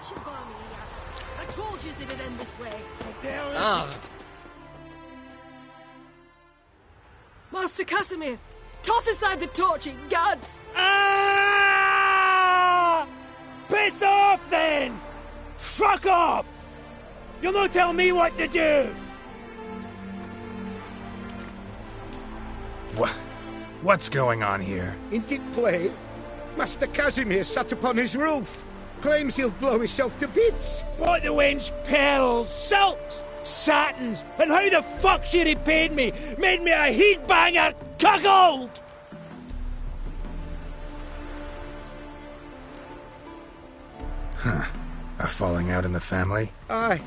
Shabani, he has. I told you it'd end this way. Master Casimir, toss aside the torching gads! Ah! Piss off, then! Fuck off! You'll not tell me what to do! What's going on here? Ain't it plain? Master Casimir sat upon his roof. Claims he'll blow himself to bits. Bought the wench pearls, silks, satins, and how the fuck she repaid me? Made me a heat-banger cuckold! Huh. A falling out in the family? Aye.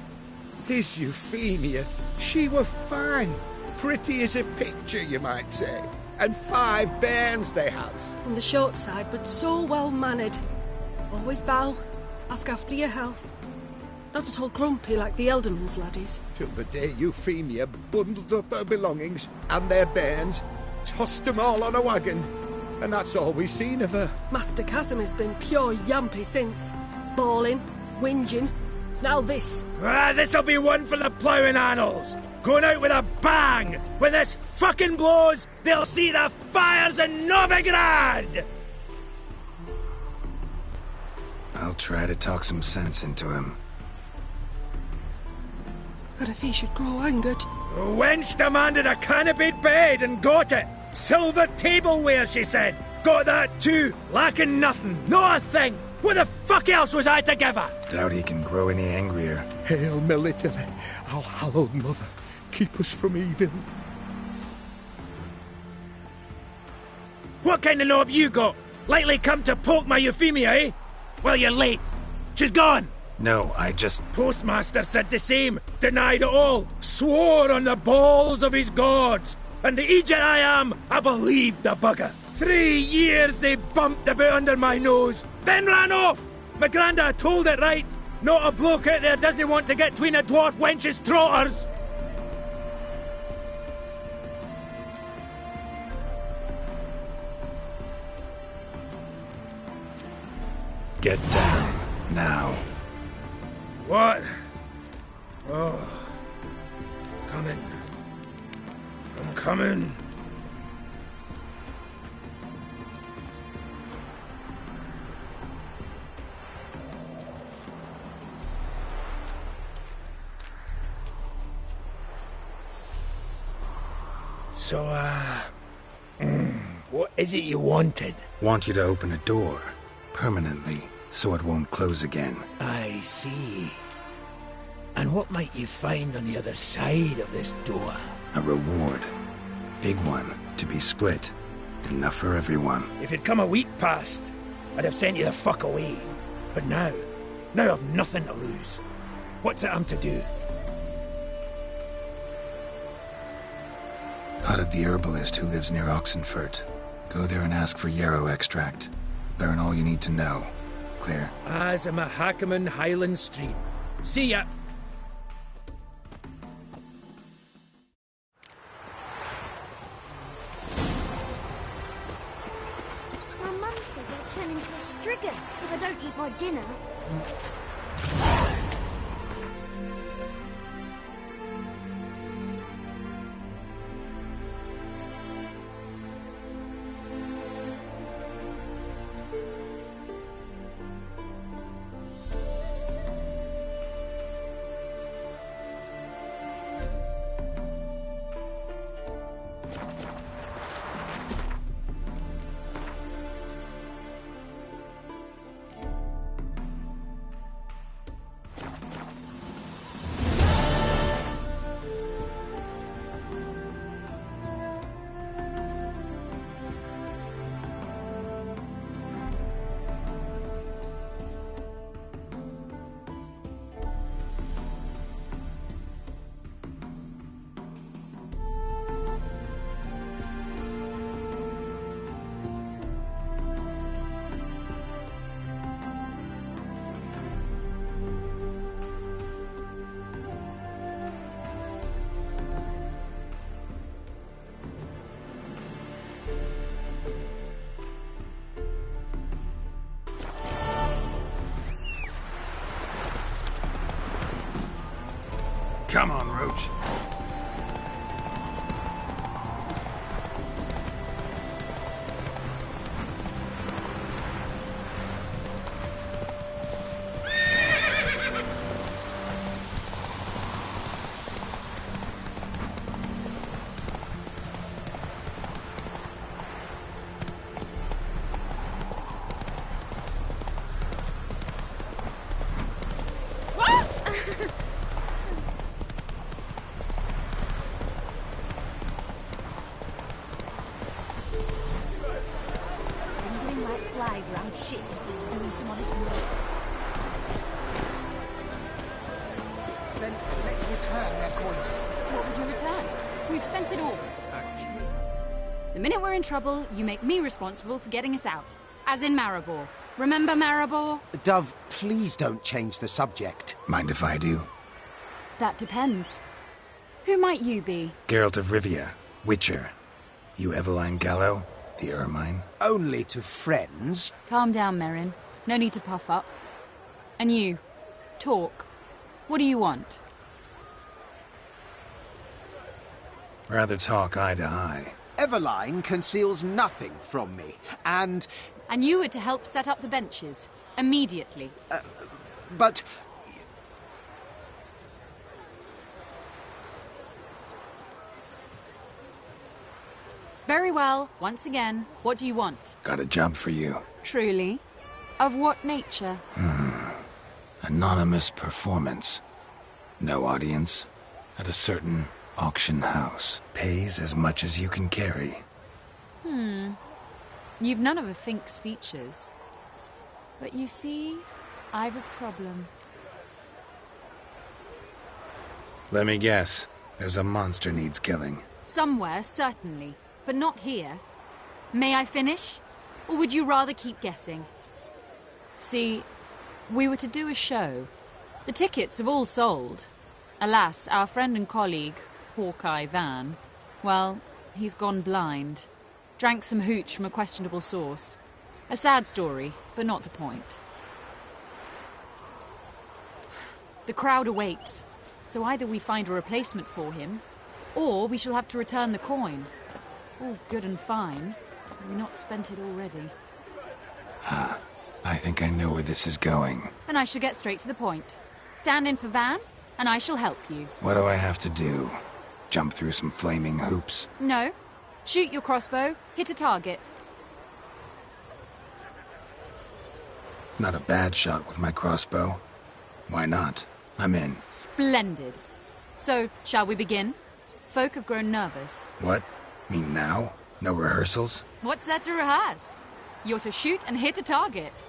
His Euphemia, she were fine. Pretty as a picture, you might say. And 5 bairns they has. On the short side, but so well-mannered. Always bow, ask after your health. Not at all grumpy like the Elderman's laddies. Till the day Euphemia bundled up her belongings and their bairns, tossed them all on a wagon. And that's all we've seen of her. Master Casimir's been pure yampy since. Bawling, whinging, now this. This'll be one for the ploughing annals. Going out with a bang! When this fucking blows, they'll see the fires in Novigrad! I'll try to talk some sense into him. But if he should grow angered... The wench demanded a canopied bed and got it. Silver tableware, she said. Got that too. Lacking nothing. Not a thing. What the fuck else was I to give her? Doubt he can grow any angrier. Hail military, our hallowed mother. Keep us from evil. What kind of knob you got? Likely come to poke my Euphemia, eh? Well, you're late. She's gone. No, I just... Postmaster said the same. Denied it all. Swore on the balls of his gods. And the idiot I am, I believed the bugger. 3 years they bumped about under my nose, then ran off. My granda told it right. Not a bloke out there doesn't want to get between a dwarf wench's trotters. Get down, now. What? Oh. Coming. I'm coming. So, what is it you wanted? Want you to open a door. Permanently, so it won't close again. I see. And what might you find on the other side of this door? A reward. Big one, to be split. Enough for everyone. If it'd come a week past, I'd have sent you the fuck away. But now I've nothing to lose. What's it I'm to do? Pot of the herbalist who lives near Oxenfurt. Go there and ask for yarrow extract. Learn all you need to know. Clear? As a Mahakaman Highland Stream. See ya! My mum says I'll turn into a striga if I don't eat my dinner. Then let's return their coins. What would you return? We've spent it all. The minute we're in trouble, you make me responsible for getting us out. As in Maribor. Remember Maribor? Dove, please don't change the subject. Mind if I do? That depends. Who might you be? Geralt of Rivia, Witcher. You Eveline Gallo, the Ermine. Only to friends. Calm down, Merrin. No need to puff up. And you, talk. What do you want? Rather talk eye to eye. Eveline conceals nothing from me, and... And you were to help set up the benches. Immediately. But... Very well. Once again, what do you want? Got a job for you. Truly? Of what nature? Anonymous performance. No audience. At a certain auction house. Pays as much as you can carry. You've none of a Fink's features. But you see, I've a problem. Let me guess. There's a monster needs killing. Somewhere, certainly. But not here. May I finish? Or would you rather keep guessing? See, we were to do a show. The tickets have all sold. Alas, our friend and colleague, Hawkeye Van, well, he's gone blind. Drank some hooch from a questionable source. A sad story, but not the point. The crowd awaits, so either we find a replacement for him, or we shall have to return the coin. All good and fine. Have we not spent it already? I think I know where this is going. Then I shall get straight to the point. Stand in for Van, and I shall help you. What do I have to do? Jump through some flaming hoops? No. Shoot your crossbow, hit a target. Not a bad shot with my crossbow. Why not? I'm in. Splendid. So, shall we begin? Folk have grown nervous. What? Mean now? No rehearsals? What's there to rehearse? You're to shoot and hit a target.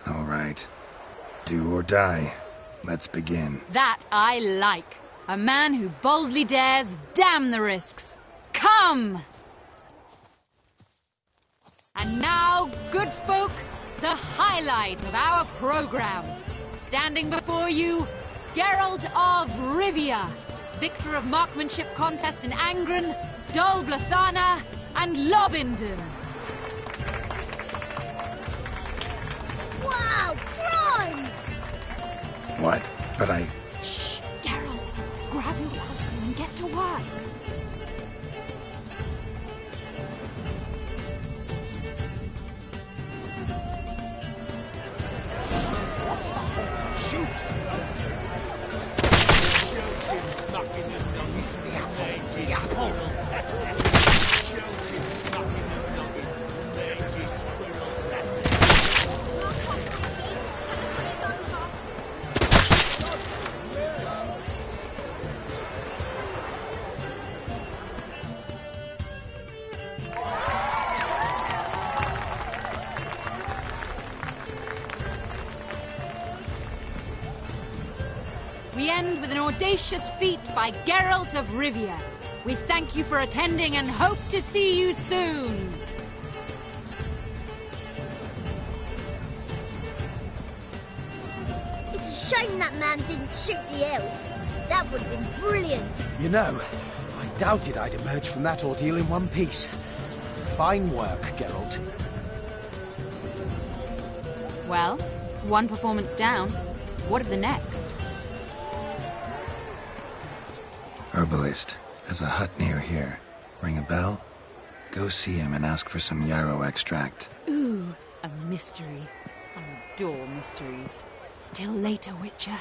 All right. Do or die. Let's begin. That I like. A man who boldly dares, damn the risks. Come! And now, good folk, the highlight of our program. Standing before you, Geralt of Rivia, victor of marksmanship contests in Angren, Dol Blathana, and Lobindon. Wow, crime! What? But I... Shh, Geralt. Grab your crossbow and get to work. What's the whole shoot? The apple. We end with an audacious feat by Geralt of Rivia. We thank you for attending and hope to see you soon. It's a shame that man didn't shoot the elf. That would have been brilliant. You know, I doubted I'd emerge from that ordeal in one piece. Fine work, Geralt. Well, one performance down. What of the next? Herbalist has a hut near here. Ring a bell? Go see him and ask for some yarrow extract. Ooh, a mystery. I adore mysteries. Till later, Witcher.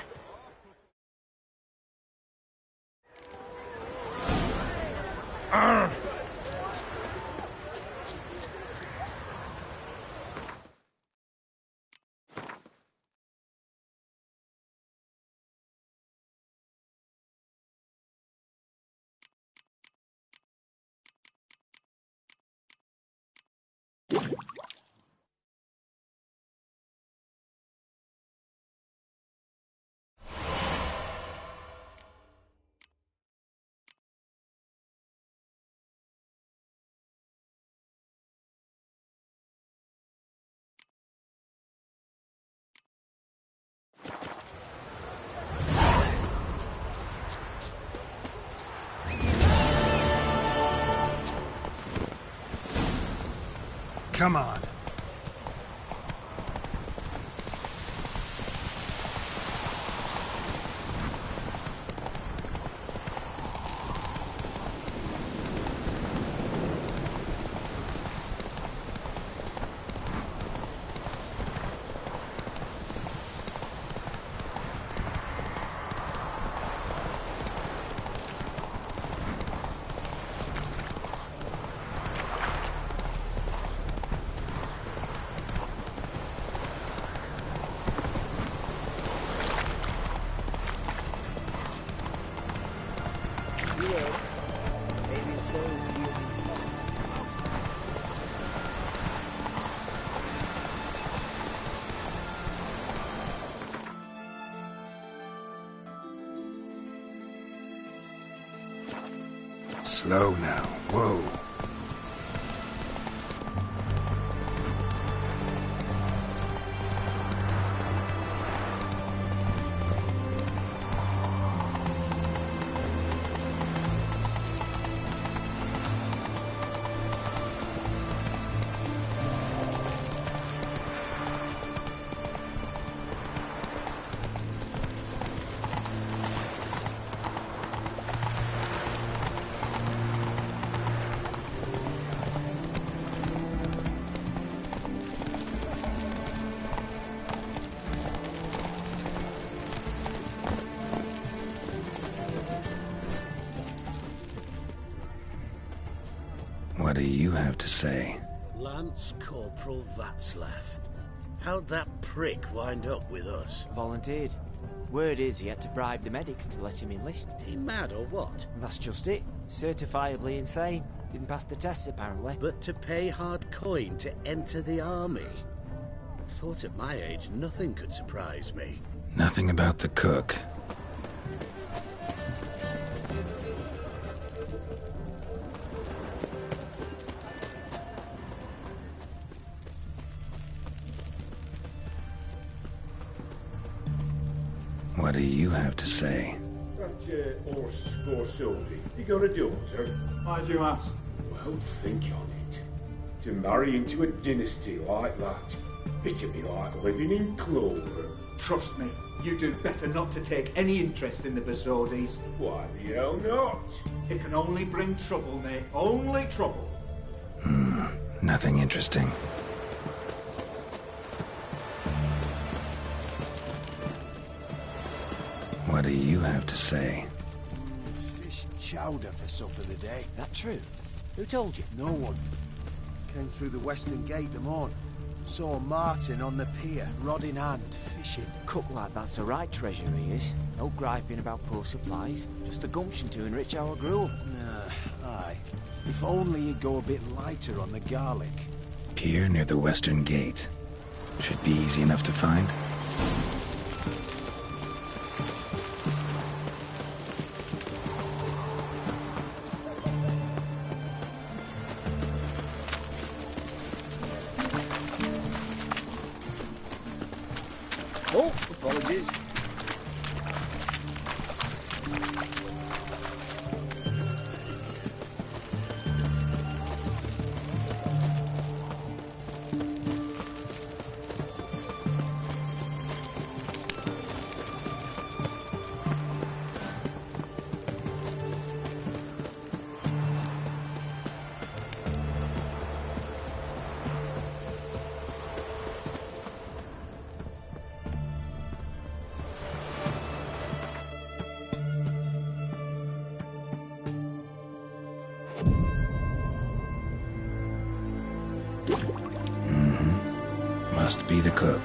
Come on. Slow now. Whoa. What do you have to say? Lance Corporal Václav. How'd that prick wind up with us? Volunteered. Word is he had to bribe the medics to let him enlist. He mad or what? That's just it. Certifiably insane. Didn't pass the tests, apparently. But to pay hard coin to enter the army? Thought at my age nothing could surprise me. Nothing about the cook. What do you have to say? That Horst Borsodi, he got a daughter? Why'd you ask? Well, think on it. To marry into a dynasty like that, it'd be like living in clover. Trust me, you do better not to take any interest in the Borsodis. Why the hell not? It can only bring trouble, mate. Only trouble. Nothing interesting. What do you have to say? Fish chowder for supper today. That true? Who told you? No one. Came through the western gate the morning. Saw Martin on the pier, rod in hand, fishing. Cook like that's the right treasure he is. No griping about poor supplies. Just the gumption to enrich our gruel. Aye. If only he'd go a bit lighter on the garlic. Pier near the western gate. Should be easy enough to find. Oh, apologies. Must be the cook.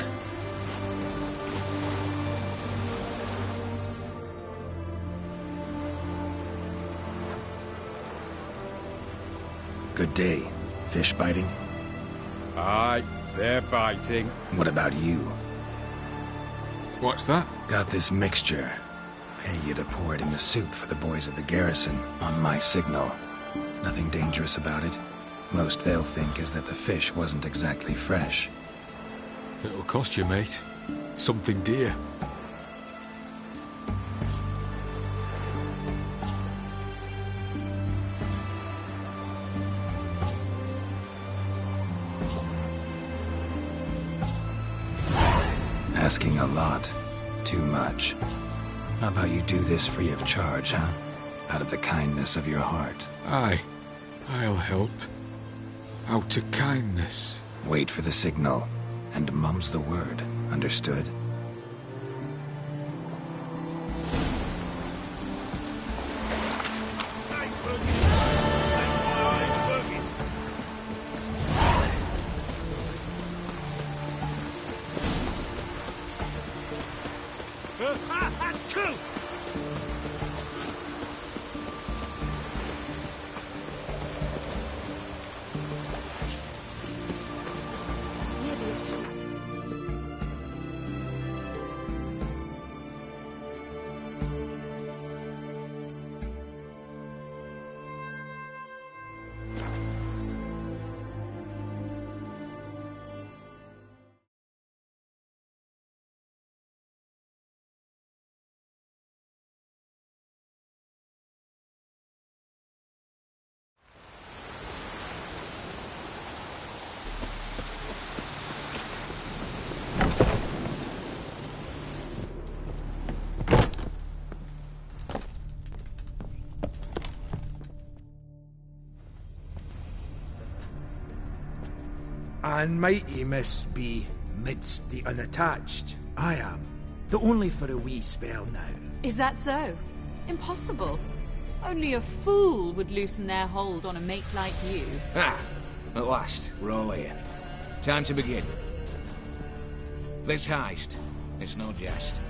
Good day. Fish biting? Aye, they're biting. What about you? What's that? Got this mixture. Pay you to pour it in the soup for the boys at the garrison, on my signal. Nothing dangerous about it. Most they'll think is that the fish wasn't exactly fresh. It'll cost you, mate. Something dear. asking a lot. Too much. How about you do this free of charge, huh? Out of the kindness of your heart. Aye. I'll help. Out of kindness. Wait for the signal, and mum's the word. Understood? And mighty miss be midst the unattached. I am. The only for a wee spell now. Is that so? Impossible. Only a fool would loosen their hold on a mate like you. Ah, at last, we're all here. Time to begin. This heist, it's no jest.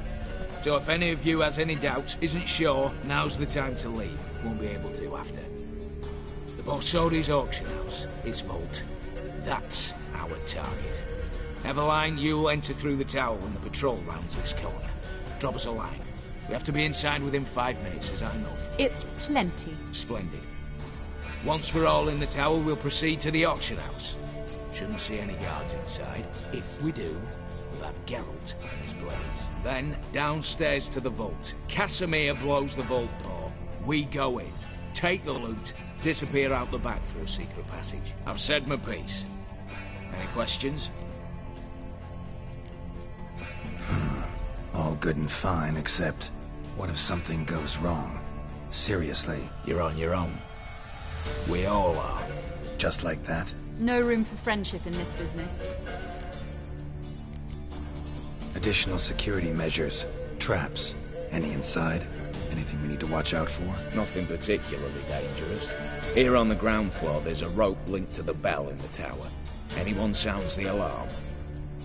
So if any of you has any doubts, isn't sure, now's the time to leave. Won't be able to after. The Borsodi's auction house, its vault. That's our target. Eveline, you'll enter through the tower when the patrol rounds this corner. Drop us a line. We have to be inside within 5 minutes, is that enough? It's plenty. Splendid. Once we're all in the tower, we'll proceed to the auction house. Shouldn't see any guards inside. If we do, we'll have Geralt and his blades. Then, downstairs to the vault. Casimir blows the vault door. We go in, take the loot, disappear out the back through a secret passage. I've said my piece. Any questions? All good and fine, except what if something goes wrong? Seriously. You're on your own. We all are. Just like that? No room for friendship in this business. Additional security measures, traps. Any inside? Anything we need to watch out for? Nothing particularly dangerous. Here on the ground floor, there's a rope linked to the bell in the tower. Anyone sounds the alarm,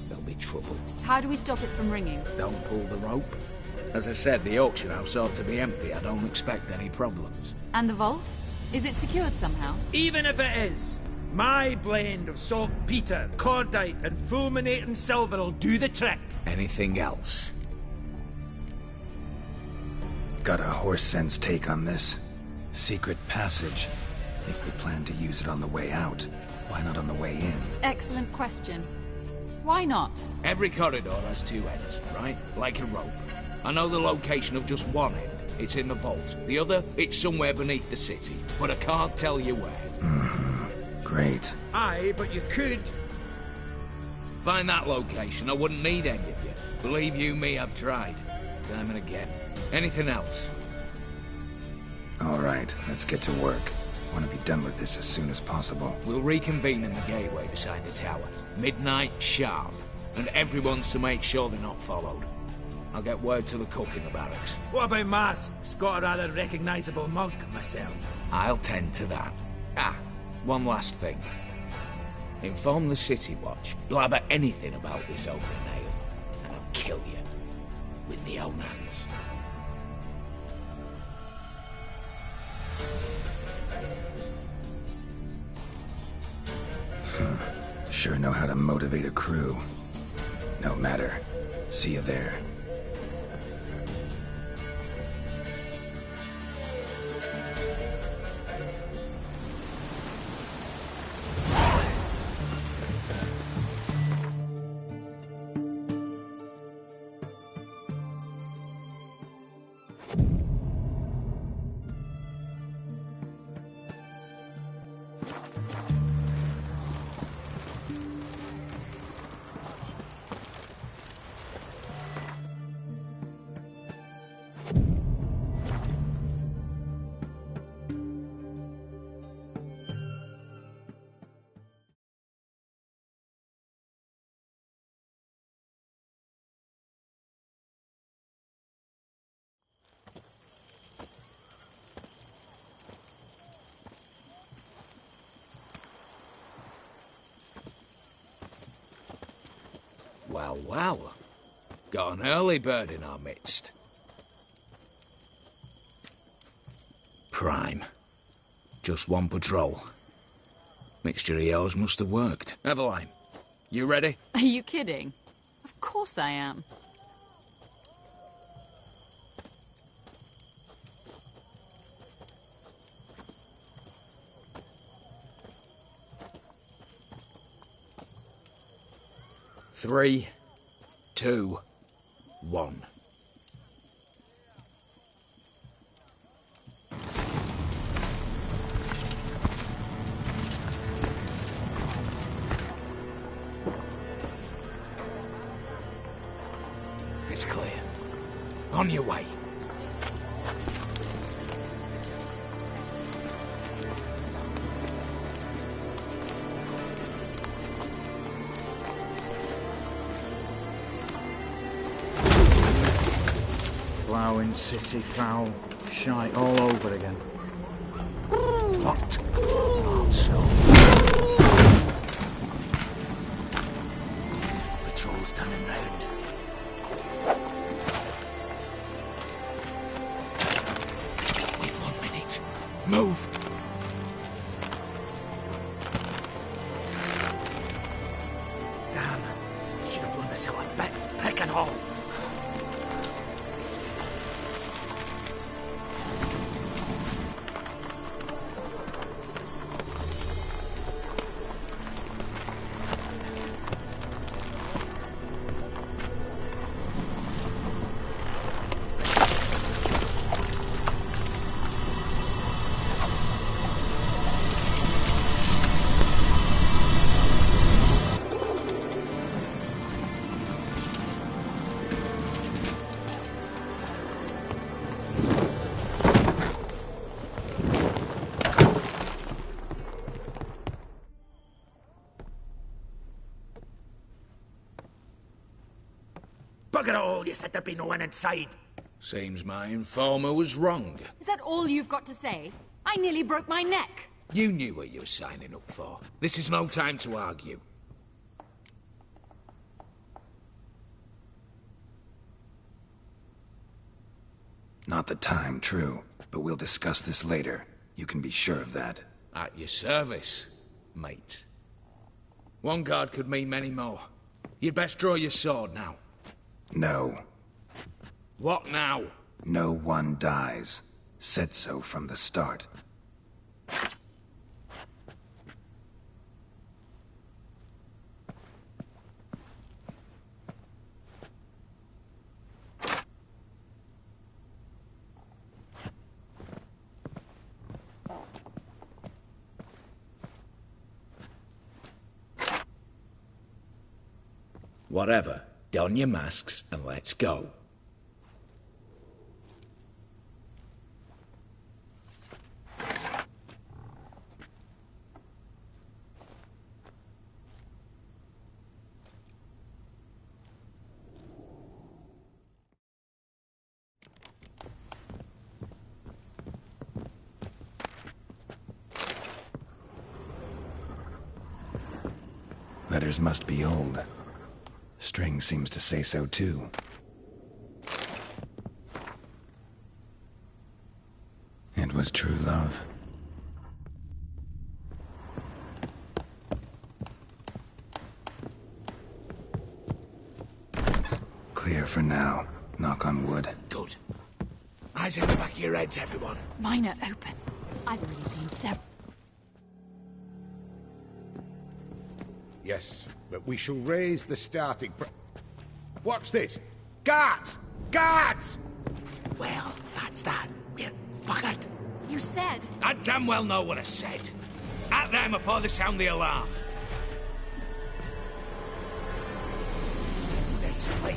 there'll be trouble. How do we stop it from ringing? Don't pull the rope. As I said, the auction house ought to be empty. I don't expect any problems. And the vault? Is it secured somehow? Even if it is, my blend of saltpeter, cordite, and fulminating silver will do the trick. Anything else? Got a horse sense take on this. Secret passage. If we plan to use it on the way out, why not on the way in? Excellent question. Why not? Every corridor has two ends, right? Like a rope. I know the location of just one end. It's in the vault. The other, it's somewhere beneath the city. But I can't tell you where. Great. Aye, but you could. Find that location, I wouldn't need any of you. Believe you me, I've tried. Time and again. Anything else? All right, let's get to work. Want to be done with this as soon as possible. We'll reconvene in the gateway beside the tower. Midnight sharp. And everyone's to make sure they're not followed. I'll get word to the cook in the barracks. What about masks? Got a rather recognisable mug myself. I'll tend to that. Ah, one last thing. Inform the City Watch. Blabber anything about this open ale, and I'll kill you. With my own hands. Sure know how to motivate a crew. No matter. See you there. Well, well. Got an early bird in our midst. Prime. Just one patrol. Mixture of yours must have worked. Eveline, you ready? Are you kidding? Of course I am. Three, 2, 1. It's clear. On your way. Ploughing, city, foul, shite all over again. What? Not so. Patrol's turning round. We've 1 minute. Move! Damn. Should have blown us out of bits, prick and all. Bugger it all, you said there'd be no one inside. Seems my informer was wrong. Is that all you've got to say? I nearly broke my neck. You knew what you were signing up for. This is no time to argue. Not the time, true. But we'll discuss this later. You can be sure of that. At your service, mate. One guard could mean many more. You'd best draw your sword now. No. What now? No one dies. Said so from the start. Whatever. Don your masks and let's go. Letters must be old. String seems to say so too. It was true love. Clear for now. Knock on wood. Good. Eyes in the back of your heads, everyone. Mine are open. I've already seen several. Yes, but we shall raise the starting Watch this! Guards! Guards! Well, that's that. We're buggered. You said... I damn well know what I said. At them before they sound the alarm. This way.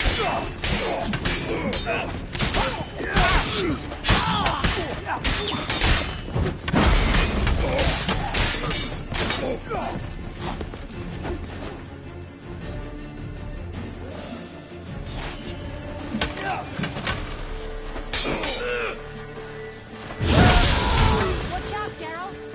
Watch out, Geralt!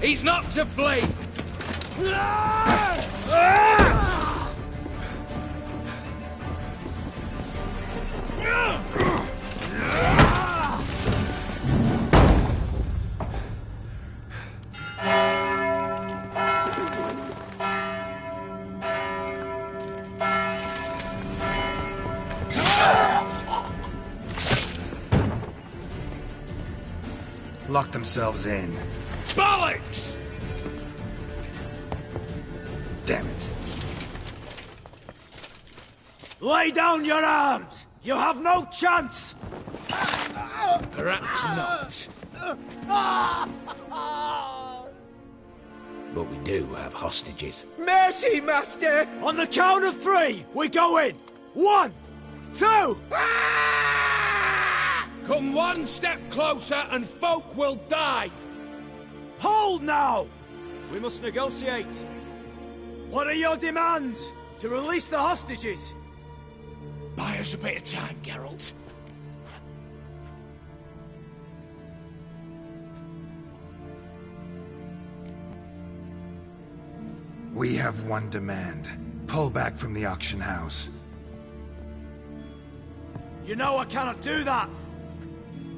He's not to flee! Lock themselves in. Bollocks! Damn it. Lay down your arms! You have no chance! Perhaps not. But we do have hostages. Mercy, Master! On the count of 3, we go in! 1, 2... Come one step closer and folk will die! Hold now! We must negotiate. What are your demands? To release the hostages? Buy us a bit of time, Geralt. We have one demand. Pull back from the auction house. You know I cannot do that!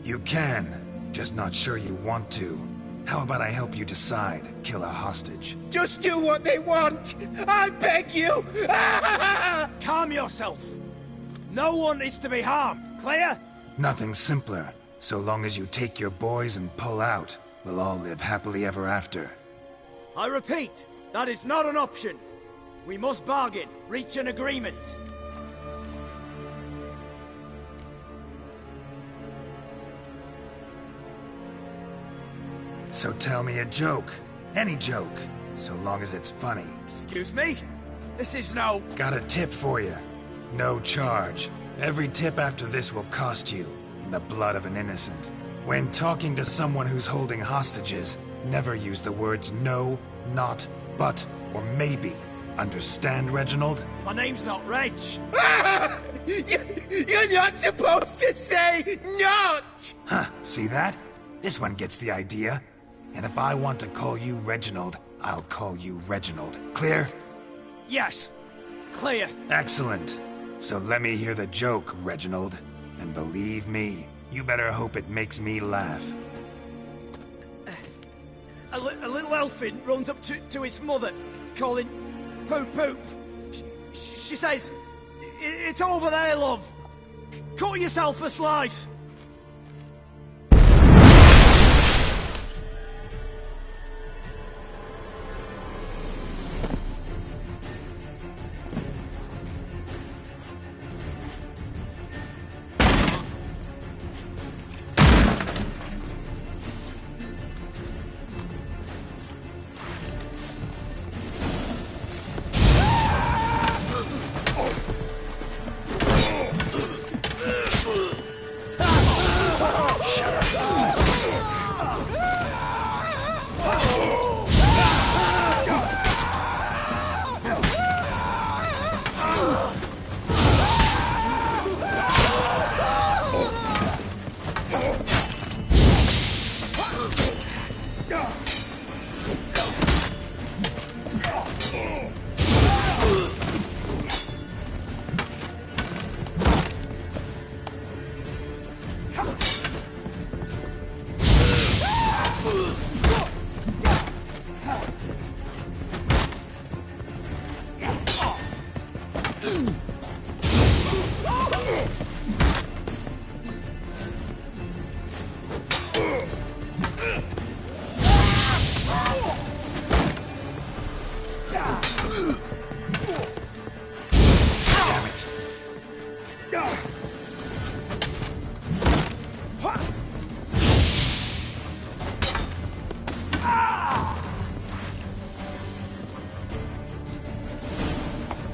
You can, just not sure you want to. How about I help you decide, kill a hostage? Just do what they want! I beg you! Calm yourself! No one is to be harmed, clear? Nothing simpler. So long as you take your boys and pull out, we'll all live happily ever after. I repeat, that is not an option. We must bargain, reach an agreement. So tell me a joke. Any joke. So long as it's funny. Excuse me? This is no... Got a tip for you. No charge. Every tip after this will cost you, in the blood of an innocent. When talking to someone who's holding hostages, never use the words no, not, but, or maybe. Understand, Reginald? My name's not Reg. You're not supposed to say not! Huh, see that? This one gets the idea. And if I want to call you Reginald, I'll call you Reginald. Clear? Yes. Clear. Excellent. So let me hear the joke, Reginald. And believe me, you better hope it makes me laugh. A little elfin runs up to his mother, calling poop poop. She says, "It's over there, love. Cut yourself a slice."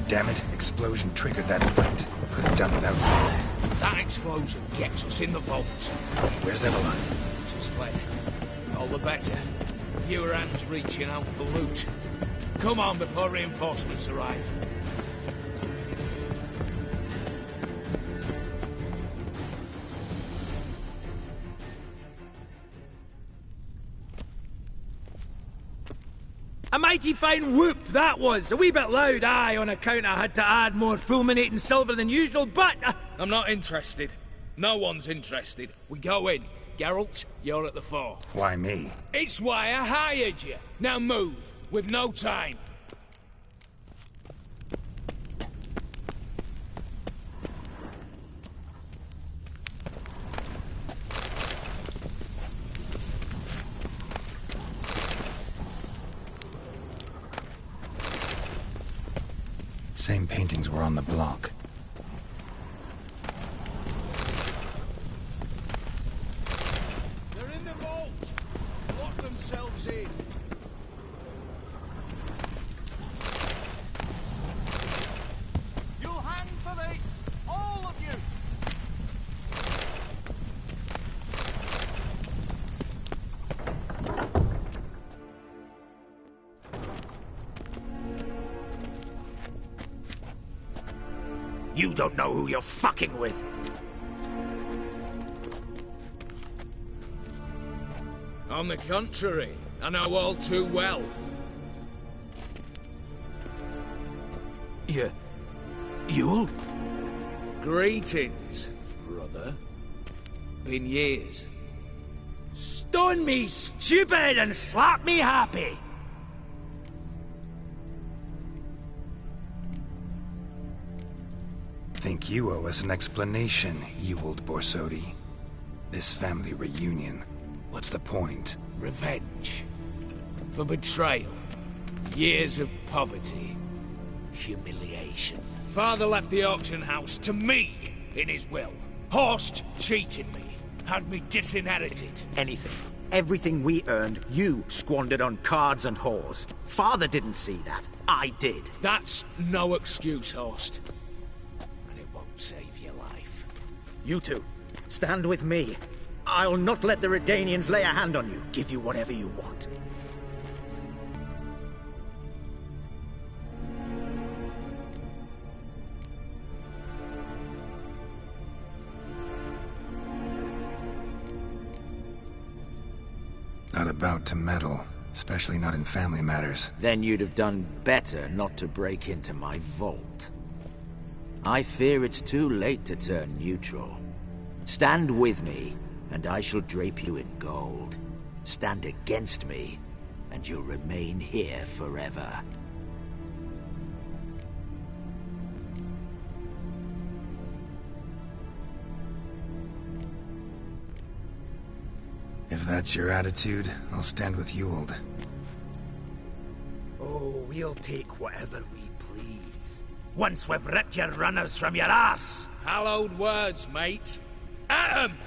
Damn it, explosion triggered that fight. Could have done without both. That explosion gets us in the vault. Where's Eveline? She's fled. All the better. Fewer hands reaching out for loot. Come on before reinforcements arrive. mighty fine whoop that was. A wee bit loud, aye, on account I had to add more fulminating silver than usual, but... I'm not interested. No one's interested. We go in. Geralt, you're at the fore. Why me? It's why I hired you. Now move. We've no time. Same paintings were on the block. They're in the vault! Lock themselves in. You'll hang for this! All of you! You don't know who you're fucking with. On the contrary, I know all too well. Ewald? Greetings, brother. Been years. Stone me stupid and slap me happy. Think you owe us an explanation, Ewald Borsodi. This family reunion, what's the point? Revenge. For betrayal. Years of poverty. Humiliation. Father left the auction house to me in his will. Horst cheated me. Had me disinherited. Anything. Everything we earned, you squandered on cards and whores. Father didn't see that. I did. That's no excuse, Horst. And it won't save your life. You two, stand with me. I'll not let the Redanians lay a hand on you. Give you whatever you want. Not about to meddle, especially not in family matters. Then you'd have done better not to break into my vault. I fear it's too late to turn neutral. Stand with me, and I shall drape you in gold. Stand against me, and you'll remain here forever. If that's your attitude, I'll stand with Ewald. Oh, we'll take whatever we please. Once we've ripped your runners from your ass. Hallowed words, mate. At 'em!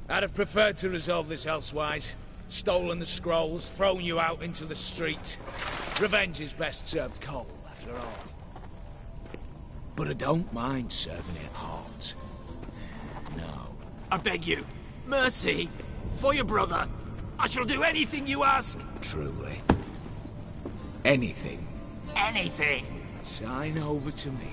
I'd have preferred to resolve this elsewise. Stolen the scrolls, thrown you out into the street. Revenge is best served cold, after all. But I don't mind serving it hot. No. I beg you, mercy, for your brother. I shall do anything you ask. Truly. Anything. Anything. Sign over to me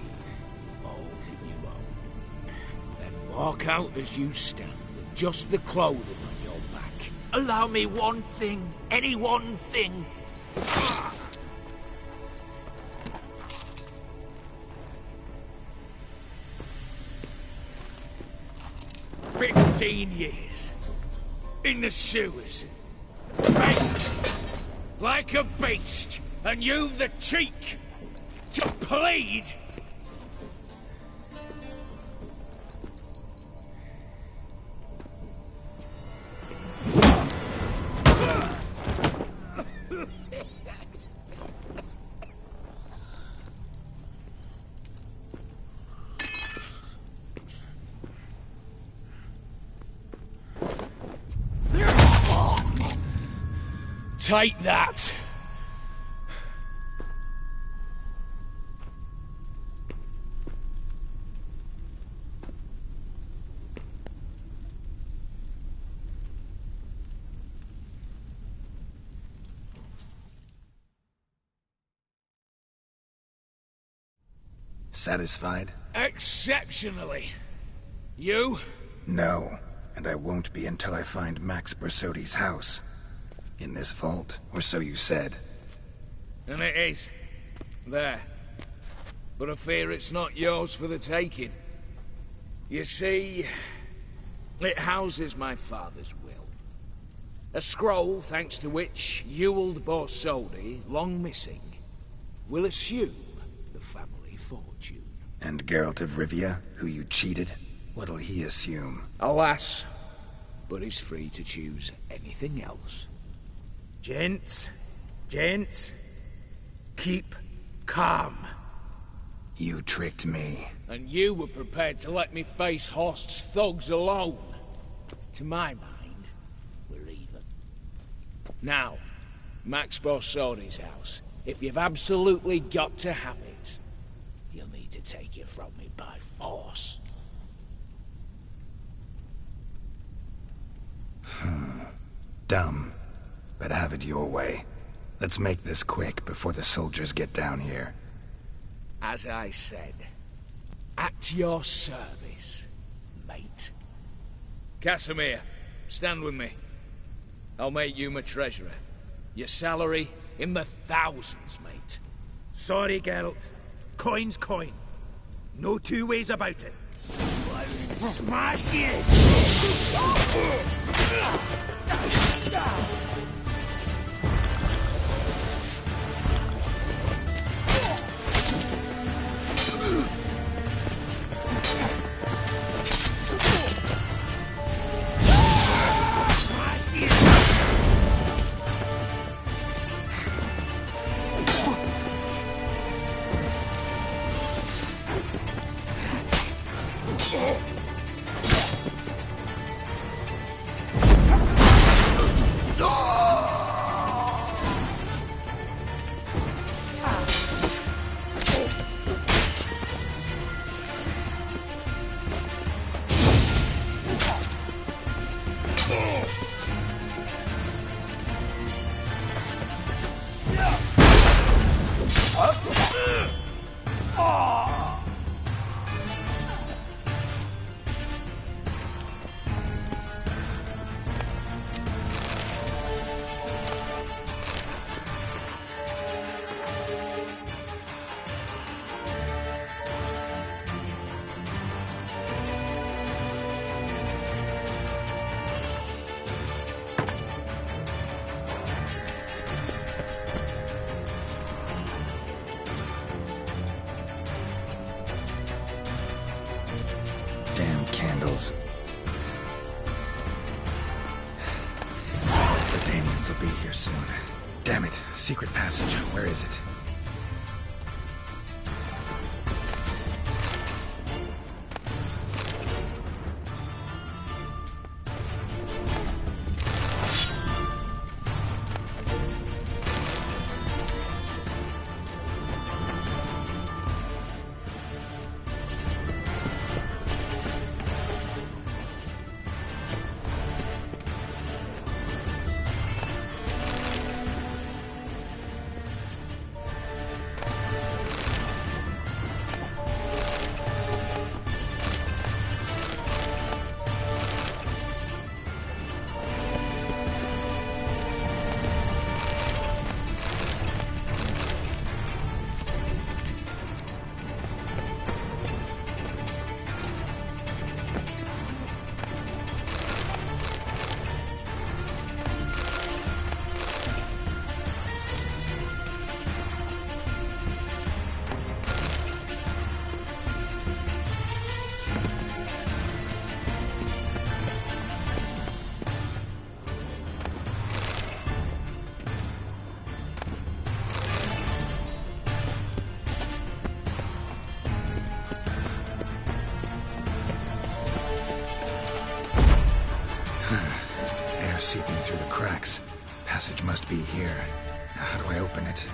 all that you own. Then walk out as you stand. Just the clothing on your back. Allow me one thing. Any one thing. 15 years. In the sewers. Begged. Like a beast. And you've the cheek to plead. Take that! Satisfied? Exceptionally. You? No, and I won't be until I find Max Borsodi's house. In this vault, or so you said. And it is. There. But I fear it's not yours for the taking. You see, it houses my father's will. A scroll thanks to which Ewald Borsodi, long missing, will assume the family fortune. And Geralt of Rivia, who you cheated? What'll he assume? Alas, but he's free to choose anything else. Gents, keep calm. You tricked me. And you were prepared to let me face Horst's thugs alone. To my mind, we're even. Now, Max Borsodi's house. If you've absolutely got to have it, you'll need to take it from me by force. Dumb. But have it your way. Let's make this quick before the soldiers get down here. As I said, at your service, mate. Casimir, stand with me. I'll make you my treasurer. Your salary in the thousands, mate. Sorry, Geralt. Coin's coin. No two ways about it. Smash it! Damn candles. The Damians will be here soon. Damn it. Secret passage. Where is it? Seeping through the cracks. Passage must be here. Now, how do I open it?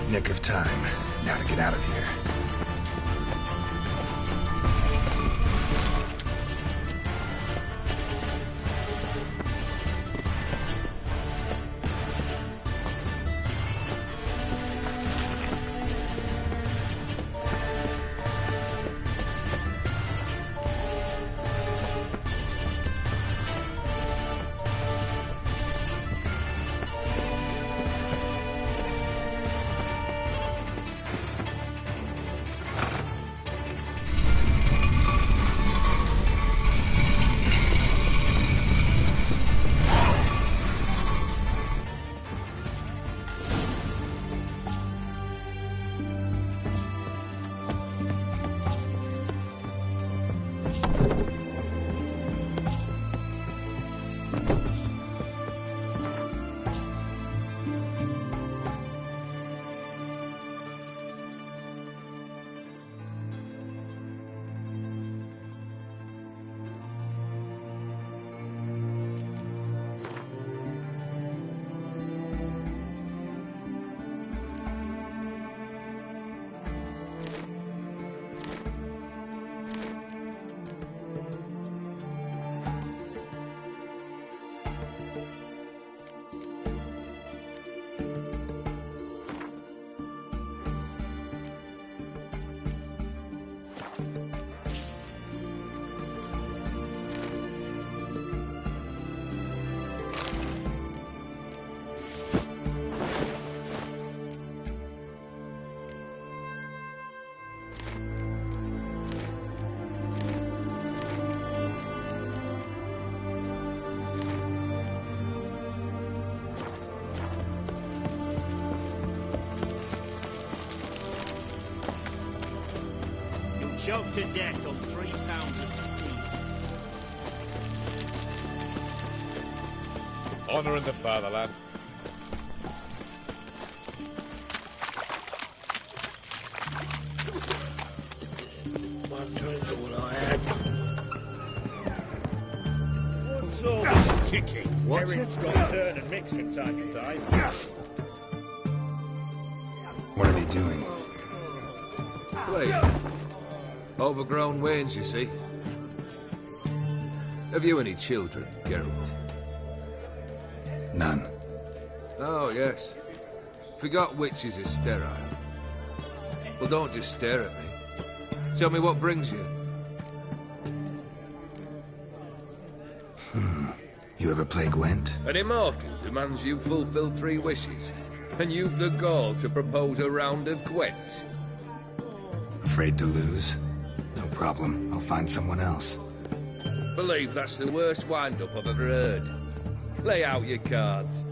Nick of time. Now to get out of here. Choked to death on 3 pounds of steam. Honouring the fatherland. One drink all I had. What's all this kicking? What's it? Got to turn and mix from time to time. What are they doing? Play. Overgrown wains, you see. Have you any children, Geralt? None. Oh, yes. Forgot witches are sterile. Well, don't just stare at me. Tell me what brings you. You ever play Gwent? An immortal demands you fulfill 3 wishes, and you've the gall to propose a round of Gwent. Afraid to lose? No problem. I'll find someone else. Believe that's the worst wind-up I've ever heard. Lay out your cards.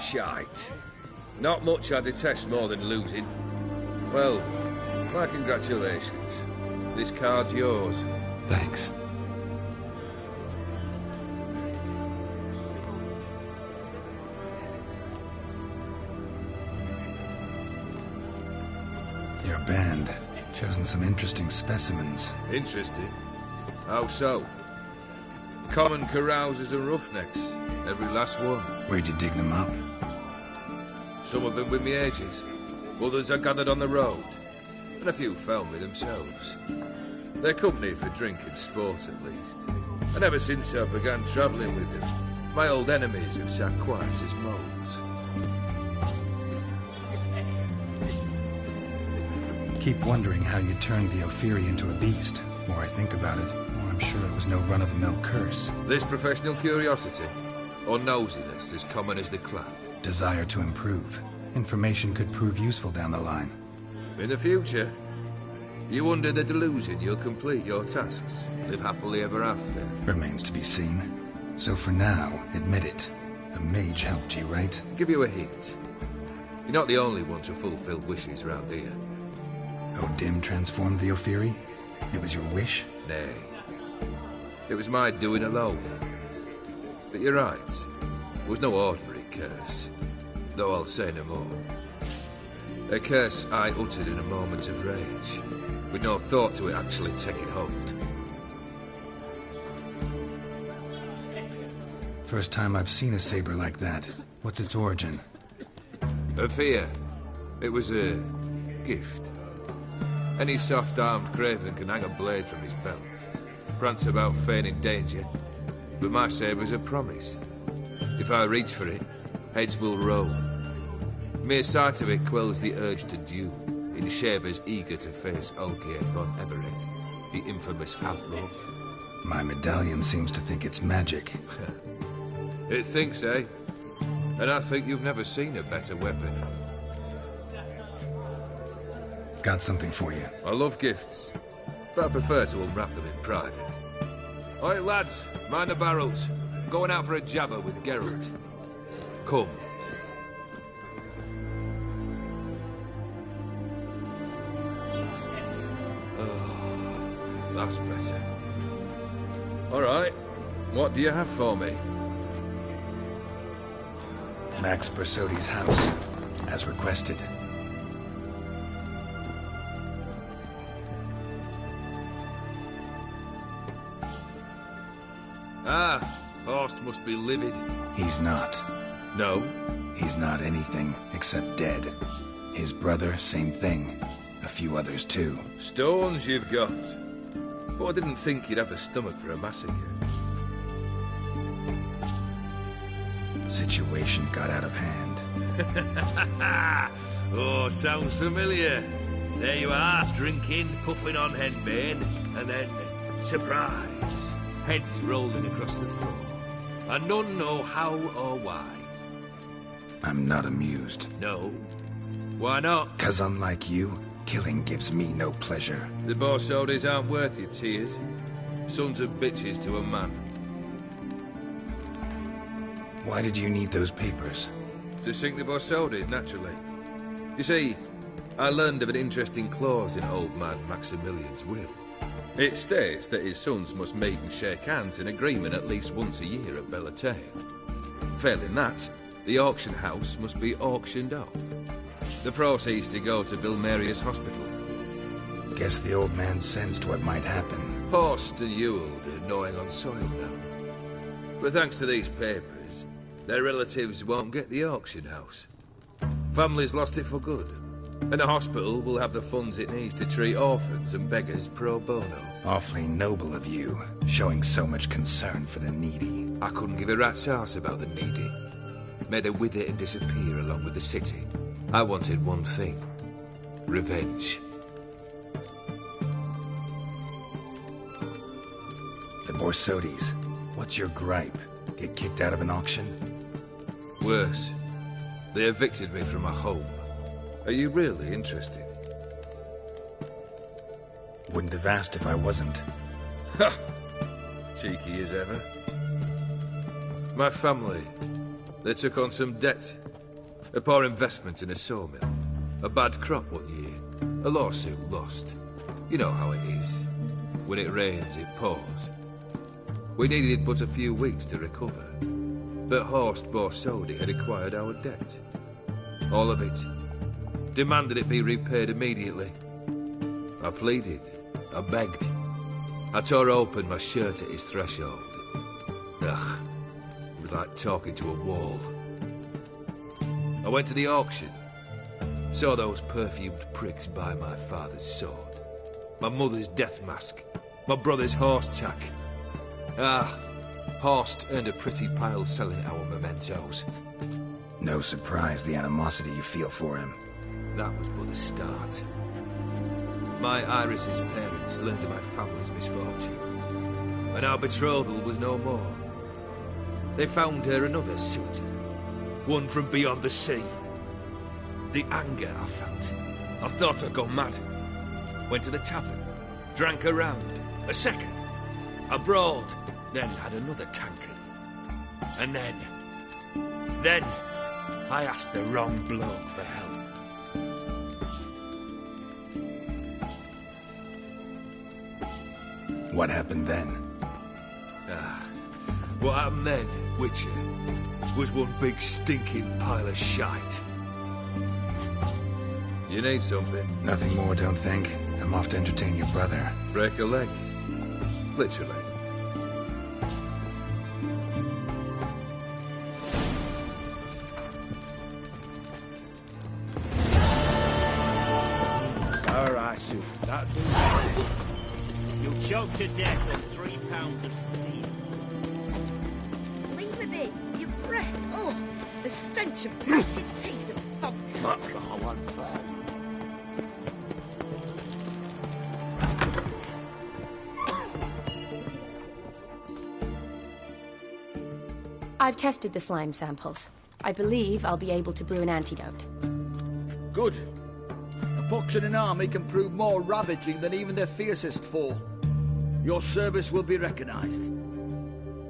Shite. Not much I detest more than losing. Well, my congratulations. This card's yours. Thanks. Your band. Chosen some interesting specimens. Interesting? How so? Common carousers and roughnecks. Every last one. Where'd you dig them up? Some have been with me ages. Others I gathered on the road. And a few found me themselves. They're company for drink and sport, at least. And ever since I began travelling with them, my old enemies have sat quiet as moles. Keep wondering how you turned the Ophiri into a beast. The more I think about it, the more I'm sure it was no run-of-the-mill curse. This professional curiosity, or nosiness, as common as the clap. Desire to improve. Information could prove useful down the line. In the future, you under the delusion you'll complete your tasks, live happily ever after. Remains to be seen. So for now, admit it. A mage helped you, right? I'll give you a hint. You're not the only one to fulfill wishes round here. O'Dim transformed the Ophiri? It was your wish? Nay. It was my doing alone. But you're right. It was no ordinary curse. Though I'll say no more. A curse I uttered in a moment of rage, with no thought to it actually taking hold. First time I've seen a saber like that. What's its origin? A fear. It was a gift. Any soft-armed craven can hang a blade from his belt, prance about feigning danger, but my saber's a promise. If I reach for it, heads will roll. Mere sight of it quells the urge to duel, in shavers eager to face Olgierd von Everec, the infamous outlaw. My medallion seems to think it's magic. It thinks, eh? And I think you've never seen a better weapon. Got something for you. I love gifts, but I prefer to unwrap them in private. Oi, lads, mind the barrels. I'm going out for a jabber with Geralt. Come. Oh, that's better. All right, what do you have for me? Max Borsodi's house, as requested. Ah, Horst must be livid. He's not. No? He's not anything except dead. His brother, same thing. A few others too. Stones you've got. But I didn't think you'd have the stomach for a massacre. Situation got out of hand. Oh, sounds familiar. There you are, drinking, puffing on henbane, and then, surprise, heads rolling across the floor. And none know how or why. I'm not amused. No? Why not? 'Cause unlike you, killing gives me no pleasure. The Borsodis aren't worth your tears. Sons of bitches to a man. Why did you need those papers? To sink the Borsodis, naturally. You see, I learned of an interesting clause in old man Maximilian's will. It states that his sons must meet and shake hands in agreement at least once a year at Bellatane. Failing that, the auction house must be auctioned off. The proceeds to go to Vilmeria's hospital. Guess the old man sensed what might happen. Horst and Ewald are gnawing on soil now. But thanks to these papers, their relatives won't get the auction house. Families lost it for good. And the hospital will have the funds it needs to treat orphans and beggars pro bono. Awfully noble of you, showing so much concern for the needy. I couldn't give a rat's ass about the needy. Made her wither and disappear along with the city. I wanted one thing. Revenge. The Borsodis. What's your gripe? Get kicked out of an auction? Worse. They evicted me from my home. Are you really interested? Wouldn't have asked if I wasn't. Ha! Cheeky as ever. My family, they took on some debt A poor investment in a sawmill. A bad crop one year. A lawsuit lost. You know how it is. When it rains, it pours. We needed but a few weeks to recover. But Horst Borsodi had acquired our debt. All of it. Demanded it be repaid immediately. I pleaded. I begged. I tore open my shirt at his threshold. Ugh. It was like talking to a wall. I went to the auction. Saw those perfumed pricks buy my father's sword. My mother's death mask. My brother's horse tack. Ah, Horst earned a pretty pile selling our mementos. No surprise the animosity you feel for him. That was but the start. My Iris's parents learned of my family's misfortune, and our betrothal was no more. They found her another suitor, one from beyond the sea. The anger I felt, I thought I'd gone mad. Went to the tavern, drank a round, a second. I brawled, then had another tankard. And then, I asked the wrong bloke for help. What happened then? What happened then, Witcher, was one big stinking pile of shite. You need something? Nothing more, don't think. I'm off to entertain your brother. Break a leg? Literally. Sir, I shoot. That You'll choke to death on 3 pounds of steel. Leave a bit. Your breath. Oh, the stench of rotted teeth and fuck. I want that. I've tested the slime samples. I believe I'll be able to brew an antidote. Good. A pox in an army can prove more ravaging than even their fiercest foe. Your service will be recognized.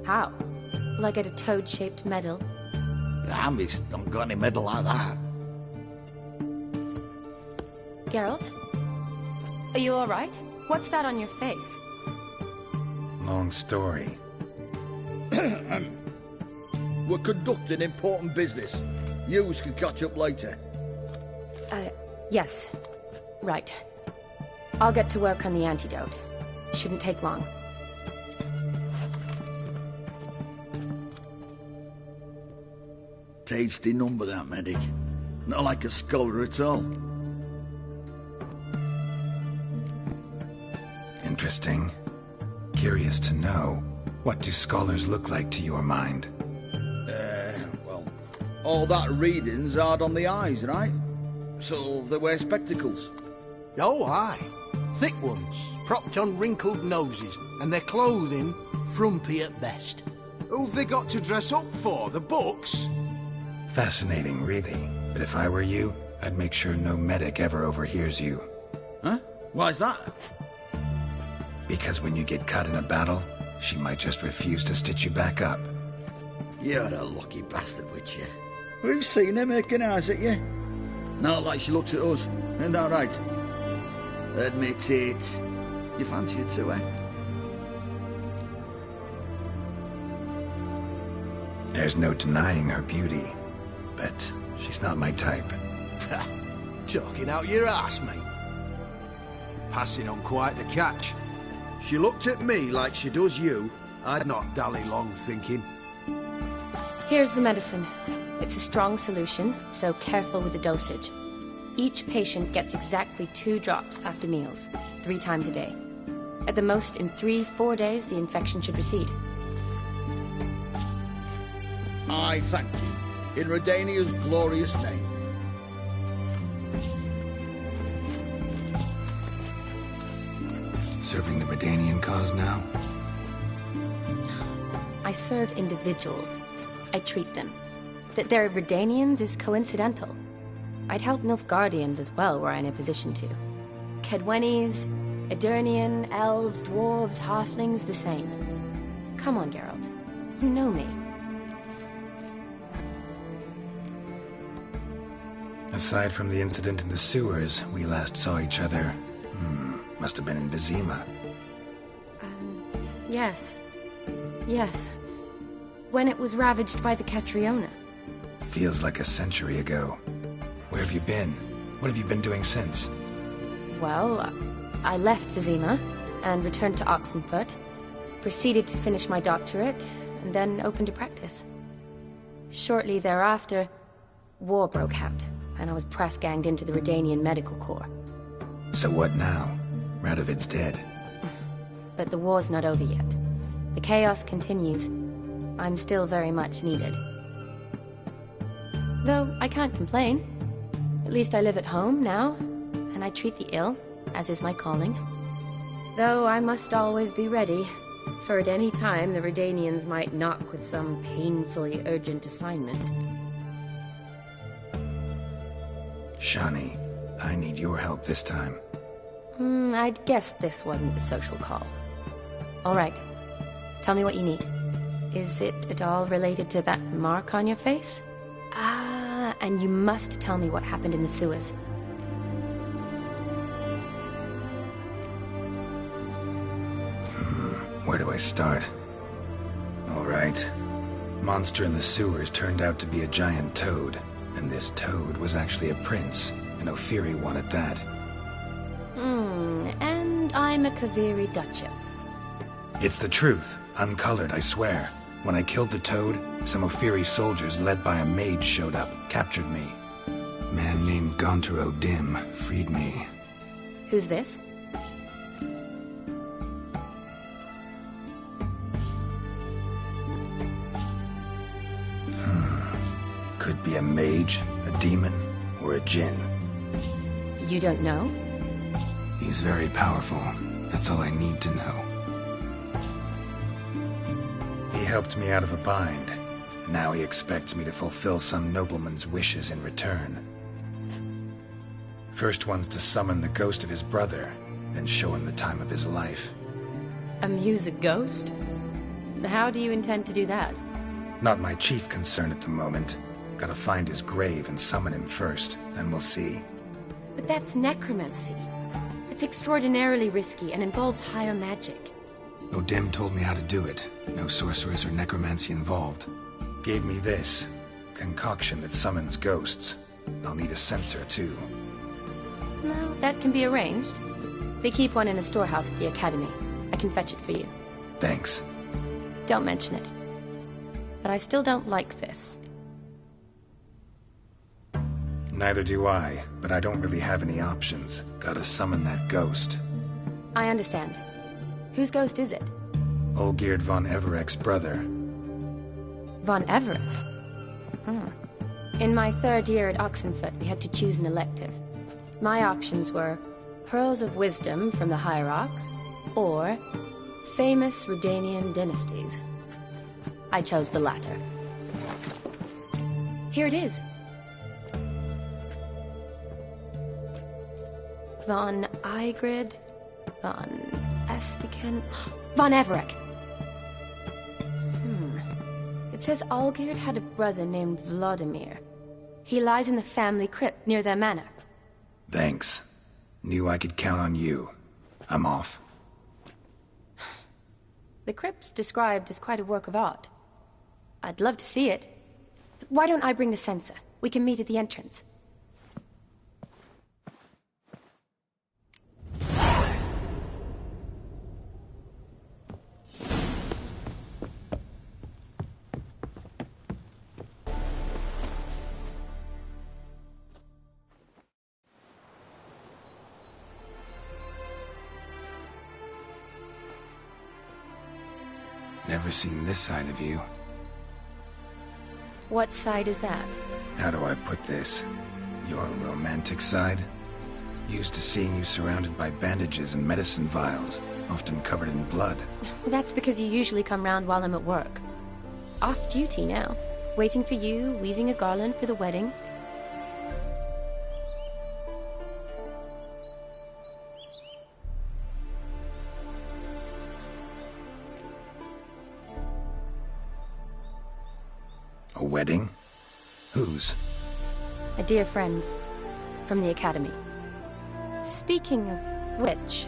How? Will I get a toad-shaped medal? The army's not got any medal like that. Geralt? Are you all right? What's that on your face? Long story. We're conducting important business. Yous can catch up later. Yes. Right. I'll get to work on the antidote. Shouldn't take long. Tasty number, that medic. Not like a scholar at all. Interesting. Curious to know, what do scholars look like to your mind? Well, all that reading's hard on the eyes, right? So they wear spectacles. Oh, aye. Thick ones, propped on wrinkled noses, and their clothing frumpy at best. Who've they got to dress up for? The books? Fascinating, really. But if I were you, I'd make sure no medic ever overhears you. Huh? Why's that? Because when you get caught in a battle, she might just refuse to stitch you back up. You're a lucky bastard, Witcher. We've seen her making eyes at you. Not like she looks at us. Isn't that right? Admit it. You fancy her too, eh? There's no denying her beauty, but she's not my type. Talking out your arse, mate. Passing on quite the catch. She looked at me like she does you. I'd not dally long thinking. Here's the medicine. It's a strong solution, so careful with the dosage. Each patient gets exactly 2 drops after meals, 3 times a day. At the most, in 3-4 days, the infection should recede. I thank you, in Redania's glorious name. Serving the Redanian cause now? I serve individuals. I treat them. That they're Redanians is coincidental. I'd help Nilfgaardians as well were I in a position to. Kedwenis, Edirnian, elves, dwarves, halflings, the same. Come on, Geralt. You know me. Aside from the incident in the sewers, we last saw each other. Must have been in Vizima. Yes. Yes. When it was ravaged by the Catriona. Feels like a century ago. Where have you been? What have you been doing since? Well, I left Vizima and returned to Oxenfurt, proceeded to finish my doctorate, and then opened a practice. Shortly thereafter, war broke out, and I was press-ganged into the Redanian Medical Corps. So what now? Radovid's dead. But the war's not over yet. The chaos continues. I'm still very much needed. Though I can't complain. At least I live at home now, and I treat the ill, as is my calling. Though I must always be ready, for at any time the Redanians might knock with some painfully urgent assignment. Shani, I need your help this time. I'd guess this wasn't a social call. All right. Tell me what you need. Is it at all related to that mark on your face? And you must tell me what happened in the sewers. Where do I start? All right. Monster in the sewers turned out to be a giant toad, and this toad was actually a prince, an Ophiri one at that. And I'm a Kaviri Duchess. It's the truth, uncolored, I swear. When I killed the toad, some Ophiri soldiers led by a mage showed up, captured me. Man named Gontaro Dim freed me. Who's this? Could be a mage, a demon, or a djinn. You don't know? He's very powerful. That's all I need to know. He helped me out of a bind. Now he expects me to fulfill some nobleman's wishes in return. First one's to summon the ghost of his brother, then show him the time of his life. Amuse a ghost? How do you intend to do that? Not my chief concern at the moment. Gotta find his grave and summon him first, then we'll see. But that's necromancy. It's extraordinarily risky and involves higher magic. Odim told me how to do it. No sorceress or necromancy involved. Gave me this concoction that summons ghosts. I'll need a censer, too. Well, that can be arranged. They keep one in a storehouse at the academy. I can fetch it for you. Thanks. Don't mention it. But I still don't like this. Neither do I, but I don't really have any options. Gotta summon that ghost. I understand. Whose ghost is it? Olgierd von Everec's brother. Von Everec? In my third year at Oxenfurt, we had to choose an elective. My options were Pearls of Wisdom from the Hierarchs, or Famous Redanian Dynasties. I chose the latter. Here it is. Von Igrid, Von Estiken, Von Everec. It says Olgierd had a brother named Vlodomir. He lies in the family crypt near their manor. Thanks. Knew I could count on you. I'm off. The crypt's described as quite a work of art. I'd love to see it. But why don't I bring the censer? We can meet at the entrance. Never seen this side of you. What side is that? How do I put this? Your romantic side? Used to seeing you surrounded by bandages and medicine vials, often covered in blood. That's because you usually come round while I'm at work. Off duty now. Waiting for you, weaving a garland for the wedding. A wedding? Whose? A dear friend from the Academy. Speaking of which,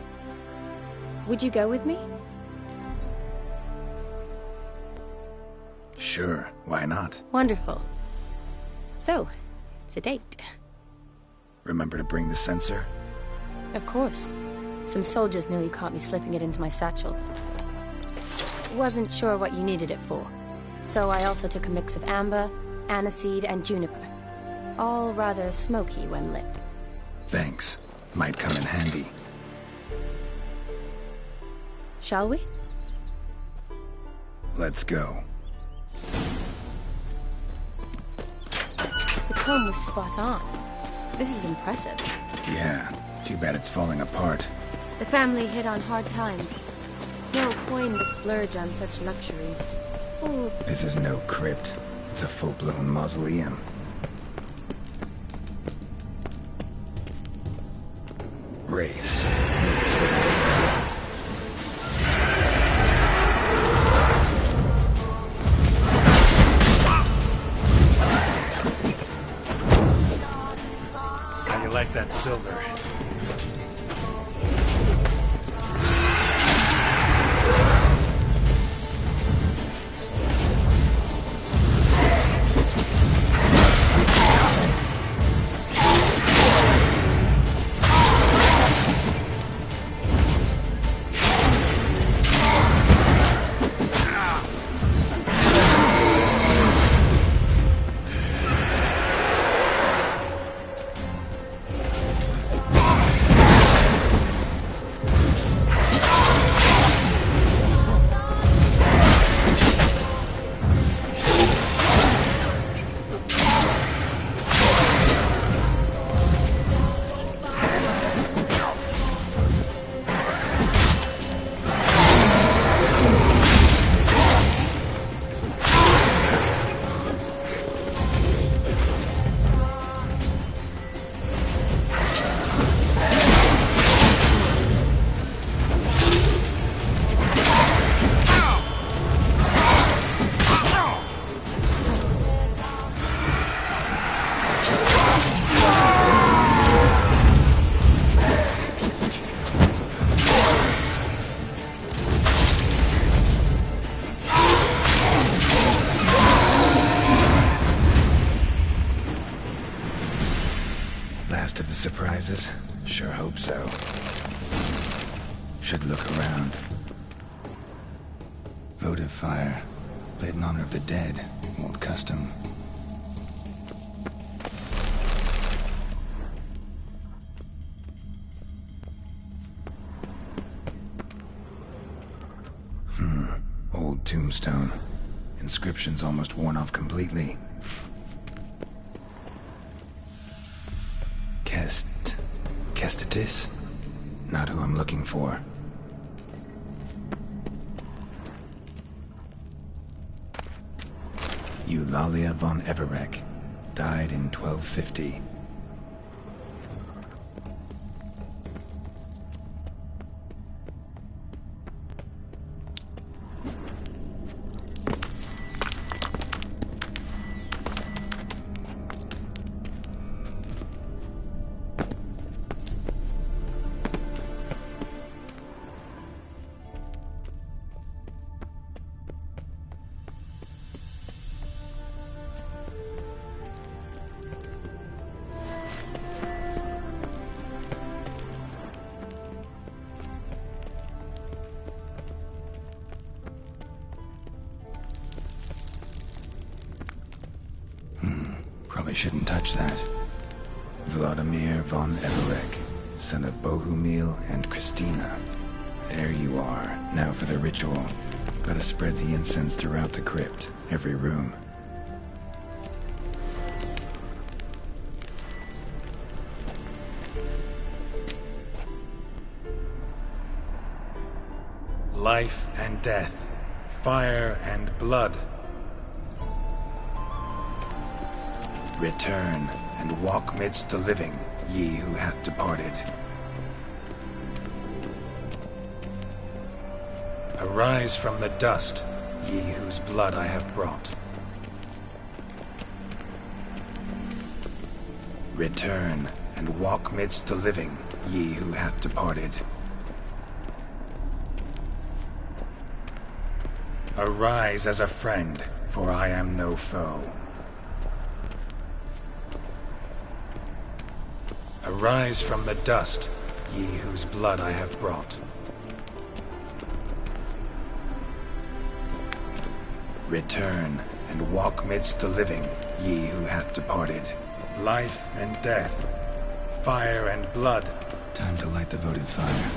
would you go with me? Sure, why not? Wonderful. So, it's a date. Remember to bring the sensor? Of course. Some soldiers nearly caught me slipping it into my satchel. Wasn't sure what you needed it for, so I also took a mix of amber, aniseed, and juniper. All rather smoky when lit. Thanks. Might come in handy. Shall we? Let's go. The tome was spot on. This is impressive. Yeah, too bad it's falling apart. The family hit on hard times. No coin to splurge on such luxuries. Ooh. This is no crypt. It's a full-blown mausoleum. Wraiths. How you like that silver? Last of the surprises? Sure hope so. Should look around. Votive fire. Lit in honor of the dead. Old custom. Old tombstone. Inscription's almost worn off completely. Kestitis? Not who I'm looking for. Eulalia von Everec. Died in 1250. Probably shouldn't touch that. Vlodomir von Everec, son of Bohumil and Christina. There you are. Now for the ritual. Gotta spread the incense throughout the crypt, every room. Life and death, fire and blood. Return, and walk midst the living, ye who hath departed. Arise from the dust, ye whose blood I have brought. Return, and walk midst the living, ye who hath departed. Arise as a friend, for I am no foe. Arise from the dust, ye whose blood I have brought. Return, and walk midst the living, ye who hath departed. Life and death, fire and blood. Time to light the votive fire.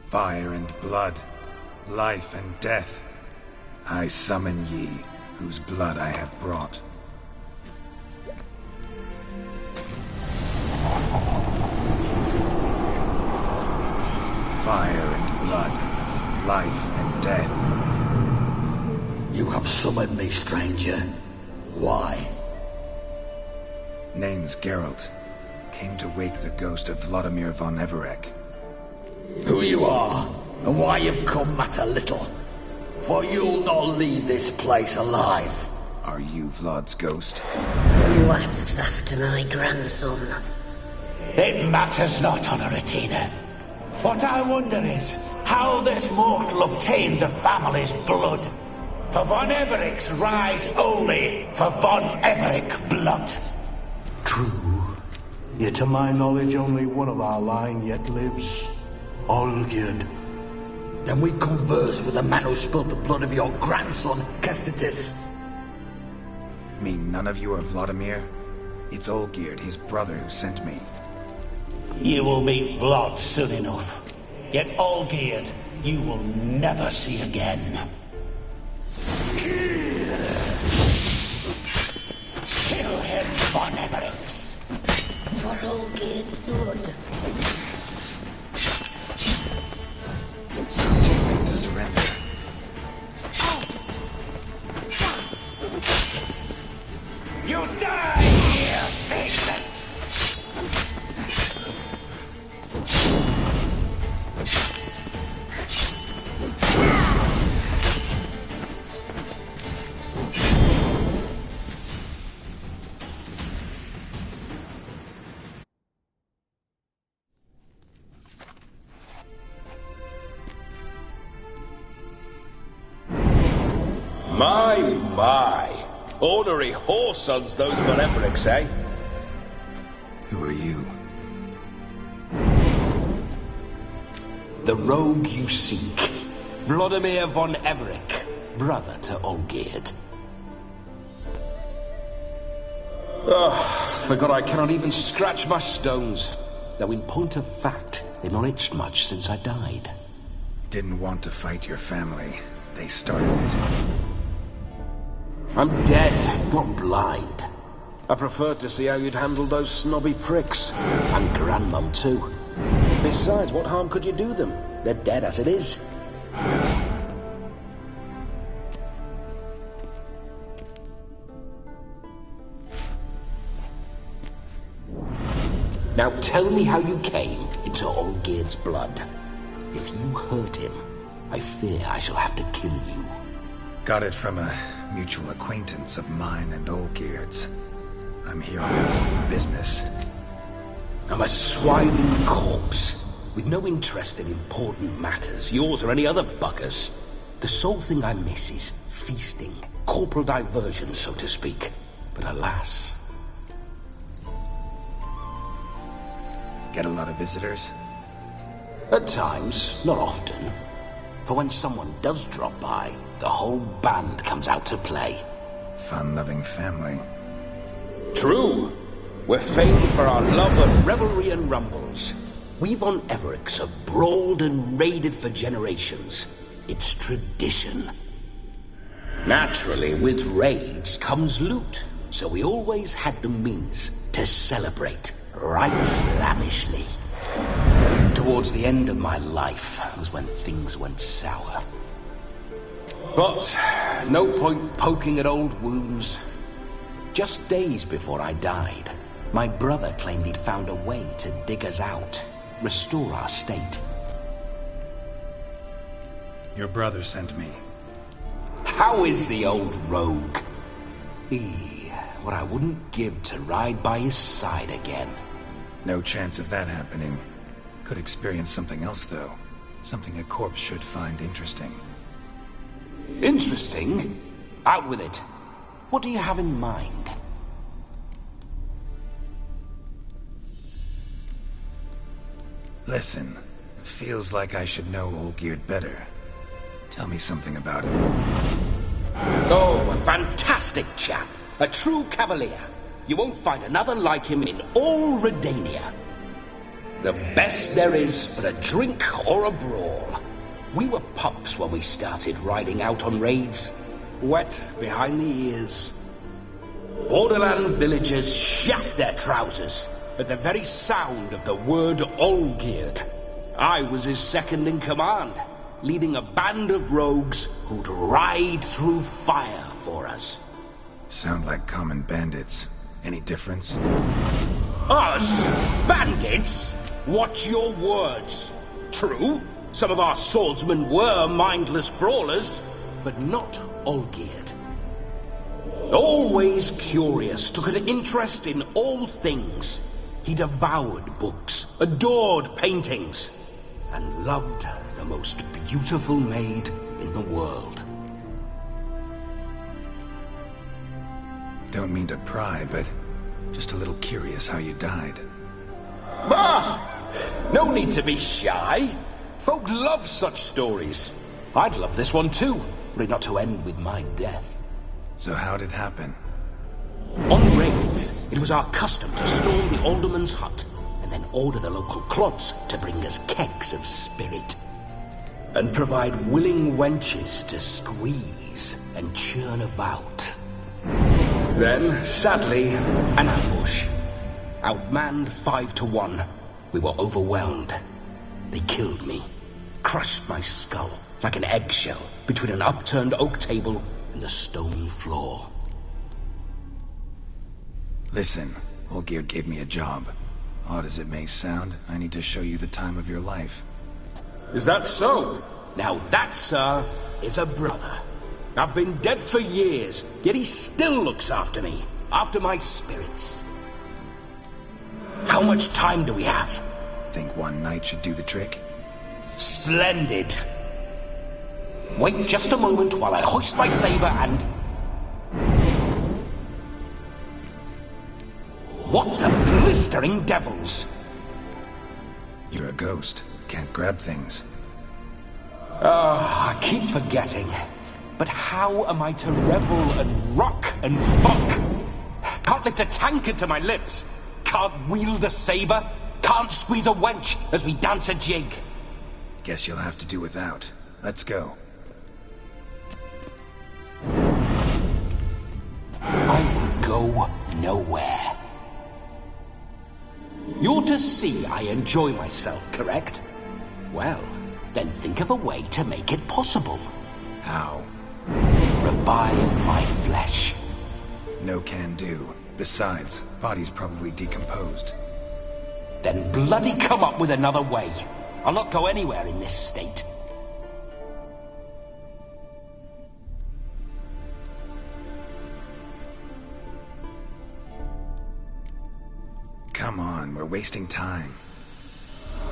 Fire and blood, life and death, I summon ye, whose blood I have brought. Fire and blood, life and death. You have summoned me, stranger. Why? Name's Geralt. Came to wake the ghost of Vlodomir von Everec. Who you are, and why you've come matter little. For you'll not leave this place alive. Are you Vlod's ghost? Who asks after my grandson? It matters not, Honoratina. What I wonder is how this mortal obtained the family's blood. For von Everec's rise only for von Everec blood. True. Yet to my knowledge only one of our line yet lives. Olgierd. Then we converse with the man who spilled the blood of your grandson, Kestitis. Mean none of you are Vlodomir? It's Olgierd, his brother, who sent me. You will meet Vlod soon enough. Yet Olgierd, you will never see again. Kill him, von Everec. For Olgierd's blood. Too late to surrender. You die here, faceless! My. Ornery whoresons those von Everecs, eh? Who are you? The rogue you seek. Vlodomir von Everec, brother to Olgierd. Forgot I cannot even scratch my stones. Though in point of fact, they've not itched much since I died. Didn't want to fight your family. They started it. I'm dead, not blind. I preferred to see how you'd handle those snobby pricks. And Grandmum, too. Besides, what harm could you do them? They're dead as it is. Now tell me how you came into Olgierd's blood. If you hurt him, I fear I shall have to kill you. Got it from a mutual acquaintance of mine and Olgierd's. I'm here on business. I'm a swiving corpse, with no interest in important matters, yours or any other buggers. The sole thing I miss is feasting, corporal diversion, so to speak. But alas... Get a lot of visitors? At times, not often. For when someone does drop by, the whole band comes out to play. Fun-loving family. True. We're famed for our love of revelry and rumbles. We von Everecs have brawled and raided for generations. It's tradition. Naturally, with raids comes loot, so we always had the means to celebrate right lavishly. Towards the end of my life was when things went sour. But no point poking at old wounds. Just days before I died, my brother claimed he'd found a way to dig us out, restore our state. Your brother sent me. How is the old rogue? What I wouldn't give to ride by his side again. No chance of that happening. Could experience something else, though. Something a corpse should find interesting. Interesting? Out with it. What do you have in mind? Listen, feels like I should know Olgierd better. Tell me something about him. Oh, a fantastic chap. A true cavalier. You won't find another like him in all Redania. The best there is for a drink or a brawl. We were pups when we started riding out on raids. Wet behind the ears. Borderland villagers shat their trousers at the very sound of the word Olgierd. I was his second in command, leading a band of rogues who'd ride through fire for us. Sound like common bandits. Any difference? Us? Bandits? Watch your words. True, some of our swordsmen were mindless brawlers, but not Olgierd. Always curious, took an interest in all things. He devoured books, adored paintings, and loved the most beautiful maid in the world. Don't mean to pry, but just a little curious how you died. Bah! No need to be shy. Folk love such stories. I'd love this one too, were it not to end with my death. So how'd it happen? On raids, it was our custom to storm the alderman's hut and then order the local clods to bring us kegs of spirit. And provide willing wenches to squeeze and churn about. Then, sadly, an ambush. Outmanned 5 to 1. We were overwhelmed. They killed me. Crushed my skull like an eggshell between an upturned oak table and the stone floor. Listen, Olgierd gave me a job. Odd as it may sound, I need to show you the time of your life. Is that so? Now that, sir, is a brother. I've been dead for years, yet he still looks after me, after my spirits. How much time do we have? Think one night should do the trick? Splendid! Wait just a moment while I hoist my saber and... What the blistering devils? You're a ghost. Can't grab things. I keep forgetting. But how am I to revel and rock and fuck? Can't lift a tankard to my lips. Can't wield a saber. Can't squeeze a wench as we dance a jig. Guess you'll have to do without. Let's go. I will go nowhere. You're to see I enjoy myself, correct? Well, then think of a way to make it possible. How? Revive my flesh. No can do. Besides, body's probably decomposed. Then bloody come up with another way. I'll not go anywhere in this state. Come on, we're wasting time.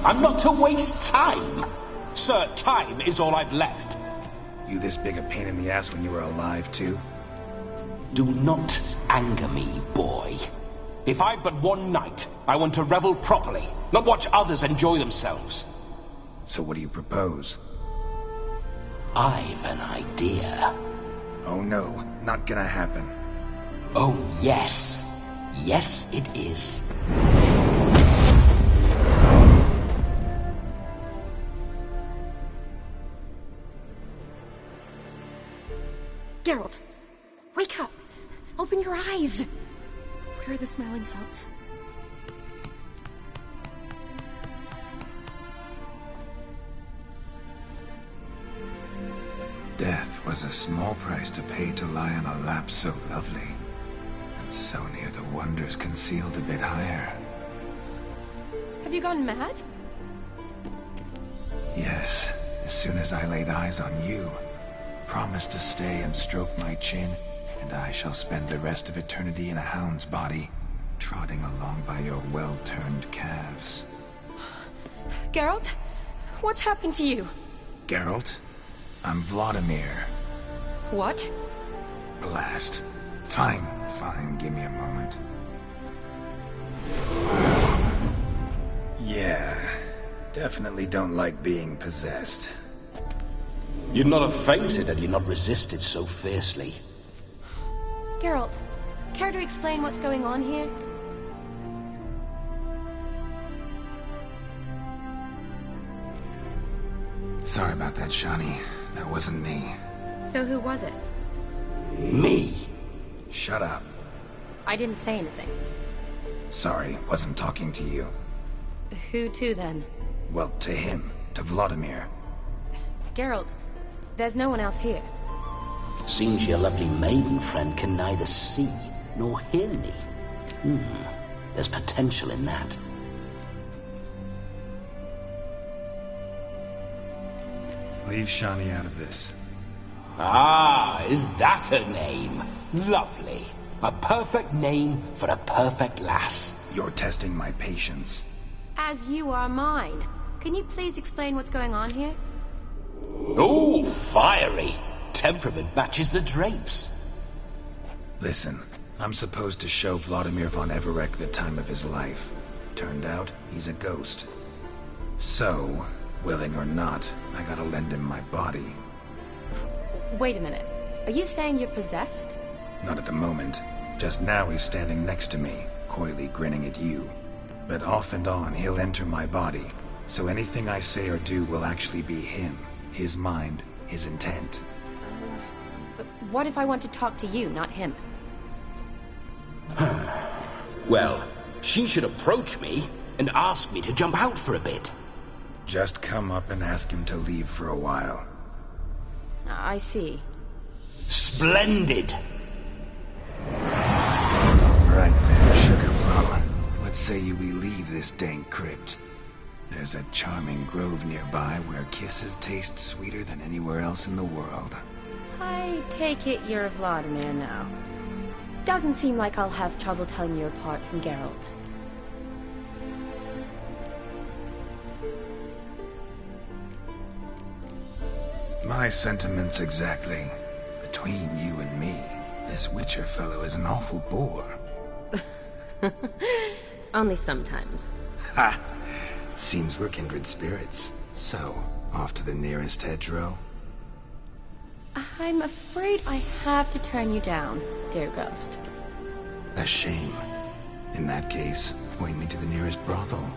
I'm not to waste time. Sir, time is all I've left. You this big a pain in the ass when you were alive, too? Do not anger me, boy. If I've but one night, I want to revel properly, not watch others enjoy themselves. So what do you propose? I've an idea. Oh no, not gonna happen. Oh yes. Yes, it is. Geralt, wake up! Open your eyes! Where are the smelling salts? Death was a small price to pay to lie on a lap so lovely. So near the wonders concealed a bit higher. Have you gone mad? Yes, as soon as I laid eyes on you. Promise to stay and stroke my chin, and I shall spend the rest of eternity in a hound's body, trotting along by your well-turned calves. Geralt? What's happened to you? Geralt? I'm Vlodomir. What? Blast. Fine, give me a moment. Yeah, definitely don't like being possessed. You'd not have fainted had you not resisted so fiercely. Geralt, care to explain what's going on here? Sorry about that, Shani. That wasn't me. So who was it? Me. Shut up. I didn't say anything. Sorry, wasn't talking to you. Who to then? Well, to him. To Vlodomir. Geralt, there's no one else here. Seems your lovely maiden friend can neither see nor hear me. There's potential in that. Leave Shani out of this. Ah, is that her name? Lovely. A perfect name for a perfect lass. You're testing my patience. As you are mine. Can you please explain what's going on here? Oh, fiery. Temperament matches the drapes. Listen, I'm supposed to show Vlodomir von Everec the time of his life. Turned out, he's a ghost. So, willing or not, I gotta lend him my body. Wait a minute. Are you saying you're possessed? Not at the moment. Just now he's standing next to me, coyly grinning at you. But off and on, he'll enter my body. So anything I say or do will actually be him. His mind, his intent. But what if I want to talk to you, not him? Well, she should approach me and ask me to jump out for a bit. Just come up and ask him to leave for a while. I see. Splendid! Right then, Sugar Plum. What say you we leave this dank crypt? There's a charming grove nearby where kisses taste sweeter than anywhere else in the world. I take it you're Vlodomir now. Doesn't seem like I'll have trouble telling you apart from Geralt. My sentiments exactly. Between you and me, this Witcher fellow is an awful bore. Only sometimes. Ha! Seems we're kindred spirits. So, off to the nearest hedgerow? I'm afraid I have to turn you down, dear ghost. A shame. In that case, point me to the nearest brothel.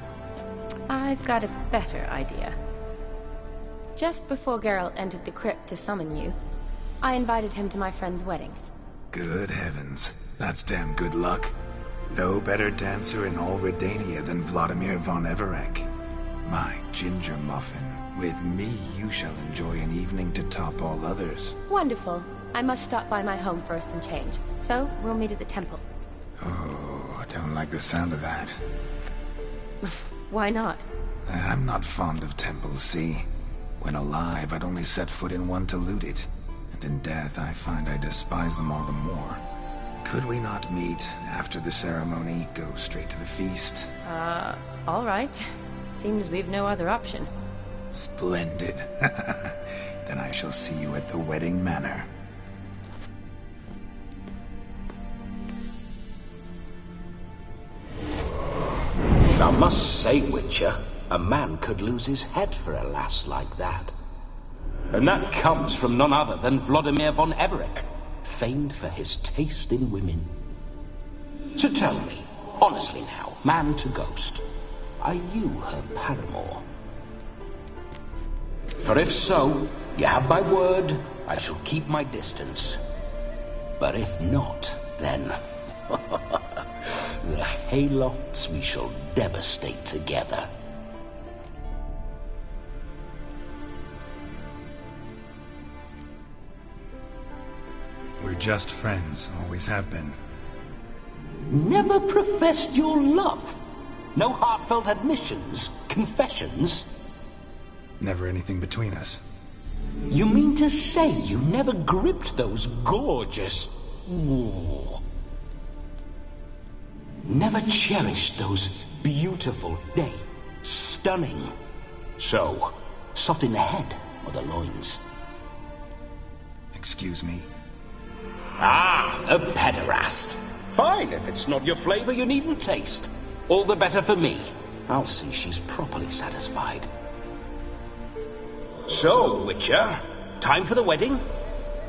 I've got a better idea. Just before Geralt entered the crypt to summon you, I invited him to my friend's wedding. Good heavens. That's damn good luck. No better dancer in all Redania than Vlodomir von Everec. My ginger muffin. With me, you shall enjoy an evening to top all others. Wonderful. I must stop by my home first and change. So, we'll meet at the temple. Oh, I don't like the sound of that. Why not? I'm not fond of temples, see? When alive, I'd only set foot in one to loot it. And in death, I find I despise them all the more. Could we not meet after the ceremony, go straight to the feast? All right. Seems we've no other option. Splendid. Then I shall see you at the wedding manor. I must say, Witcher, a man could lose his head for a lass like that. And that comes from none other than Vlodomir von Everec, famed for his taste in women. So tell me, honestly now, man to ghost, are you her paramour? For if so, you have my word, I shall keep my distance. But if not, then the haylofts we shall devastate together. We're just friends, always have been. Never professed your love? No heartfelt admissions? Confessions? Never anything between us. You mean to say you never gripped those gorgeous... Ooh. Never cherished those beautiful, nay, stunning... So, soft in the head or the loins? Excuse me? Ah, a pederast. Fine, if it's not your flavor, you needn't taste. All the better for me. I'll see she's properly satisfied. So, Witcher, time for the wedding?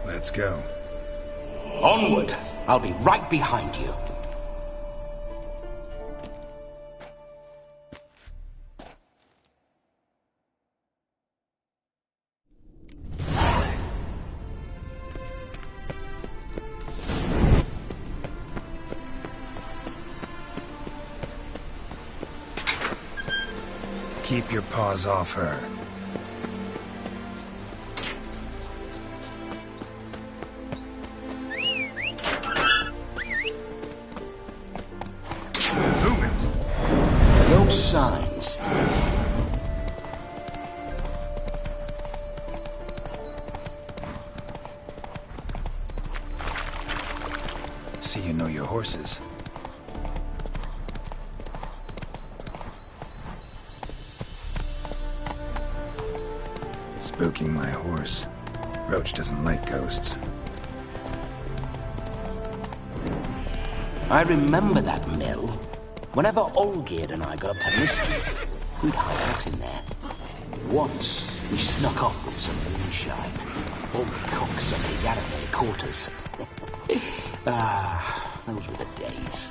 Let's go. Onward. I'll be right behind you. Keep your paws off her. Move it. No signs. See you know your horses. Spooking my horse. Roach doesn't like ghosts. I remember that mill. Whenever Olgierd and I got up to mischief, we'd hide out in there. Once, we snuck off with some moonshine. All the cocks on the Yarame quarters. Ah, those were the days.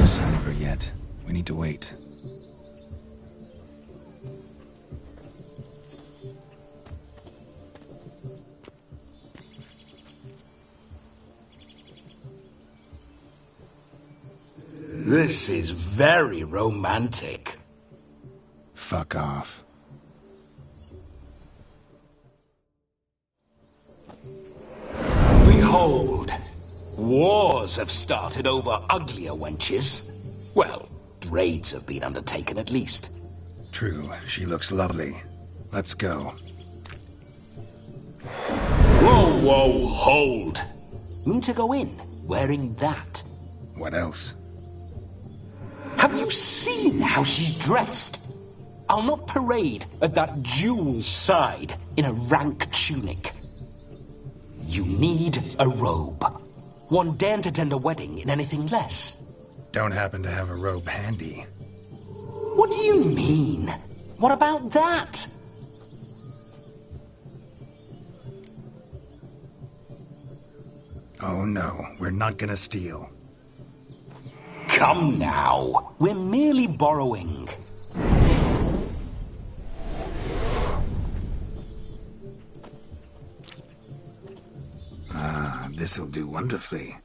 No sign of her yet. We need to wait. This is very romantic. Fuck off. Behold, wars have started over uglier wenches. Well, raids have been undertaken at least. True, she looks lovely. Let's go. Whoa, whoa, hold. Mean to go in, wearing that? What else? Have you seen how she's dressed? I'll not parade at that jewel's side in a rank tunic. You need a robe. One daren't attend a wedding in anything less. Don't happen to have a robe handy. What do you mean? What about that? Oh no, we're not gonna steal. Come now, we're merely borrowing. Ah, this'll do wonderfully.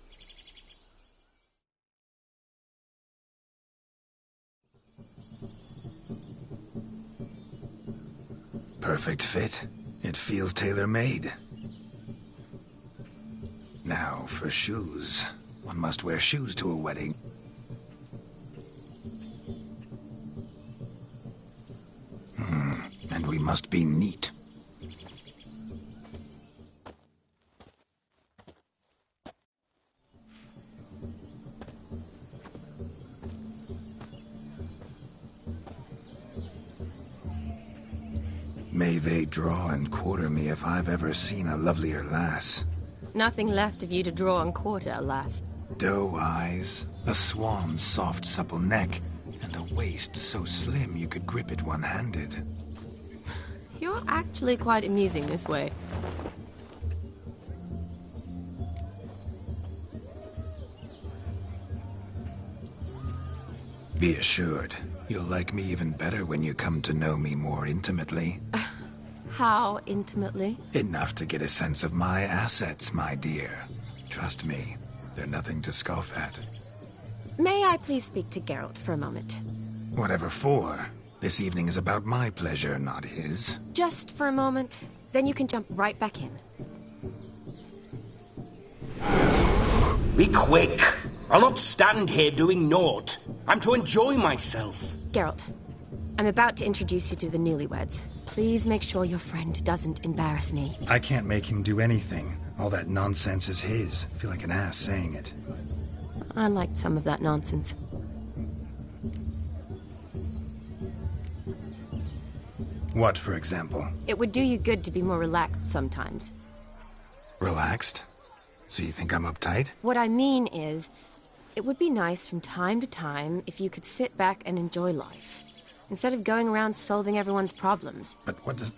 Perfect fit. It feels tailor-made. Now for shoes. One must wear shoes to a wedding. And we must be neat. May they draw and quarter me if I've ever seen a lovelier lass. Nothing left of you to draw and quarter, alas. Doe eyes, a swan's soft supple neck, and a waist so slim you could grip it one-handed. You're actually quite amusing this way. Be assured, you'll like me even better when you come to know me more intimately. How intimately? Enough to get a sense of my assets, my dear. Trust me, they're nothing to scoff at. May I please speak to Geralt for a moment? Whatever for. This evening is about my pleasure, not his. Just for a moment, then you can jump right back in. Be quick! I'll not stand here doing naught. I'm to enjoy myself. Geralt, I'm about to introduce you to the newlyweds. Please make sure your friend doesn't embarrass me. I can't make him do anything. All that nonsense is his. I feel like an ass saying it. I liked some of that nonsense. What, for example? It would do you good to be more relaxed sometimes. Relaxed? So you think I'm uptight? What I mean is, it would be nice from time to time if you could sit back and enjoy life, instead of going around solving everyone's problems. But what does...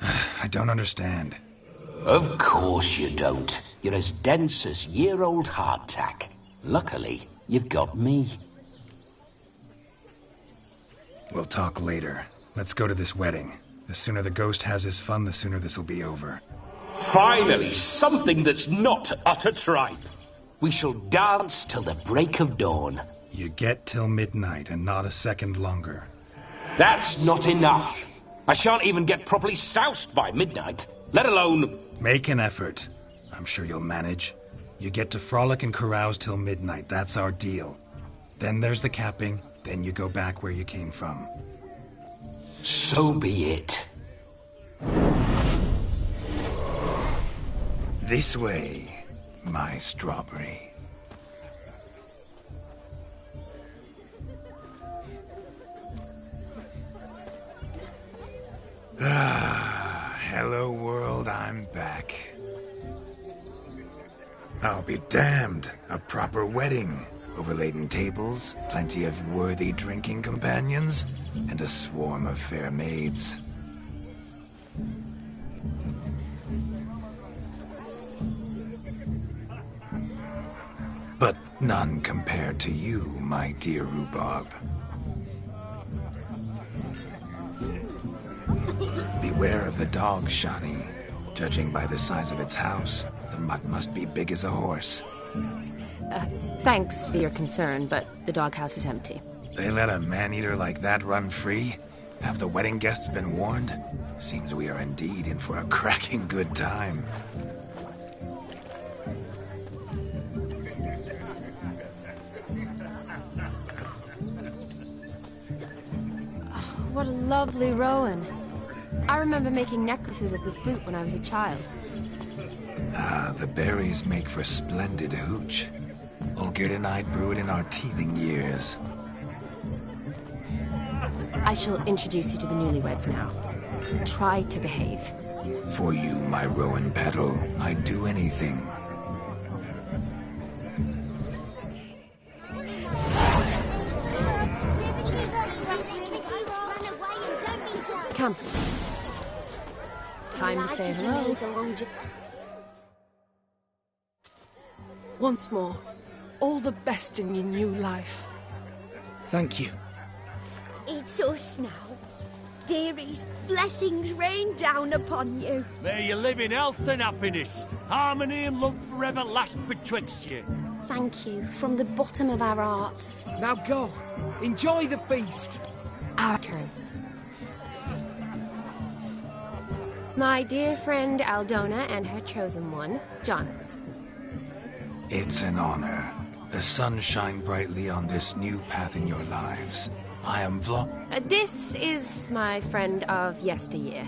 I don't understand. Of course you don't. You're as dense as year-old hardtack. Luckily, you've got me. We'll talk later. Let's go to this wedding. The sooner the ghost has his fun, the sooner this'll be over. Finally, something that's not utter tripe. We shall dance till the break of dawn. You get till midnight and not a second longer. That's not enough. I shan't even get properly soused by midnight, let alone... Make an effort. I'm sure you'll manage. You get to frolic and carouse till midnight. That's our deal. Then there's the capping. Then you go back where you came from. So be it. This way, my strawberry. Hello world, I'm back. I'll be damned. A proper wedding. Overladen tables, plenty of worthy drinking companions, and a swarm of fair maids. But none compared to you, my dear rhubarb. Beware of the dog, Shani. Judging by the size of its house, the mutt must be big as a horse. Thanks for your concern, but the doghouse is empty. They let a man-eater like that run free? Have the wedding guests been warned? Seems we are indeed in for a cracking good time. What a lovely rowan. I remember making necklaces of the fruit when I was a child. Ah, the berries make for splendid hooch. Olgierd and I brew it in our teething years. I shall introduce you to the newlyweds now. Try to behave. For you, my rowan petal, I'd do anything. Come. Time to say hello. Once more, all the best in your new life. Thank you. It's us now. Dearies, blessings rain down upon you. May you live in health and happiness. Harmony and love forever last betwixt you. Thank you from the bottom of our hearts. Now go. Enjoy the feast. Our turn. My dear friend Aldona and her chosen one, Jonas. It's an honor. The sun shine brightly on this new path in your lives. I am This is my friend of yesteryear,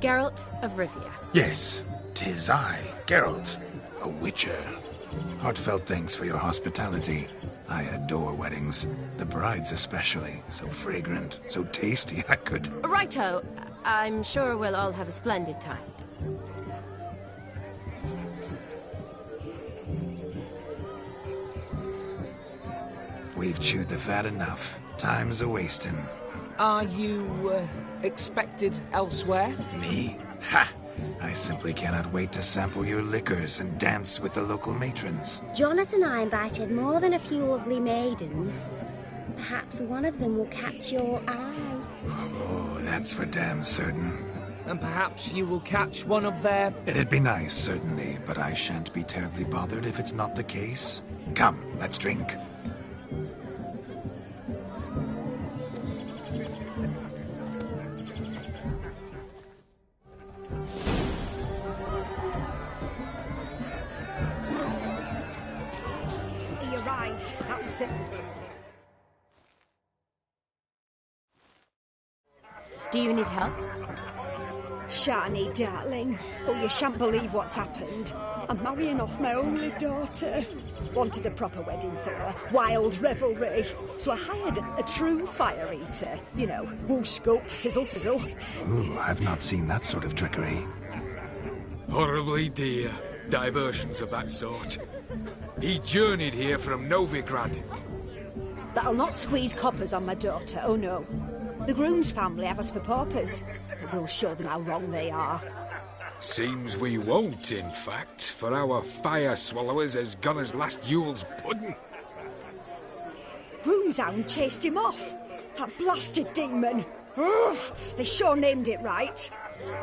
Geralt of Rivia. Yes, 'tis I, Geralt, a witcher. Heartfelt thanks for your hospitality. I adore weddings. The brides especially. So fragrant, so tasty, I could... Righto. I'm sure we'll all have a splendid time. We've chewed the fat enough. Time's a-wasting. Are you, expected elsewhere? Me? Ha! I simply cannot wait to sample your liquors and dance with the local matrons. Jonas and I invited more than a few lovely maidens. Perhaps one of them will catch your eye. Oh, that's for damn certain. and perhaps you will catch one of their... It'd be nice, certainly, but I shan't be terribly bothered if it's not the case. Come, let's drink. He arrived, that's it. Do you need help? Shani, darling. Oh, you shan't believe what's happened. I'm marrying off my only daughter. Wanted a proper wedding for her, wild revelry. So I hired a true fire eater. You know, whoosh, scoop, sizzle, sizzle. Ooh, I've not seen that sort of trickery. Horribly dear diversions of that sort. He journeyed here from Novigrad. That'll not squeeze coppers on my daughter, oh no. The groom's family have us for paupers, but we'll show them how wrong they are. Seems we won't, in fact, for our fire swallowers has gone as last Yule's pudding. Groom's hound chased him off. That blasted demon. Ugh, they sure named it right.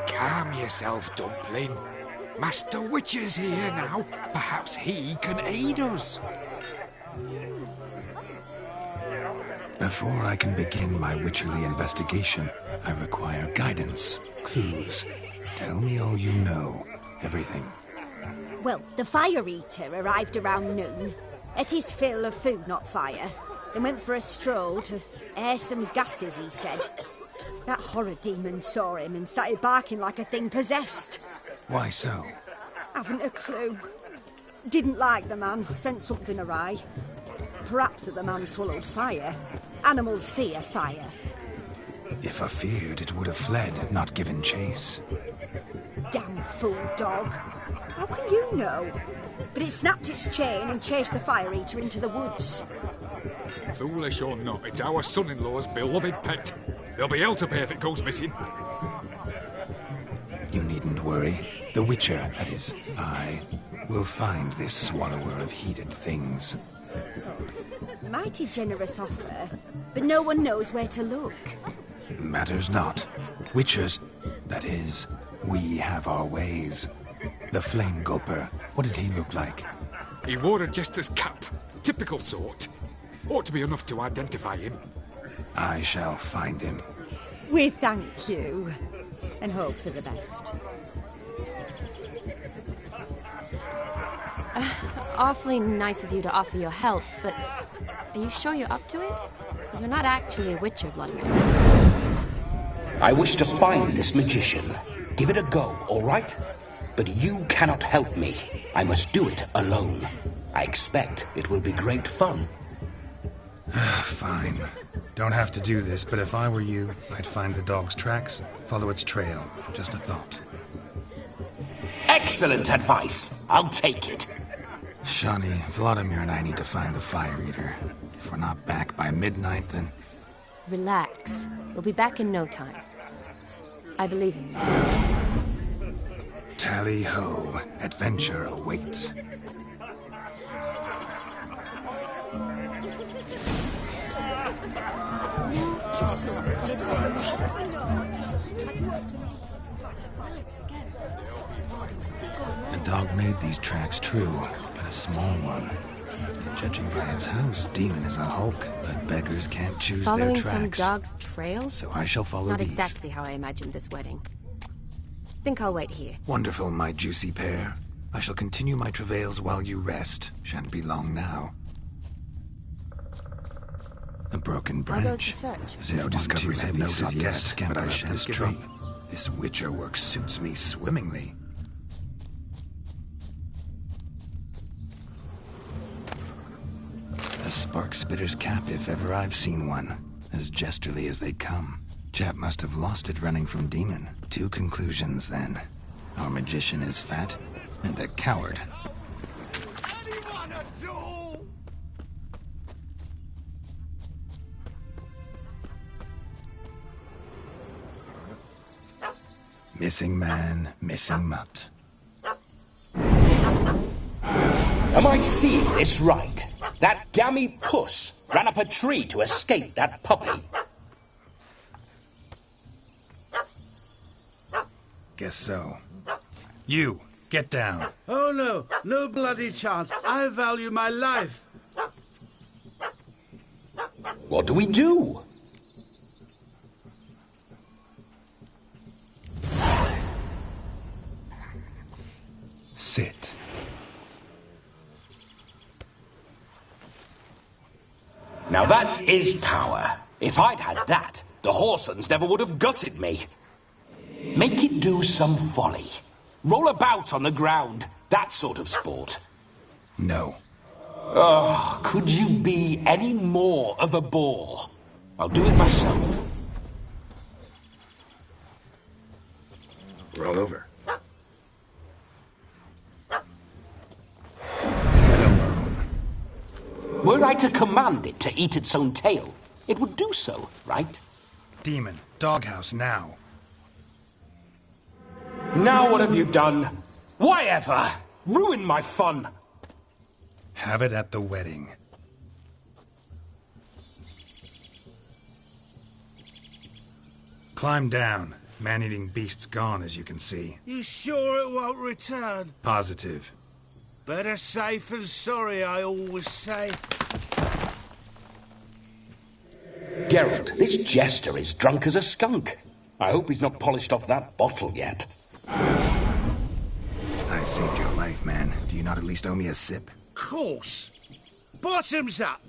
Calm yourself, Dumpling. Master Witcher's here now. Perhaps he can aid us. Before I can begin my witcherly investigation, I require guidance, clues. Tell me all you know. Everything. Well, the fire eater arrived around noon. Ate his fill of food, not fire. Then went for a stroll to air some gases, he said. That horror demon saw him and started barking like a thing possessed. Why so? Haven't a clue. Didn't like the man, sent something awry. Perhaps that the man swallowed fire. Animals fear fire. If I feared, it would have fled, not given chase. Damn fool dog. How can you know? But it snapped its chain and chased the fire eater into the woods. Foolish or not, it's our son-in-law's beloved pet. There'll be hell to pay if it goes missing. You needn't worry. The Witcher, that is, I, will find this swallower of heated things. Mighty generous offer, but no one knows where to look. Matters not. Witchers, that is, we have our ways. The Flame Gulper, what did he look like? He wore a jester's cap. Typical sort. Ought to be enough to identify him. I shall find him. We thank you, and hope for the best. Awfully nice of you to offer your help, but are you sure you're up to it? You're not actually a witcher, Vlodomir. I wish to find this magician. Give it a go, all right? But you cannot help me. I must do it alone. I expect it will be great fun. Fine. Don't have to do this, but if I were you, I'd find the dog's tracks, follow its trail. Just a thought. Excellent advice. I'll take it. Shani, Vlodomir and I need to find the fire eater. If we're not back by midnight, then... Relax. We'll be back in no time. I believe in you. Tally-ho. Adventure awaits. The dog made these tracks true, but a small one. And judging by its house, Demon is a hulk, but beggars can't choose Following their tracks. some dog's trail? So I shall follow Not these. exactly how I imagined this wedding. Think I'll wait here. Wonderful, my juicy pair. I shall continue my travails while you rest. Shan't be long now. A broken branch. How goes the search? As if no discoveries I've noticed yet, but I shan't give up. This Witcher work suits me swimmingly. A spark spitter's cap, if ever I've seen one. As jesterly as they come. Chap must have lost it running from Demon. Two conclusions, then. Our magician is fat, and a coward. Missing man, missing mutt. Am I seeing this right? That gammy puss ran up a tree to escape that puppy. Guess so. You, get down. Oh no, no bloody chance. I value my life. What do we do? Sit. Now that is power. If I'd had that, the Horsons never would have gutted me. Make it do some folly. Roll about on the ground. That sort of sport. No. Oh, could you be any more of a bore? I'll do it myself. Roll over. Were I to command it to eat its own tail, it would do so, right? Demon, doghouse now. Now what have you done? Why ever? Ruin my fun. Have it at the wedding. Climb down. Man-eating beast's gone, as you can see. You sure it won't return? Positive. Better safe than sorry, I always say. Geralt, this jester is drunk as a skunk. I hope he's not polished off that bottle yet. I saved your life, man. Do you not at least owe me a sip? Course. Bottoms up.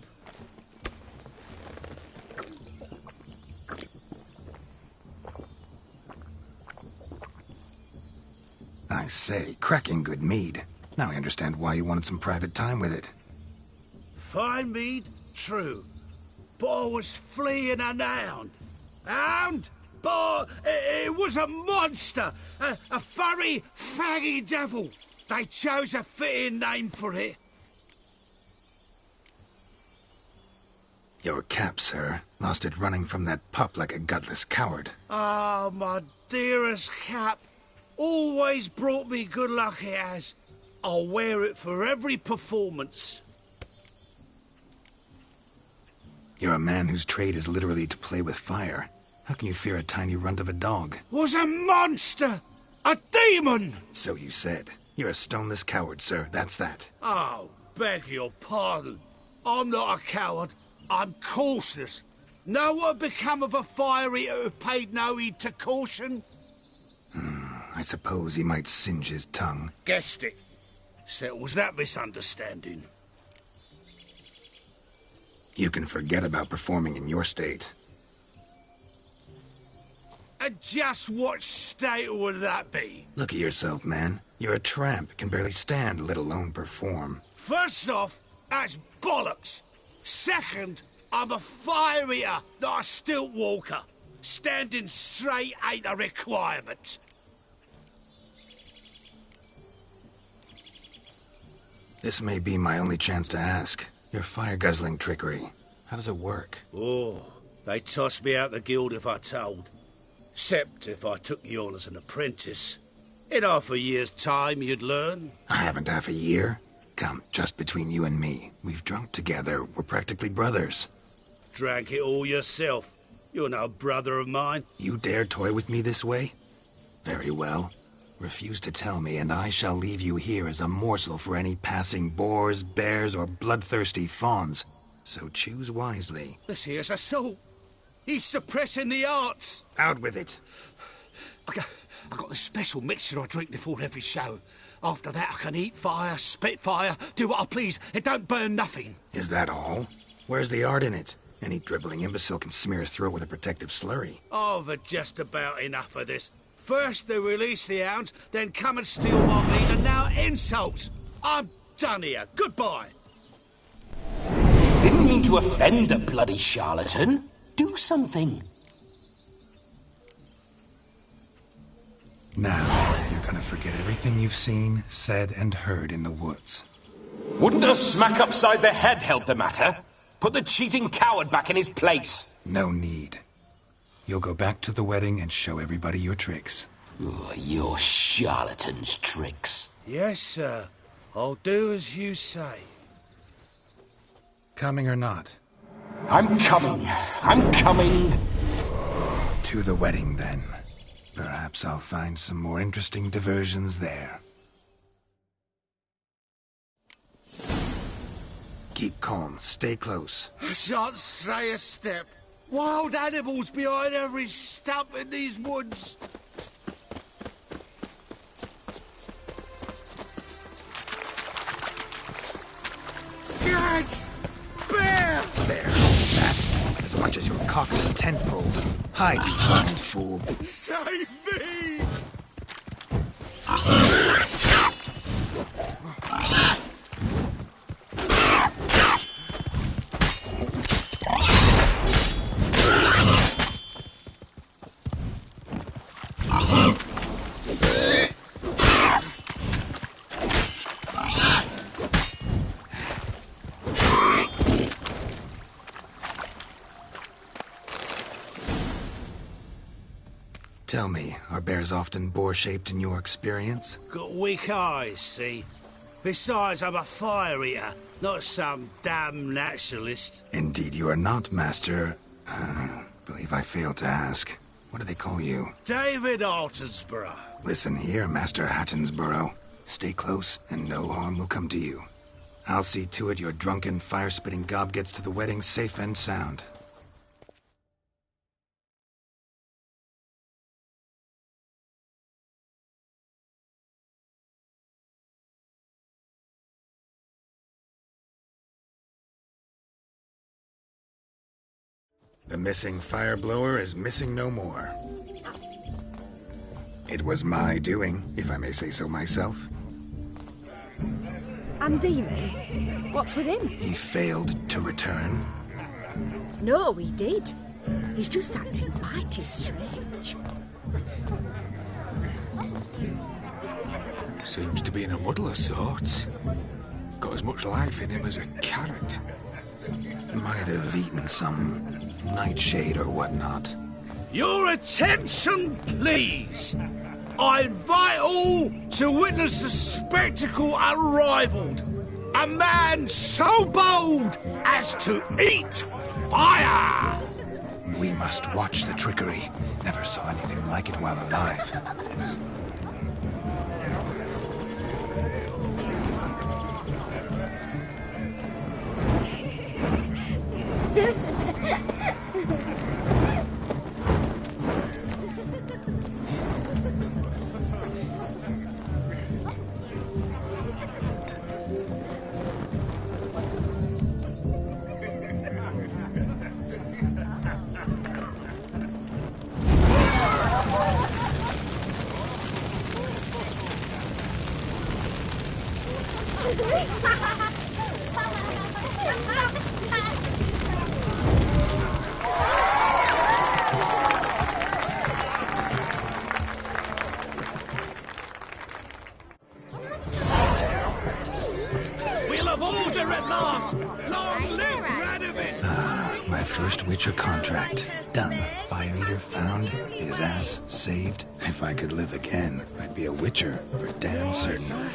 I say, cracking good mead. Now I understand why you wanted some private time with it. Fine mead, true. But I was fleeing a hound. Hound? But it was a monster. A furry, faggy devil. They chose a fitting name for it. Your cap, sir. Lost it running from that pup like a gutless coward. Ah, my dearest cap. Always brought me good luck, it has. I'll wear it for every performance. You're a man whose trade is literally to play with fire. How can you fear a tiny runt of a dog? Was a monster! A demon! So you said. You're a stoneless coward, sir. That's that. Oh, beg your pardon. I'm not a coward. I'm cautious. Know what become of a fire eater who paid no heed to caution? I suppose he might singe his tongue. Guessed it. Settles that misunderstanding. You can forget about performing in your state. And just what state would that be? Look at yourself, man. You're a tramp, can barely stand, let alone perform. First off, that's bollocks. Second, I'm a fire eater, not a stilt walker. Standing straight ain't a requirement. This may be my only chance to ask. Your fire-guzzling trickery. How does it work? Oh, they toss me out the guild if I told. Except if I took you on as an apprentice. In half a year's time, you'd learn. I haven't half a year. Come, just between you and me. We've drunk together. We're practically brothers. Drank it all yourself. You're no brother of mine. You dare toy with me this way? Very well. Refuse to tell me, and I shall leave you here as a morsel for any passing boars, bears, or bloodthirsty fawns. So choose wisely. This here's assault. He's suppressing the arts. Out with it. I got the special mixture I drink before every show. After that, I can eat fire, spit fire, do what I please. It don't burn nothing. Is that all? Where's the art in it? Any dribbling imbecile can smear his throat with a protective slurry. I've had just about enough of this. First they release the hounds, then come and steal my meat, and now insults. I'm done here. Goodbye. Didn't mean to offend the bloody charlatan. Do something. Now, you're gonna forget everything you've seen, said, and heard in the woods. Wouldn't a smack upside the head help the matter? Put the cheating coward back in his place. No need. You'll go back to the wedding and show everybody your tricks. Oh, your charlatan's tricks. Yes, sir. I'll do as you say. Coming or not? I'm coming. I'm coming. To the wedding, then. Perhaps I'll find some more interesting diversions there. Keep calm. Stay close. I shan't stray a step. Wild animals behind every stump in these woods. Guards! Bear! There. That. As much as your cock's a tent pole. Hide, you blind fool. Save me! Tell me, are bears often boar-shaped in your experience? Got weak eyes, see? Besides, I'm a fire eater, not some damn naturalist. Indeed you are not, Master... believe I failed to ask. What do they call you? David Altonsborough. Listen here, Master Hattonsborough. Stay close, and no harm will come to you. I'll see to it your drunken, fire-spitting gob gets to the wedding safe and sound. The missing fire blower is missing no more. It was my doing, if I may say so myself. And Demon? What's with him? He failed to return. No, he did. He's just acting mighty strange. Seems to be in a muddle of sorts. Got as much life in him as a carrot. Might have eaten some nightshade or whatnot. Your attention, please! I invite all to witness a spectacle unrivaled. A man so bold as to eat fire! We must watch the trickery. Never saw anything like it while alive. We'll have order at last! Long live Radovid! My first Witcher contract. Done. Fire Eater found. His ass saved. If I could live again, I'd be a Witcher for damn certain.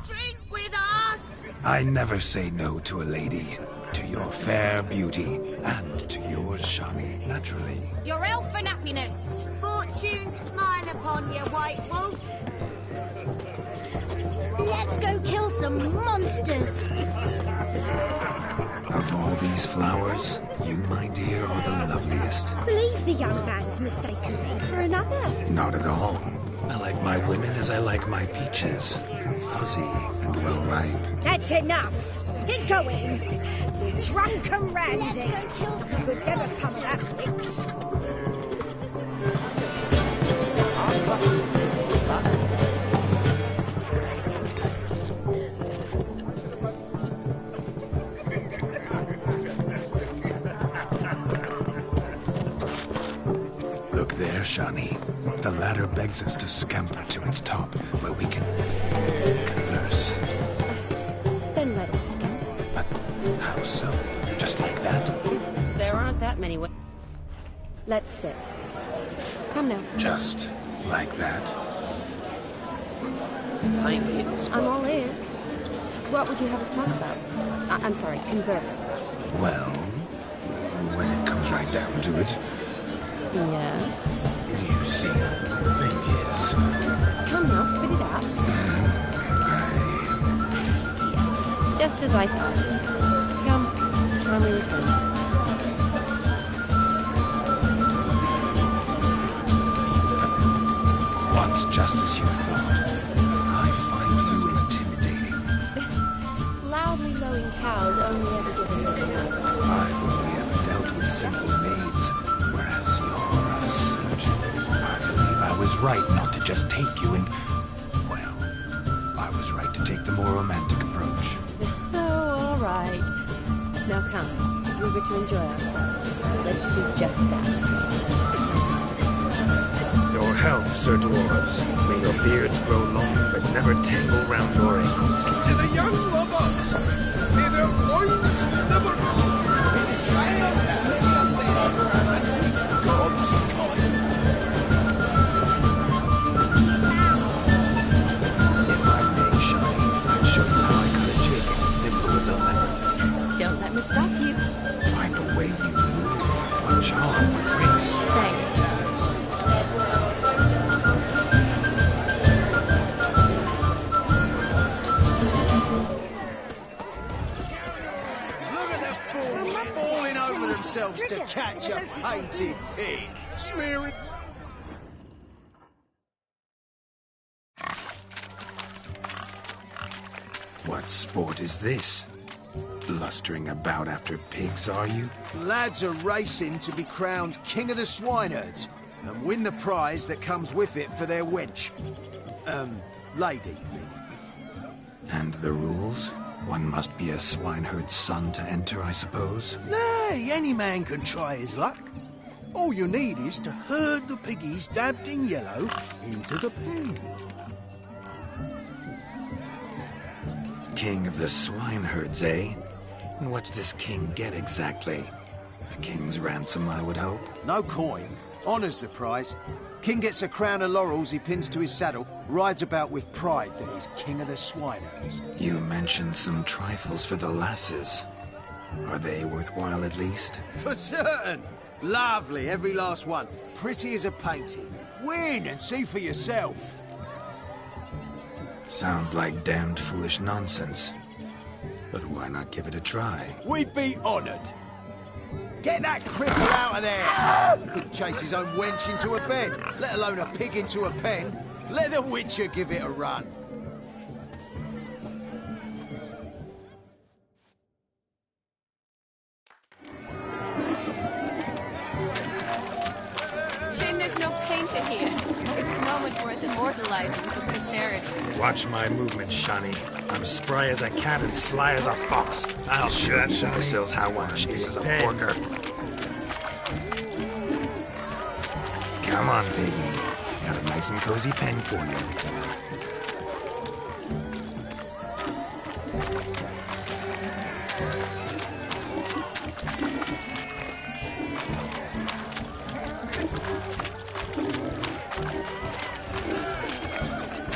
Drink with us! I never say no to a lady. To your fair beauty, and to yours, Shani, naturally. Your elfin happiness! Fortune smile upon you, White Wolf! Let's go kill some monsters! Of all these flowers, you, my dear, are the loveliest. Believe the young man's mistaken me for another. Not at all. I like my women as I like my peaches. Fuzzy and well-ripe. That's enough! Get going! You drunken randy! Let's go kill some Could ever come that fix. Look there, Shani. The ladder begs us to scamper to its top, where we can converse. Then let us scamper. But how so? Just like that? There aren't that many ways. Let's sit. Come now. Just like that? I'm all ears. What would you have us talk about? I'm sorry, converse. Well, right down to it. Yes? You see, the thing is... Come now, spit it out. Yes, just as I thought. Come, it's time we return. What's just as you thought? I find you intimidating. Loudly lowing cows only ever give a little. I've only ever dealt with simple maids, whereas you're a surgeon. I believe I was right not to just take you and... Well, I was right to take the more romantic approach. Oh, all right. Now come, we were to enjoy ourselves. Let's do just that. Your health, Sir Dwarves. May your beards grow long, but never tangle round your ankles. To the young lovers, may their loins never grow. May they sail many a day, and meet God's calling. If I may, Shani, I'd show you how I cut a jig, nimble as a leopard. Don't let me stop you. By the way you move, what charm, what grace. Thanks. To catch a painted pig. Smear it. What sport is this? Blustering about after pigs, are you? Lads are racing to be crowned King of the Swineheads and win the prize that comes with it for their wench. Lady. And the rules? One must be a swineherd's son to enter, I suppose? Nay, any man can try his luck. All you need is to herd the piggies dabbed in yellow into the pen. King of the swineherds, eh? And what's this king get exactly? A king's ransom, I would hope. No coin. Honours the prize. King gets a crown of laurels he pins to his saddle, rides about with pride that he's king of the swineherds. You mentioned some trifles for the lasses. Are they worthwhile at least? For certain! Lovely, every last one. Pretty as a painting. Win and see for yourself. Sounds like damned foolish nonsense. But why not give it a try? We'd be honoured. Get that cripple out of there! Couldn't chase his own wench into a bed, let alone a pig into a pen. Let the Witcher give it a run. Shame there's no paint in here. It's a moment worth immortalizing for posterity. Watch my movements, Shani. I'm spry as a cat and sly as a fox. I'll show you ourselves how one chases a porker. Come on, piggy. Got a nice and cozy pen for you.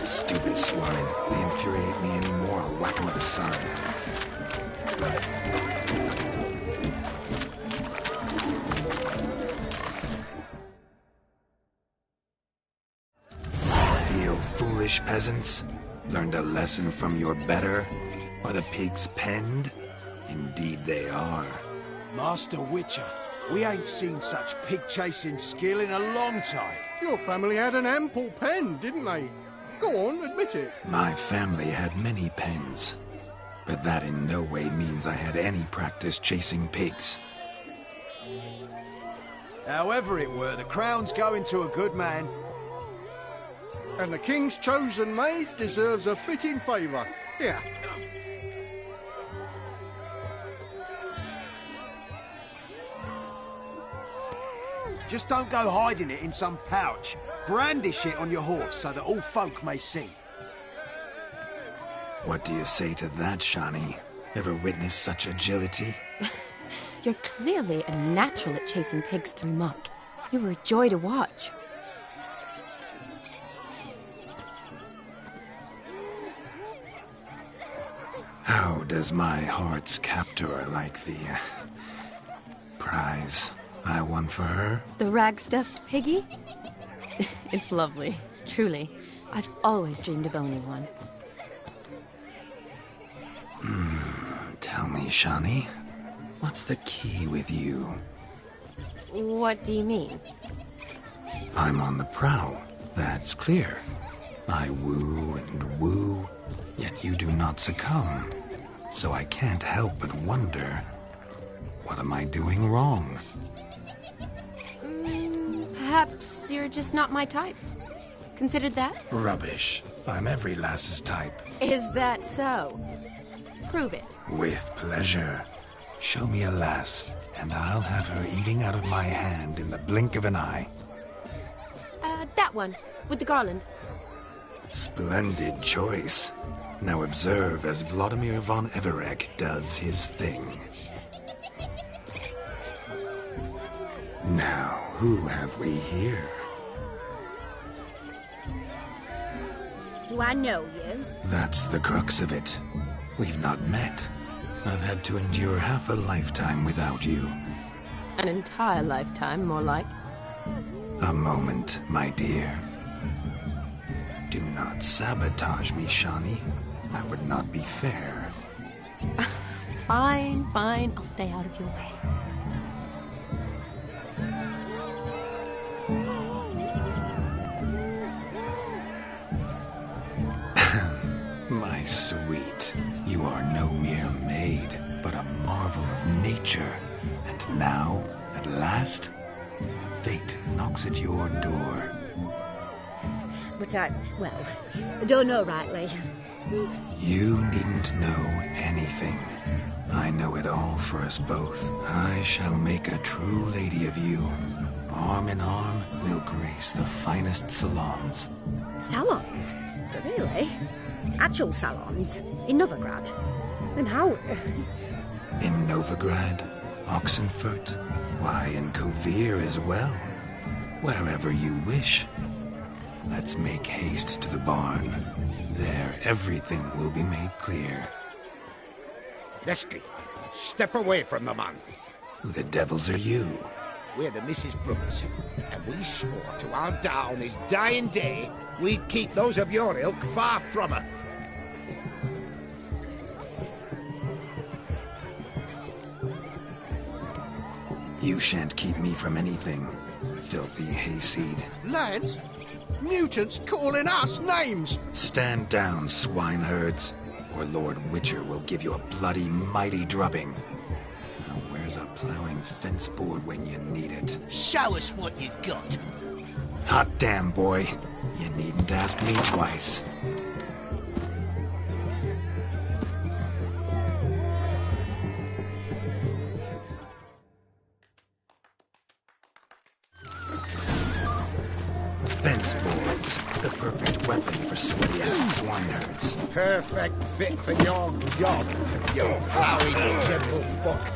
Stupid swine. They infuriate me anymore. I'll whack 'em with a sign. Foolish peasants, learned a lesson from your better? Are the pigs penned? Indeed they are. Master Witcher, we ain't seen such pig-chasing skill in a long time. Your family had an ample pen, didn't they? Go on, admit it. My family had many pens, but that in no way means I had any practice chasing pigs. However it were, the crown's going to a good man. And the king's chosen maid deserves a fitting favour. Here. Just don't go hiding it in some pouch. Brandish it on your horse so that all folk may see. What do you say to that, Shani? Ever witnessed such agility? You're clearly a natural at chasing pigs through muck. You were a joy to watch. How does my heart's captor like the prize? I won for her? The rag-stuffed piggy? It's lovely, truly. I've always dreamed of owning one. Tell me, Shani, what's the key with you? What do you mean? I'm on the prowl, that's clear. I woo and woo, yet you do not succumb. So I can't help but wonder, what am I doing wrong? Perhaps you're just not my type. Considered that? Rubbish. I'm every lass's type. Is that so? Prove it. With pleasure. Show me a lass, and I'll have her eating out of my hand in the blink of an eye. That one, with the garland. Splendid choice. Now observe as Vlodomir von Everec does his thing. Now, who have we here? Do I know you? That's the crux of it. We've not met. I've had to endure half a lifetime without you. An entire lifetime, more like. A moment, my dear. Do not sabotage me, Shani. That would not be fair. Fine, fine. I'll stay out of your way. My sweet, you are no mere maid, but a marvel of nature. And now, at last, fate knocks at your door. But I don't know rightly. You needn't know anything. I know it all for us both. I shall make a true lady of you. Arm in arm, we'll grace the finest salons. Salons? Really? Actual salons? In Novigrad? Then how... In Novigrad, Oxenfurt, why, in Kovir as well. Wherever you wish. Let's make haste to the barn. There, everything will be made clear. Leslie, step away from the man. Who the devils are you? We're the Mrs. Brothers, and we swore to our down his dying day we'd keep those of your ilk far from her. You shan't keep me from anything, filthy hayseed. Lads, mutants calling us names! Stand down, swineherds, or Lord Witcher will give you a bloody mighty drubbing. Now where's a plowing fence board when you need it? Show us what you got. Hot damn, boy. You needn't ask me twice. Fence boards, the perfect weapon for sweaty-ass swineherds. Perfect fit for your job, you plowy gentle fuck.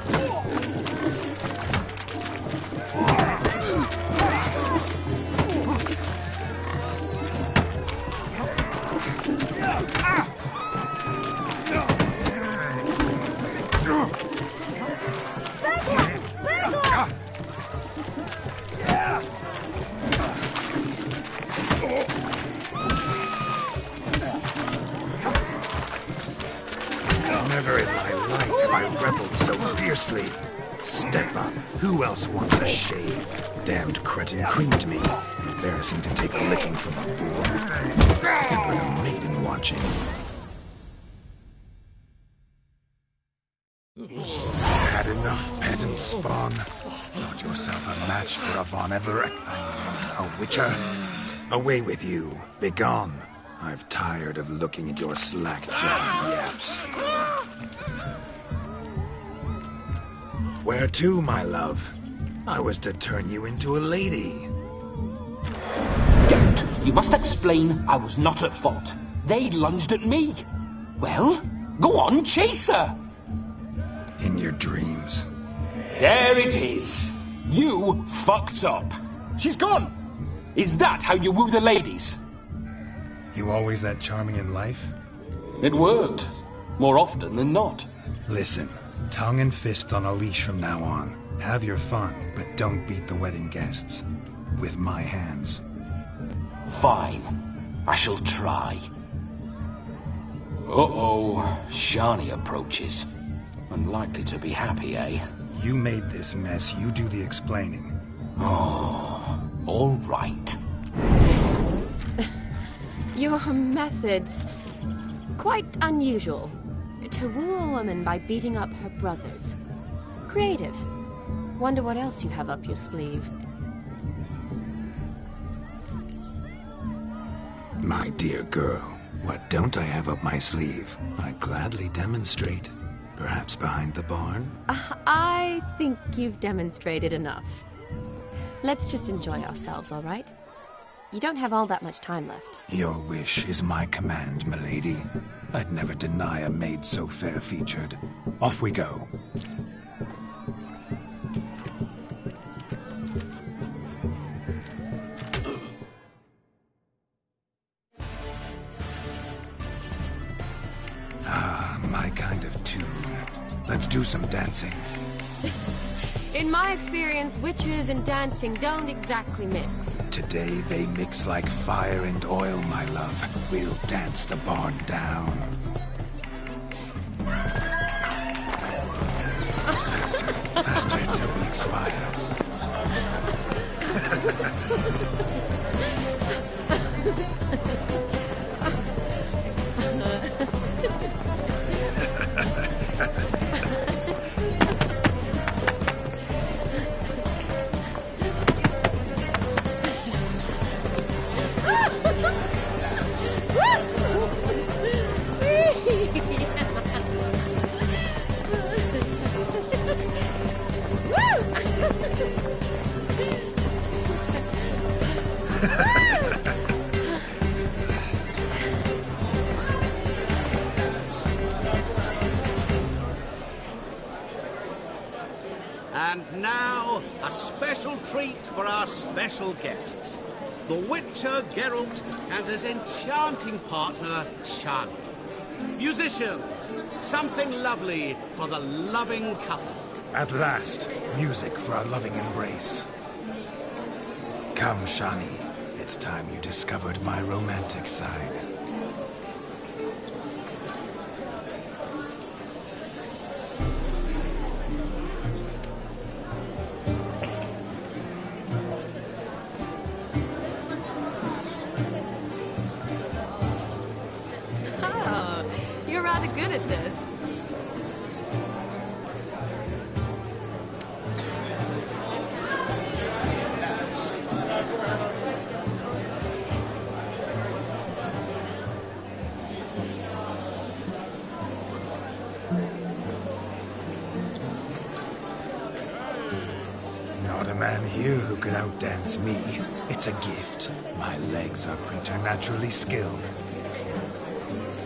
Never in my life have I reveled so fiercely. Step up. Who else wants a shave? Damned cretin creamed me. Embarrassing to take a licking from a boor. And with a maiden watching. Had enough, peasant spawn. Not yourself a match for a von Everec. A witcher. Away with you. Begone. I've tired of looking at your slack-jawed yaps. Where to, my love? I was to turn you into a lady. Geralt, you must explain I was not at fault. They lunged at me. Well, go on, chase her. In your dreams. There it is. You fucked up. She's gone. Is that how you woo the ladies? You always that charming in life? It worked. More often than not. Listen, tongue and fists on a leash from now on. Have your fun, but don't beat the wedding guests. With my hands. Fine. I shall try. Uh-oh. Shani approaches. Unlikely to be happy, eh? You made this mess. You do the explaining. Oh, all right. Your methods... quite unusual. To woo a woman by beating up her brothers. Creative. Wonder what else you have up your sleeve. My dear girl, what don't I have up my sleeve? I'd gladly demonstrate. Perhaps behind the barn? I think you've demonstrated enough. Let's just enjoy ourselves, all right? You don't have all that much time left. Your wish is my command, milady. I'd never deny a maid so fair-featured. Off we go. Ah, my kind of tune. Let's do some dancing. In my experience, witches and dancing don't exactly mix. Today they mix like fire and oil, my love. We'll dance the barn down. Faster, faster till we expire. And now, a special treat for our special guests. The Witcher, Geralt, and his enchanting partner, Shani. Musicians, something lovely for the loving couple. At last, music for our loving embrace. Come, Shani. It's time you discovered my romantic side. Oh, you're rather good at this. Not a man here who could outdance me. It's a gift. My legs are preternaturally skilled.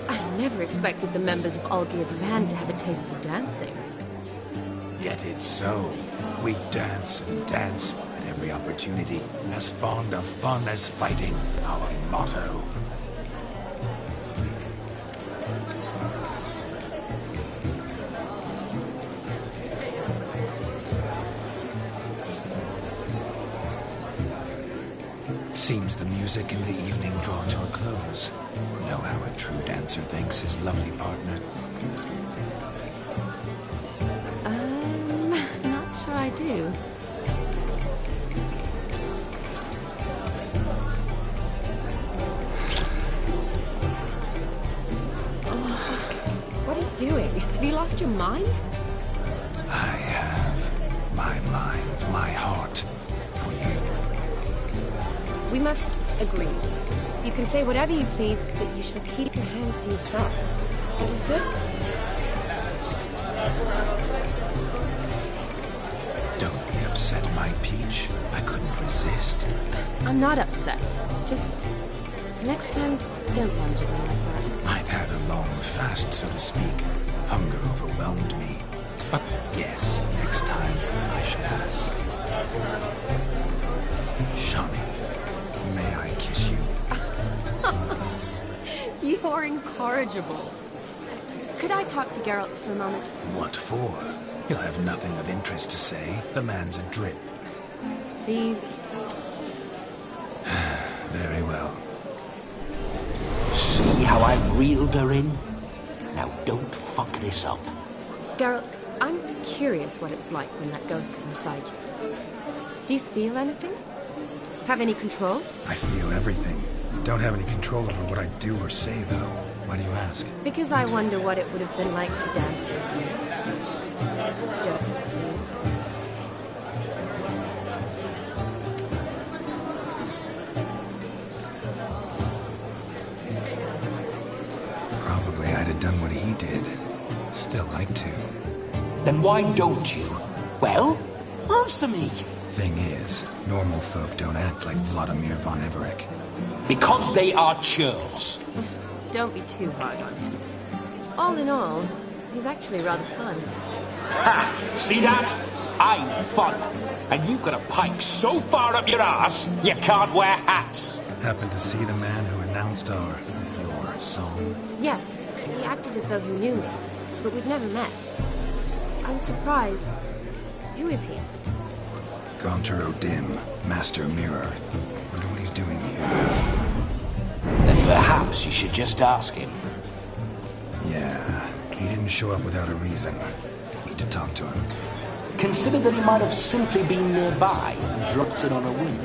I never expected the members of Olgierd's band to have a taste for dancing. Yet it's so. We dance and dance at every opportunity, as fond of fun as fighting, our motto. Seems the music in the evening draw to a close. Know how a true dancer thanks his lovely partner? Not sure I do. What are you doing? Have you lost your mind? I have my mind, my heart, for you. We must agree. You can say whatever you please, but you shall keep your hands to yourself. Understood? Don't be upset, my peach. I couldn't resist. I'm not upset. Just... next time, don't lunge at me like that. I'd had a long fast, so to speak. Hunger overwhelmed me. But yes, next time I shall ask. Shani, may I kiss you? You're incorrigible. Could I talk to Geralt for a moment? What for? He'll have nothing of interest to say. The man's a drip. Please. Very well. See how I've reeled her in? Now don't fuck this up. Geralt, I'm curious what it's like when that ghost's inside you. Do you feel anything? Have any control? I feel everything. Don't have any control over what I do or say, though. Why do you ask? Because I wonder what it would have been like to dance with you. Just you. Probably I'd have done what he did. Still like to. Then why don't you? Well, answer me. Thing is, normal folk don't act like Vlodomir von Everec. Because they are churls. Don't be too hard on him. All in all, he's actually rather fun. Ha! See that? I'm fun. And you've got a pike so far up your ass, you can't wear hats. Happened to see the man who announced your song? Yes, he acted as though he knew me, but we've never met. I was surprised. Who is he? Gaunter O'Dim, Master Mirror. Wonder what he's doing here. Then perhaps you should just ask him. Yeah, he didn't show up without a reason. Need to talk to him. Consider that he might have simply been nearby and dropped in on a whim.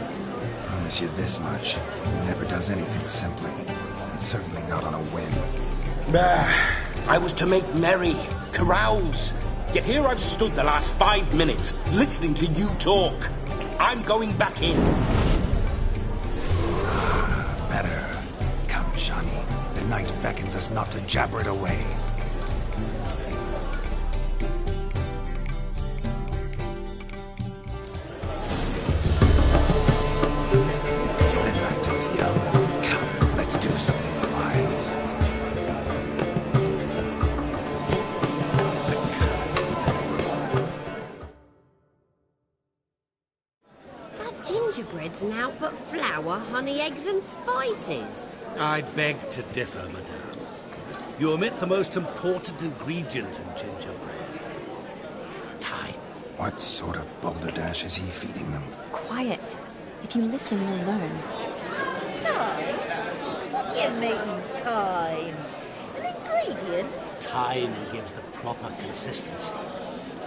Promise you this much. He never does anything simply. And certainly not on a whim. I was to make merry, carouse. Yet here I've stood the last 5 minutes, listening to you talk. I'm going back in. Better. Come, Shani. The night beckons us not to jabber it away. The night is young. Come, let's do something wild. Gingerbread's now but flour, honey, eggs and spices. I beg to differ, madame. You omit the most important ingredient in gingerbread. Time. What sort of balderdash is he feeding them? Quiet. If you listen, you'll learn. Time? What do you mean, time? An ingredient? Time gives the proper consistency.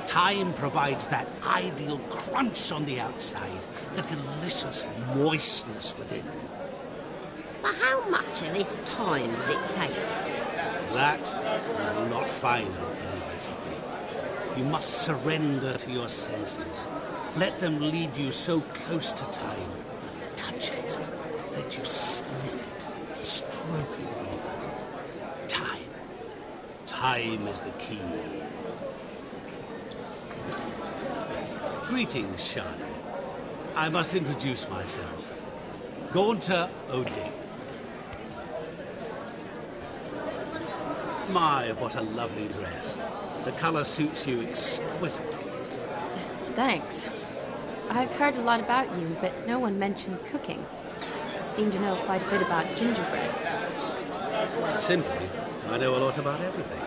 Time provides that ideal crunch on the outside, the delicious moistness within. So how much of this time does it take? That you will not find in any recipe. You must surrender to your senses. Let them lead you so close to time. Touch it. Let you sniff it. Stroke it even. Time. Time is the key. Greetings, Shani. I must introduce myself. Gaunter O'Dim. My, what a lovely dress. The color suits you exquisitely. Thanks. I've heard a lot about you, but no one mentioned cooking. You seem to know quite a bit about gingerbread. Simply, I know a lot about everything.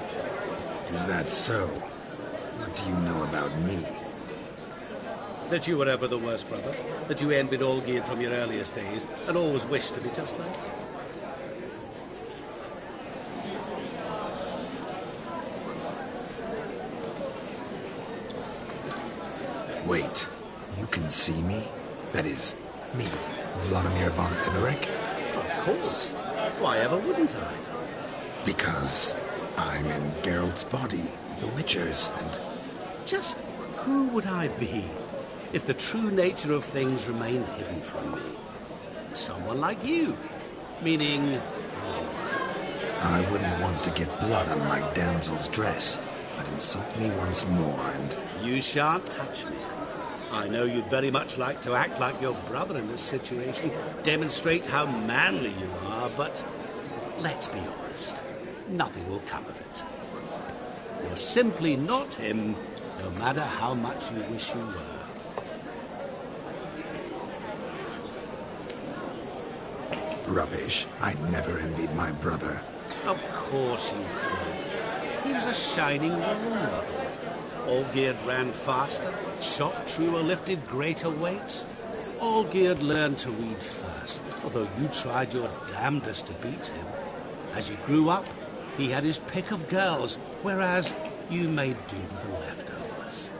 Is that so? What do you know about me? That you were ever the worst brother, that you envied Olgierd from your earliest days, and always wished to be just like him. Wait, you can see me? That is, me, Vlodomir von Everec? Of course. Why ever wouldn't I? Because I'm in Geralt's body, the Witcher's, and... Just who would I be if the true nature of things remained hidden from me? Someone like you. Meaning... I wouldn't want to get blood on my damsel's dress, but insult me once more and... You shan't touch me. I know you'd very much like to act like your brother in this situation, demonstrate how manly you are, but let's be honest, nothing will come of it. You're simply not him, no matter how much you wish you were. Rubbish. I never envied my brother. Of course you did. He was a shining role model. Olgierd ran faster, shot truer, lifted greater weights. Olgierd learned to read first, although you tried your damnedest to beat him. As you grew up, he had his pick of girls, whereas you made do with the leftovers.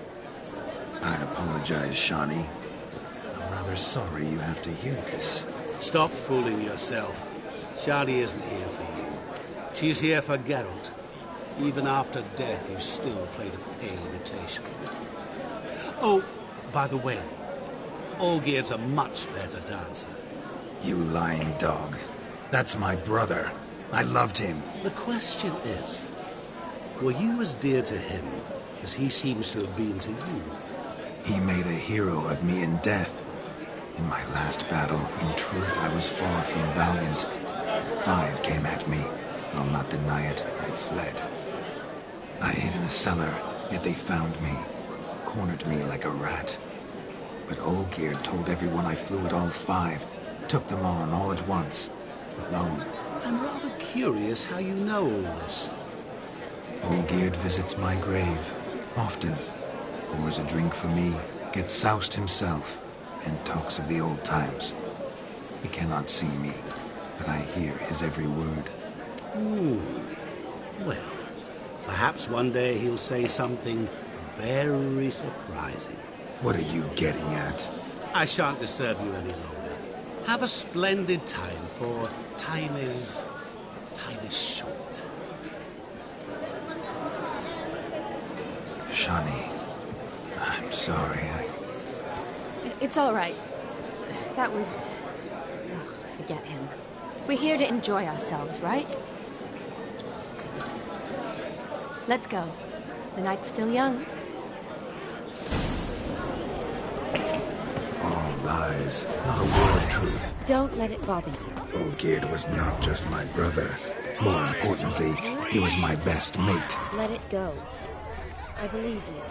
I apologize, Shani. I'm rather sorry you have to hear this. Stop fooling yourself. Shani isn't here for you. She's here for Geralt. Even after death, you still play the pale imitation. Oh, by the way, Olgierd's a much better dancer. You lying dog. That's my brother. I loved him. The question is, were you as dear to him as he seems to have been to you? He made a hero of me in death. In my last battle, in truth, I was far from valiant. 5 came at me. I'll not deny it, I fled. I hid in a cellar, yet they found me. Cornered me like a rat. But Olgierd told everyone I flew at all 5. Took them on all at once. Alone. I'm rather curious how you know all this. Olgierd visits my grave. Often. Pours a drink for me. Gets soused himself. And talks of the old times. He cannot see me. But I hear his every word. Well, perhaps one day he'll say something very surprising. What are you getting at? I shan't disturb you any longer. Have a splendid time, for time is short. Shani, I'm sorry. It's all right. That was... Ugh, forget him. We're here to enjoy ourselves, right? Let's go. The night's still young. All lies, not a word of truth. Don't let it bother you. Olgierd was not just my brother. More importantly, he was my best mate. Let it go. I believe you.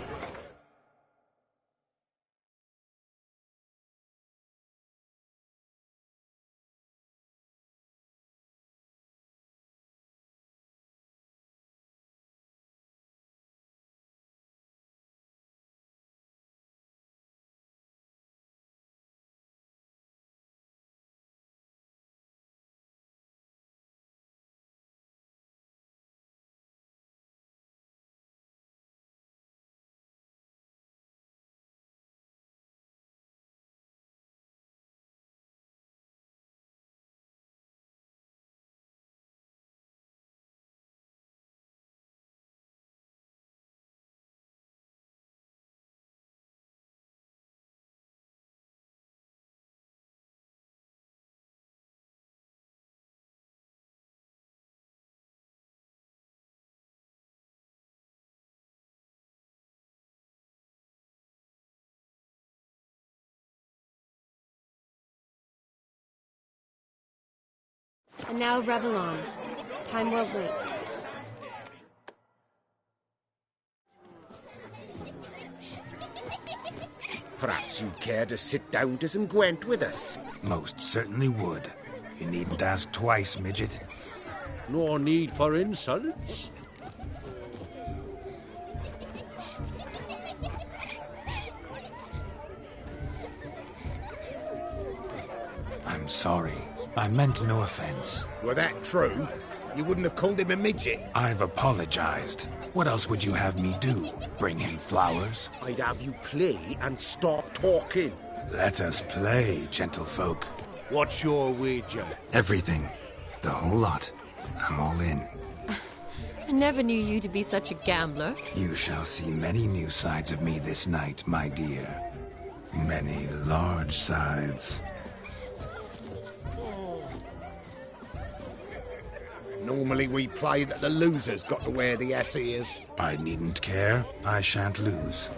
And now revel on. Time well wait. Perhaps you'd care to sit down to some Gwent with us? Most certainly would. You needn't ask twice, midget. No need for insults. I'm sorry. I meant no offense. Were that true, you wouldn't have called him a midget. I've apologized. What else would you have me do? Bring him flowers? I'd have you play and stop talking. Let us play, gentlefolk. What's your wager? Everything. The whole lot. I'm all in. I never knew you to be such a gambler. You shall see many new sides of me this night, my dear. Many large sides. Normally we play that the loser's got to wear the ass ears. I needn't care. I shan't lose.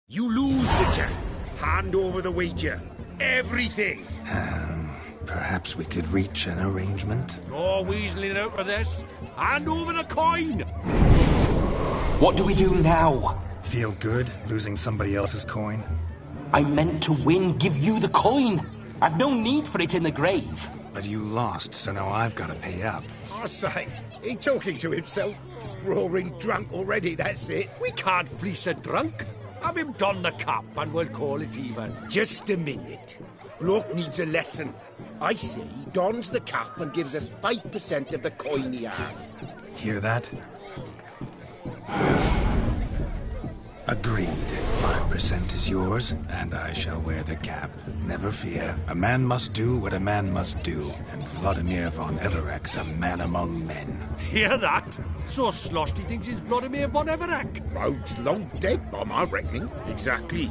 You lose, Witcher. Hand over the wager. Everything. Perhaps we could reach an arrangement? No weaseling out of this. Hand over the coin! What do we do now? Feel good losing somebody else's coin? I meant to win, give you the coin. I've no need for it in the grave. But you lost, so now I've got to pay up. I say, he talking to himself. Roaring drunk already, that's it. We can't fleece a drunk. Have him don the cap and we'll call it even. Just a minute. Bloke needs a lesson. I say he dons the cap and gives us 5% of the coin he has. Hear that? Agreed. 5% is yours, and I shall wear the cap. Never fear. A man must do what a man must do, and Vlodomir von Everec's a man among men. Hear that? So sloshed he thinks he's Vlodomir von Everec. Rogue's long dead, by my reckoning. Exactly.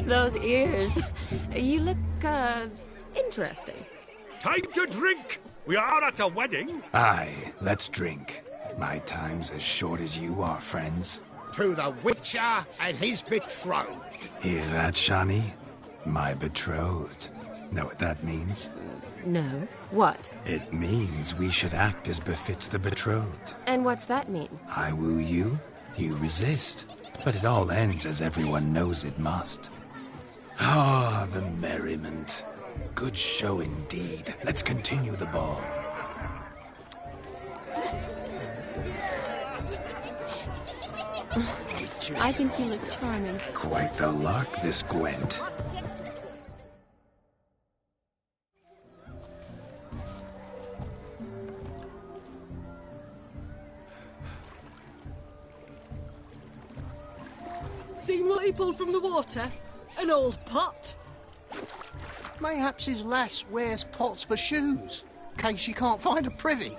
Those ears. You look, interesting. Time to drink! We are at a wedding. Aye, let's drink. My time's as short as you are, friends. To the Witcher and his betrothed. Hear that, Shani? My betrothed. Know what that means? No. What? It means we should act as befits the betrothed. And what's that mean? I woo you, you resist. But it all ends as everyone knows it must. Ah, the merriment. Good show indeed. Let's continue the ball. I think you look charming. Quite the lark, this Gwent. Seen what he pulled from the water? An old pot. Mayhaps his lass wears pots for shoes, in case she can't find a privy.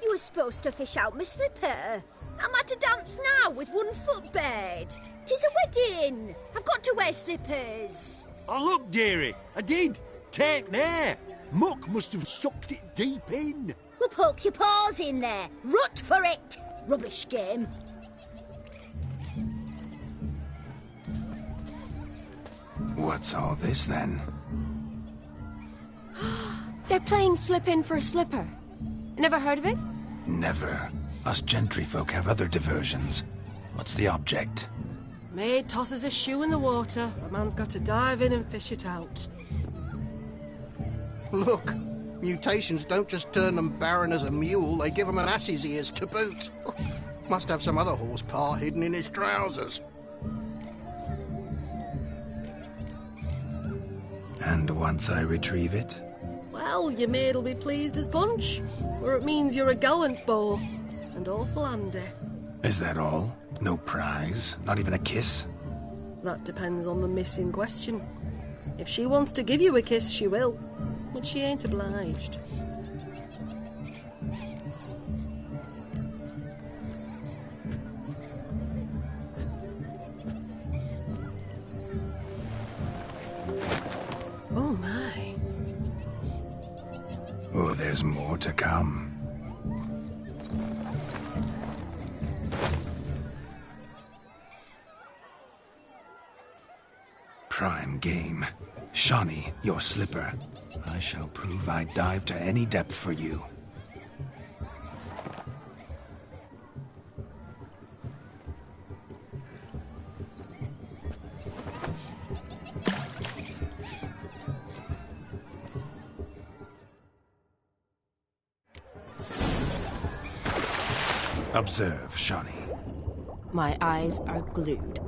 You were supposed to fish out my slipper. I'm at a dance now with one foot bared. 'Tis a wedding. I've got to wear slippers. Oh, look, dearie. I did. Take there. Muck must have sucked it deep in. Well, poke your paws in there. Rut for it. Rubbish game. What's all this, then? They're playing slip in for a slipper. Never heard of it? Never. Us gentry folk have other diversions. What's the object? Maid tosses a shoe in the water. A man's got to dive in and fish it out. Look, mutations don't just turn them barren as a mule, they give them an ass's ears to boot. Must have some other horse part hidden in his trousers. And once I retrieve it? Well, your maid'll be pleased as punch. Or it means you're a gallant beau. And awful handy. Is that all? No prize? Not even a kiss? That depends on the miss in question. If she wants to give you a kiss, she will. But she ain't obliged. Oh my. Oh, there's more to come. Prime game. Shani, your slipper. I shall prove I dive to any depth for you. Observe, Shani. My eyes are glued.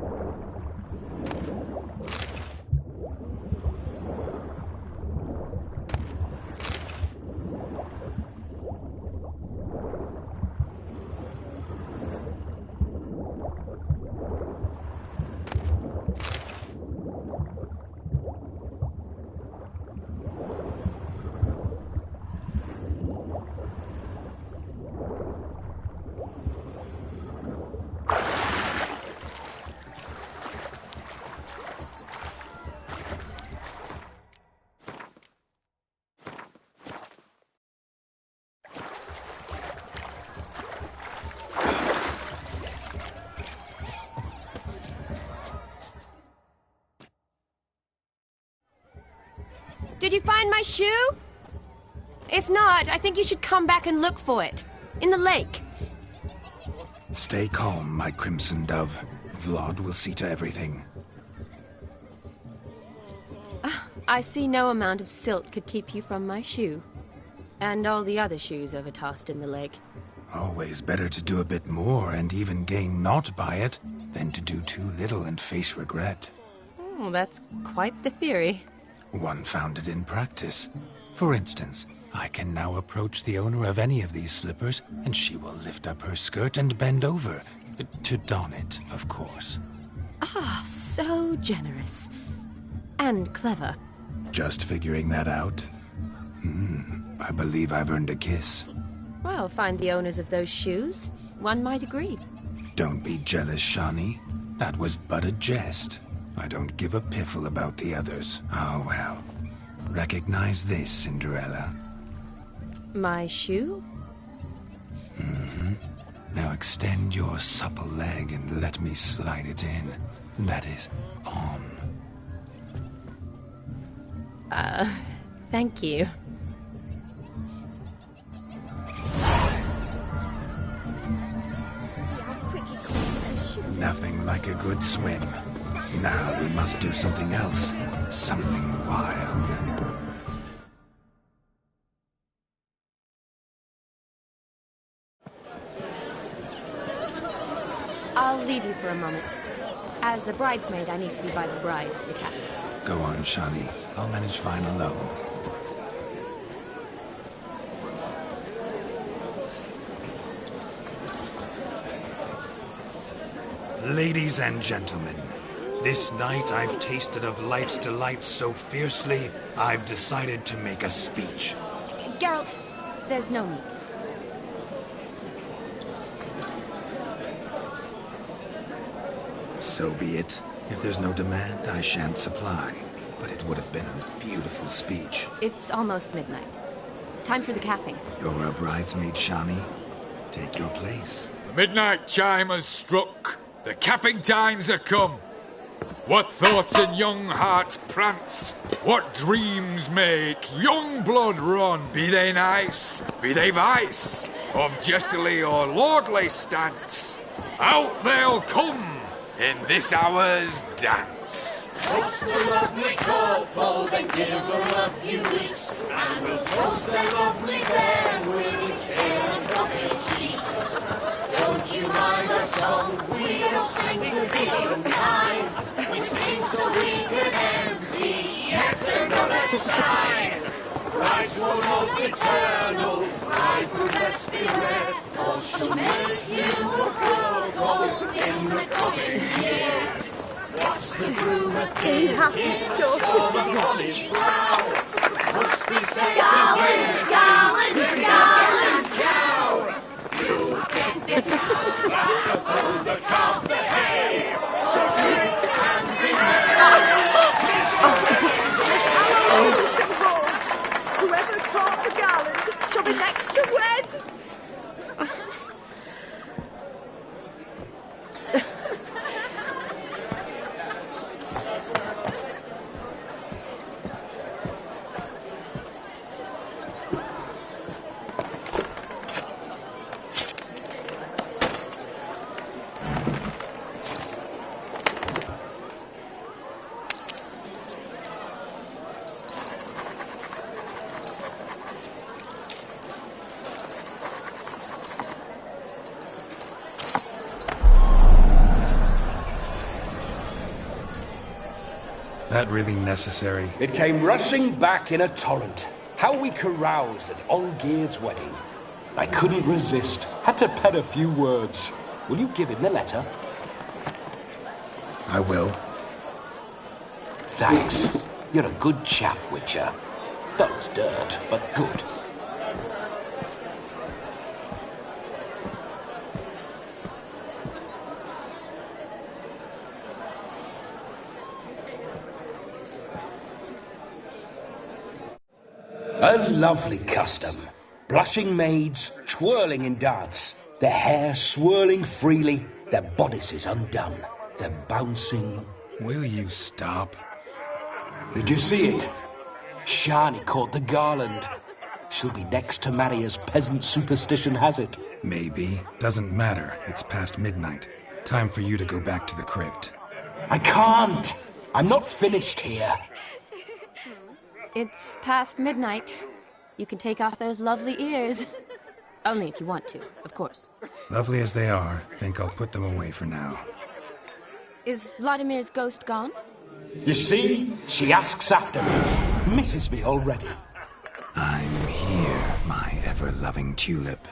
Did you find my shoe? If not, I think you should come back and look for it. In the lake. Stay calm, my crimson dove. Vlad will see to everything. I see no amount of silt could keep you from my shoe. And all the other shoes overtossed in the lake. Always better to do a bit more and even gain naught by it than to do too little and face regret. Oh, that's quite the theory. One founded in practice. For instance, I can now approach the owner of any of these slippers, and she will lift up her skirt and bend over. To don it, of course. Ah, so generous. And clever. Just figuring that out? I believe I've earned a kiss. Well, find the owners of those shoes. One might agree. Don't be jealous, Shani. That was but a jest. I don't give a piffle about the others. Oh, well. Recognize this, Cinderella. My shoe? Now extend your supple leg and let me slide it in. That is, on. Thank you. Nothing like a good swim. Now we must do something else. Something wild. I'll leave you for a moment. As a bridesmaid, I need to be by the bride for the cat. Go on, Shani. I'll manage fine alone. Ladies and gentlemen, this night I've tasted of life's delights so fiercely, I've decided to make a speech. Geralt, there's no need. So be it. If there's no demand, I shan't supply. But it would have been a beautiful speech. It's almost midnight. Time for the capping. You're a bridesmaid, Shani. Take your place. The midnight chime has struck. The capping times are come. What thoughts in young hearts prance? What dreams make young blood run? Be they nice, be they vice, of jestily or lordly stance, out they'll come in this hour's dance. Toast the lovely couple, then give her a few weeks, and we'll toast the lovely bairn with its hair and puffy cheeks. Don't you mind our song? We don't sing to be unkind. We sing so we can empty yet another side. Brides will hope eternal, bride will best beware, or she'll make you a broke in the coming year. What's the groom a thinking? Just on his brow. Must be said gallant, gallant, gallant cow. You get the cow back above the calf the hay. So drink and be merry. Whoever caught the gallant shall be next to wed. That really necessary? It came rushing back in a torrent. How we caroused at Olgierd's wedding. I couldn't resist. Had to pen a few words. Will you give him the letter? I will. Thanks. You're a good chap, Witcher. Dull as dirt, but good. A lovely custom. Blushing maids, twirling in dance, their hair swirling freely, their bodices undone, their bouncing... Will you stop? Did you see it? Shani caught the garland. She'll be next to marry as peasant superstition has it. Maybe. Doesn't matter. It's past midnight. Time for you to go back to the crypt. I can't! I'm not finished here. It's past midnight. You can take off those lovely ears. Only if you want to, of course. Lovely as they are, think I'll put them away for now. Is Vlodomir's ghost gone? You see? She asks after me. Misses me already. I'm here, my ever-loving tulip.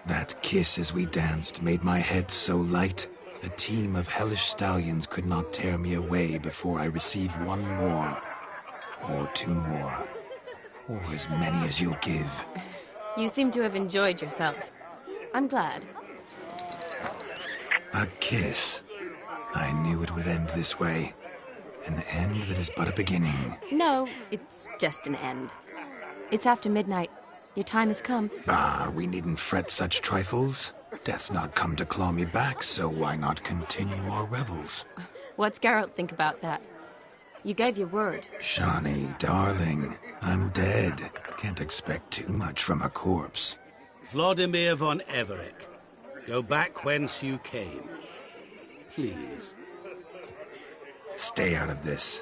That kiss as we danced made my head so light. A team of hellish stallions could not tear me away before I receive one more. Or two more. Or as many as you'll give. You seem to have enjoyed yourself. I'm glad. A kiss. I knew it would end this way. An end that is but a beginning. No, it's just an end. It's after midnight. Your time has come. Ah, we needn't fret such trifles. Death's not come to claw me back, so why not continue our revels? What's Geralt think about that? You gave your word. Shani, darling, I'm dead. Can't expect too much from a corpse. Vlodomir von Everec, go back whence you came. Please. Stay out of this.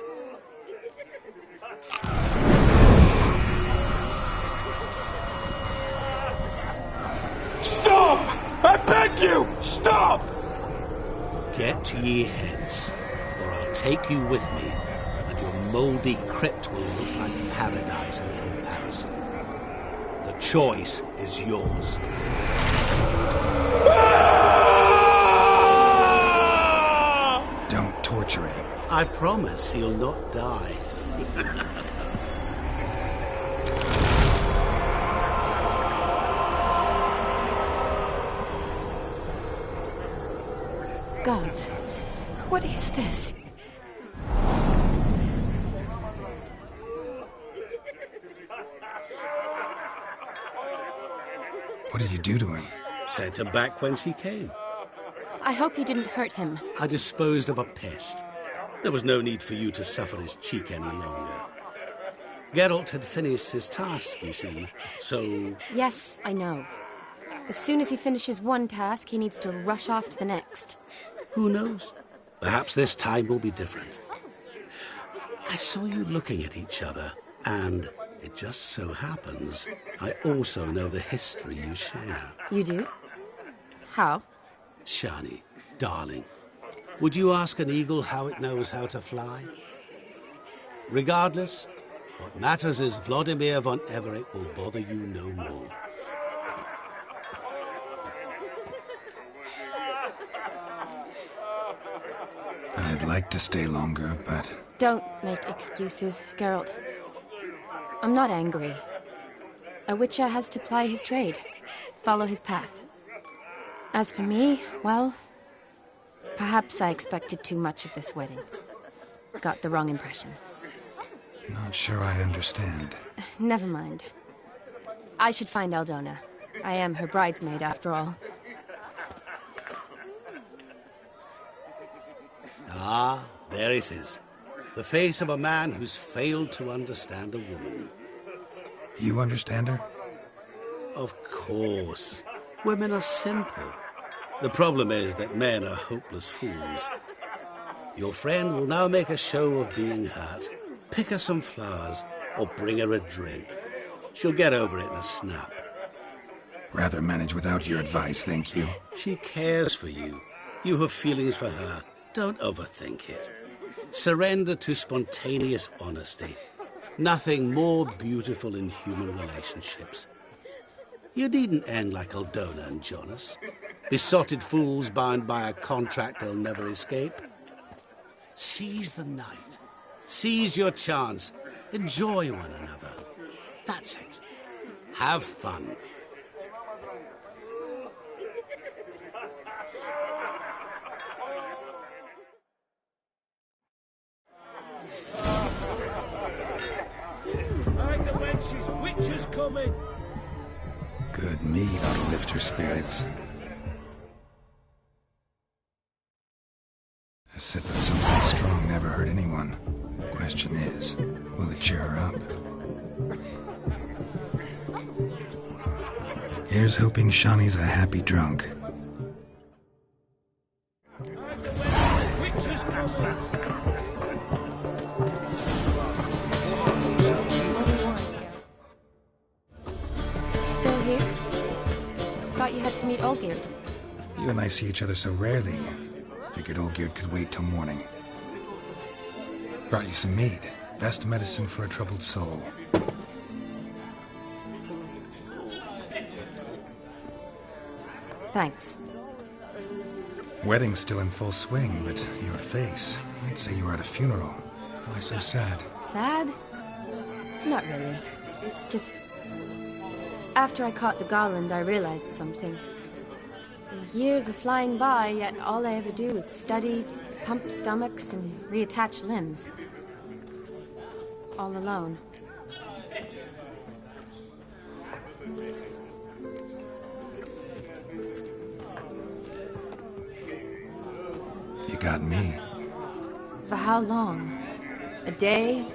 Stop! I beg you! Stop! Get ye hence, or I'll take you with me, and your mouldy crypt will look like paradise in comparison. The choice is yours. Don't torture him. I promise he'll not die. Gods, what is this? What did you do to him? Sent him back whence he came. I hope you didn't hurt him. I disposed of a pest. There was no need for you to suffer his cheek any longer. Geralt had finished his task, you see, so... Yes, I know. As soon as he finishes one task, he needs to rush off to the next. Who knows? Perhaps this time will be different. I saw you looking at each other, and it just so happens I also know the history you share. You do? How? Shani, darling, would you ask an eagle how it knows how to fly? Regardless, what matters is Vlodomir von Everec will bother you no more. I'd like to stay longer, but... Don't make excuses, Geralt. I'm not angry. A witcher has to ply his trade, follow his path. As for me, well, perhaps I expected too much of this wedding. Got the wrong impression. Not sure I understand. Never mind. I should find Aldona. I am her bridesmaid, after all. Ah, there it is. The face of a man who's failed to understand a woman. You understand her? Of course. Women are simple. The problem is that men are hopeless fools. Your friend will now make a show of being hurt. Pick her some flowers, or bring her a drink. She'll get over it in a snap. Rather manage without your advice, thank you. She cares for you. You have feelings for her. Don't overthink it. Surrender to spontaneous honesty. Nothing more beautiful in human relationships. You needn't end like Aldona and Jonas. Besotted fools bound by a contract they'll never escape. Seize the night. Seize your chance. Enjoy one another. That's it. Have fun. Mind the wenches, witches coming! Good mead ought to lift her spirits. A sip of something strong never hurt anyone. Question is, will it cheer her up? Here's hoping Shani's a happy drunk. Witches coming! Still here? Thought you had to meet Olgierd. You and I see each other so rarely. Figured Olgierd could wait till morning. Brought you some mead. Best medicine for a troubled soul. Thanks. Wedding's still in full swing, but your face, I'd say you were at a funeral. Why so sad? Sad? Not really. It's just... After I caught the garland, I realized something. The years are flying by, yet all I ever do is study, pump stomachs, and reattach limbs. All alone. You got me. For how long? A day?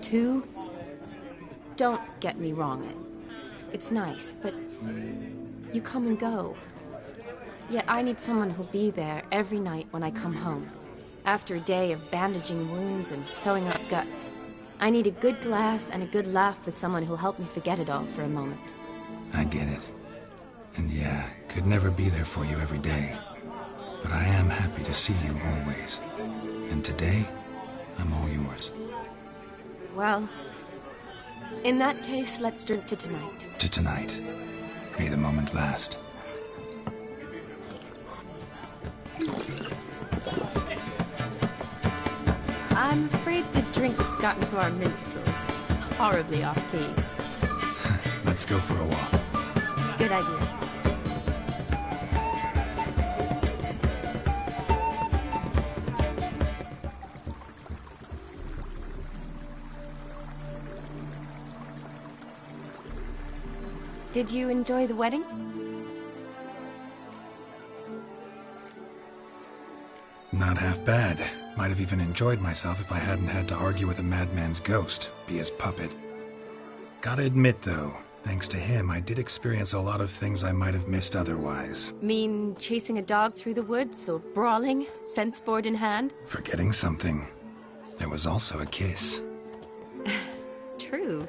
2? Don't get me wrong. It's nice, but you come and go. Yet I need someone who'll be there every night when I come home. After a day of bandaging wounds and sewing up guts. I need a good glass and a good laugh with someone who'll help me forget it all for a moment. I get it. And yeah, could never be there for you every day. But I am happy to see you always. And today, I'm all yours. Well, in that case, let's drink to tonight. To tonight. May the moment last. I'm afraid the drink's gotten to our minstrels. Horribly off-key. Let's go for a walk. Good idea. Did you enjoy the wedding? Not half bad. Might have even enjoyed myself if I hadn't had to argue with a madman's ghost, be his puppet. Gotta admit, though, thanks to him, I did experience a lot of things I might have missed otherwise. Mean chasing a dog through the woods, or brawling, fence board in hand? Forgetting something. There was also a kiss. True.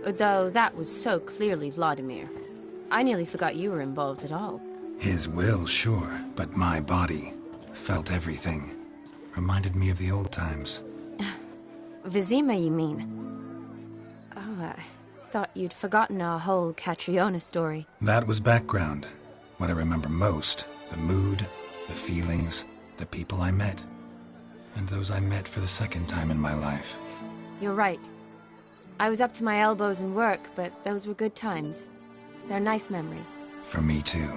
Though that was so clearly Vlodomir. I nearly forgot you were involved at all. His will, sure, but my body felt everything. Reminded me of the old times. Vizima, you mean? Oh, I thought you'd forgotten our whole Catriona story. That was background. What I remember most, the mood, the feelings, the people I met. And those I met for the second time in my life. You're right. I was up to my elbows in work, but those were good times. They're nice memories. For me, too.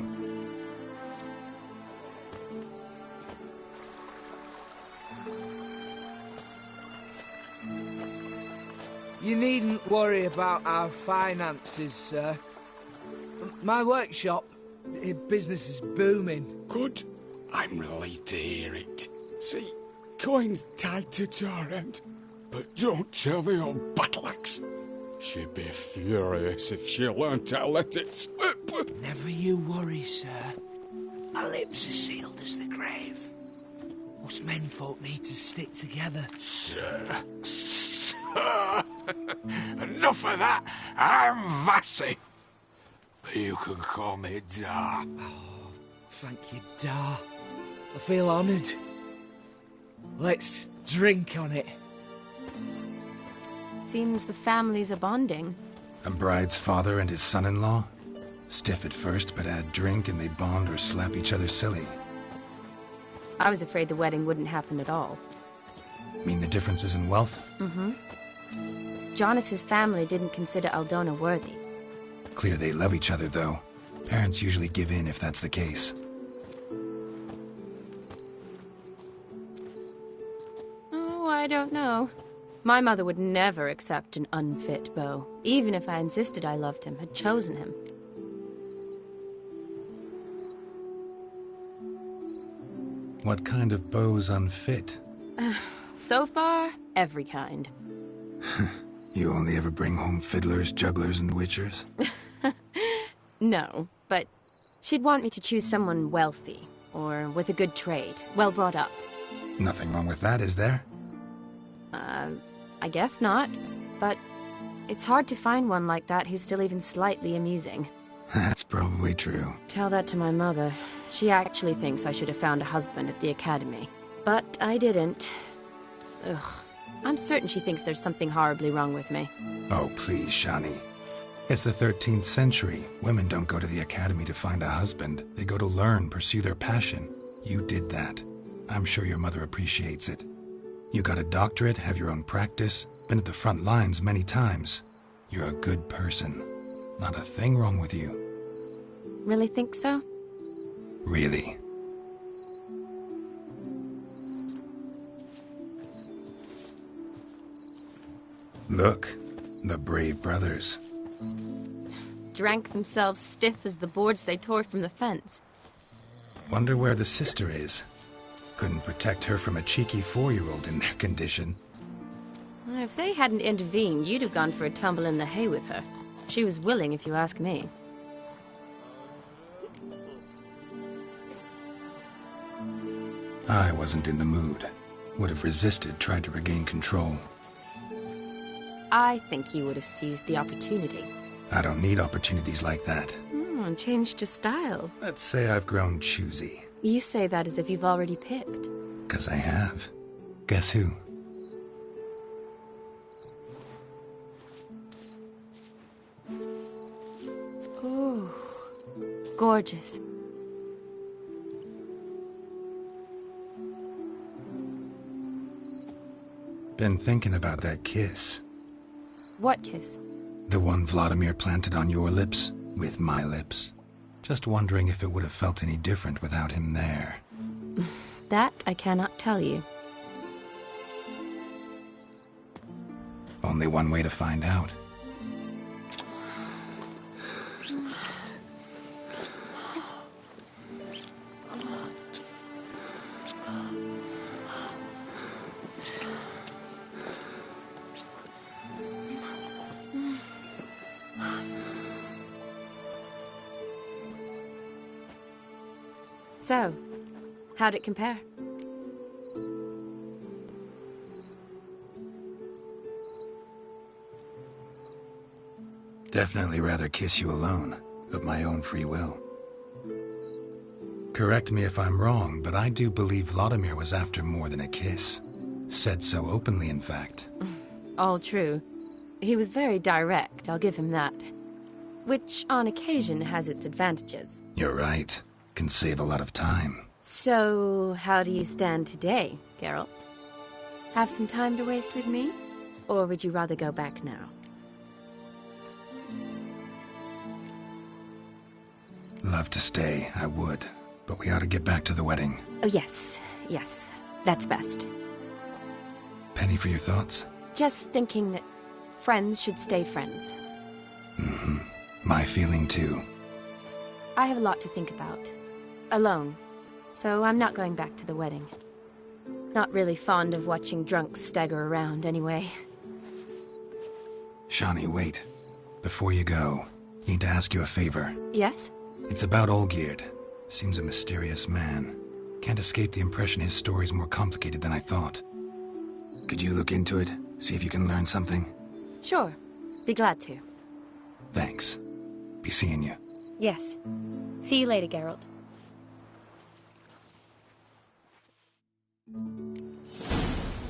You needn't worry about our finances, sir. My workshop, business is booming. Good. I'm relieved to hear it. See, coin's tied to Torrent. But don't tell the old battle-axe. She'd be furious if she learned to let it slip. Never you worry, sir. My lips are sealed as the grave. Us menfolk need to stick together. Sir. Enough of that. I'm Vassy. But you can call me Dar. Oh, thank you, Dar. I feel honoured. Let's drink on it. Seems the families are bonding. A bride's father and his son-in-law? Stiff at first, but add drink and they bond or slap each other silly. I was afraid the wedding wouldn't happen at all. Mean the differences in wealth? Mm-hmm. Jonas's family didn't consider Aldona worthy. Clear they love each other, though. Parents usually give in if that's the case. Oh, I don't know. My mother would never accept an unfit beau, even if I insisted I loved him, had chosen him. What kind of beau's unfit? So far, every kind. You only ever bring home fiddlers, jugglers, and witchers? No, but she'd want me to choose someone wealthy, or with a good trade, well brought up. Nothing wrong with that, is there? I guess not, but it's hard to find one like that who's still even slightly amusing. That's probably true. Tell that to my mother. She actually thinks I should have found a husband at the academy. But I didn't. Ugh. I'm certain she thinks there's something horribly wrong with me. Oh, please, Shani. It's the 13th century. Women don't go to the academy to find a husband. They go to learn, pursue their passion. You did that. I'm sure your mother appreciates it. You got a doctorate, have your own practice, been at the front lines many times. You're a good person. Not a thing wrong with you. Really think so? Really. Look, the brave brothers. Drank themselves stiff as the boards they tore from the fence. Wonder where the sister is. Couldn't protect her from a cheeky 4-year-old in their condition. If they hadn't intervened, you'd have gone for a tumble in the hay with her. She was willing, if you ask me. I wasn't in the mood. Would have resisted, tried to regain control. I think you would have seized the opportunity. I don't need opportunities like that. And changed your style. Let's say I've grown choosy. You say that as if you've already picked. 'Cause I have. Guess who? Ooh, gorgeous. Been thinking about that kiss. What kiss? The one Vlodomir planted on your lips, with my lips. Just wondering if it would have felt any different without him there. That I cannot tell you. Only one way to find out. So, how'd it compare? Definitely rather kiss you alone, of my own free will. Correct me if I'm wrong, but I do believe Vlodomir was after more than a kiss. Said so openly, in fact. All true. He was very direct, I'll give him that. Which, on occasion, has its advantages. You're right. Can save a lot of time. So, how do you stand today, Geralt? Have some time to waste with me? Or would you rather go back now? Love to stay, I would. But we ought to get back to the wedding. Oh, yes. Yes. That's best. Penny for your thoughts? Just thinking that friends should stay friends. Mm-hmm. My feeling, too. I have a lot to think about. Alone. So I'm not going back to the wedding. Not really fond of watching drunks stagger around, anyway. Shani, wait. Before you go, need to ask you a favor. Yes? It's about Olgierd. Seems a mysterious man. Can't escape the impression his story's more complicated than I thought. Could you look into it? See if you can learn something? Sure. Be glad to. Thanks. Be seeing you. Yes. See you later, Geralt.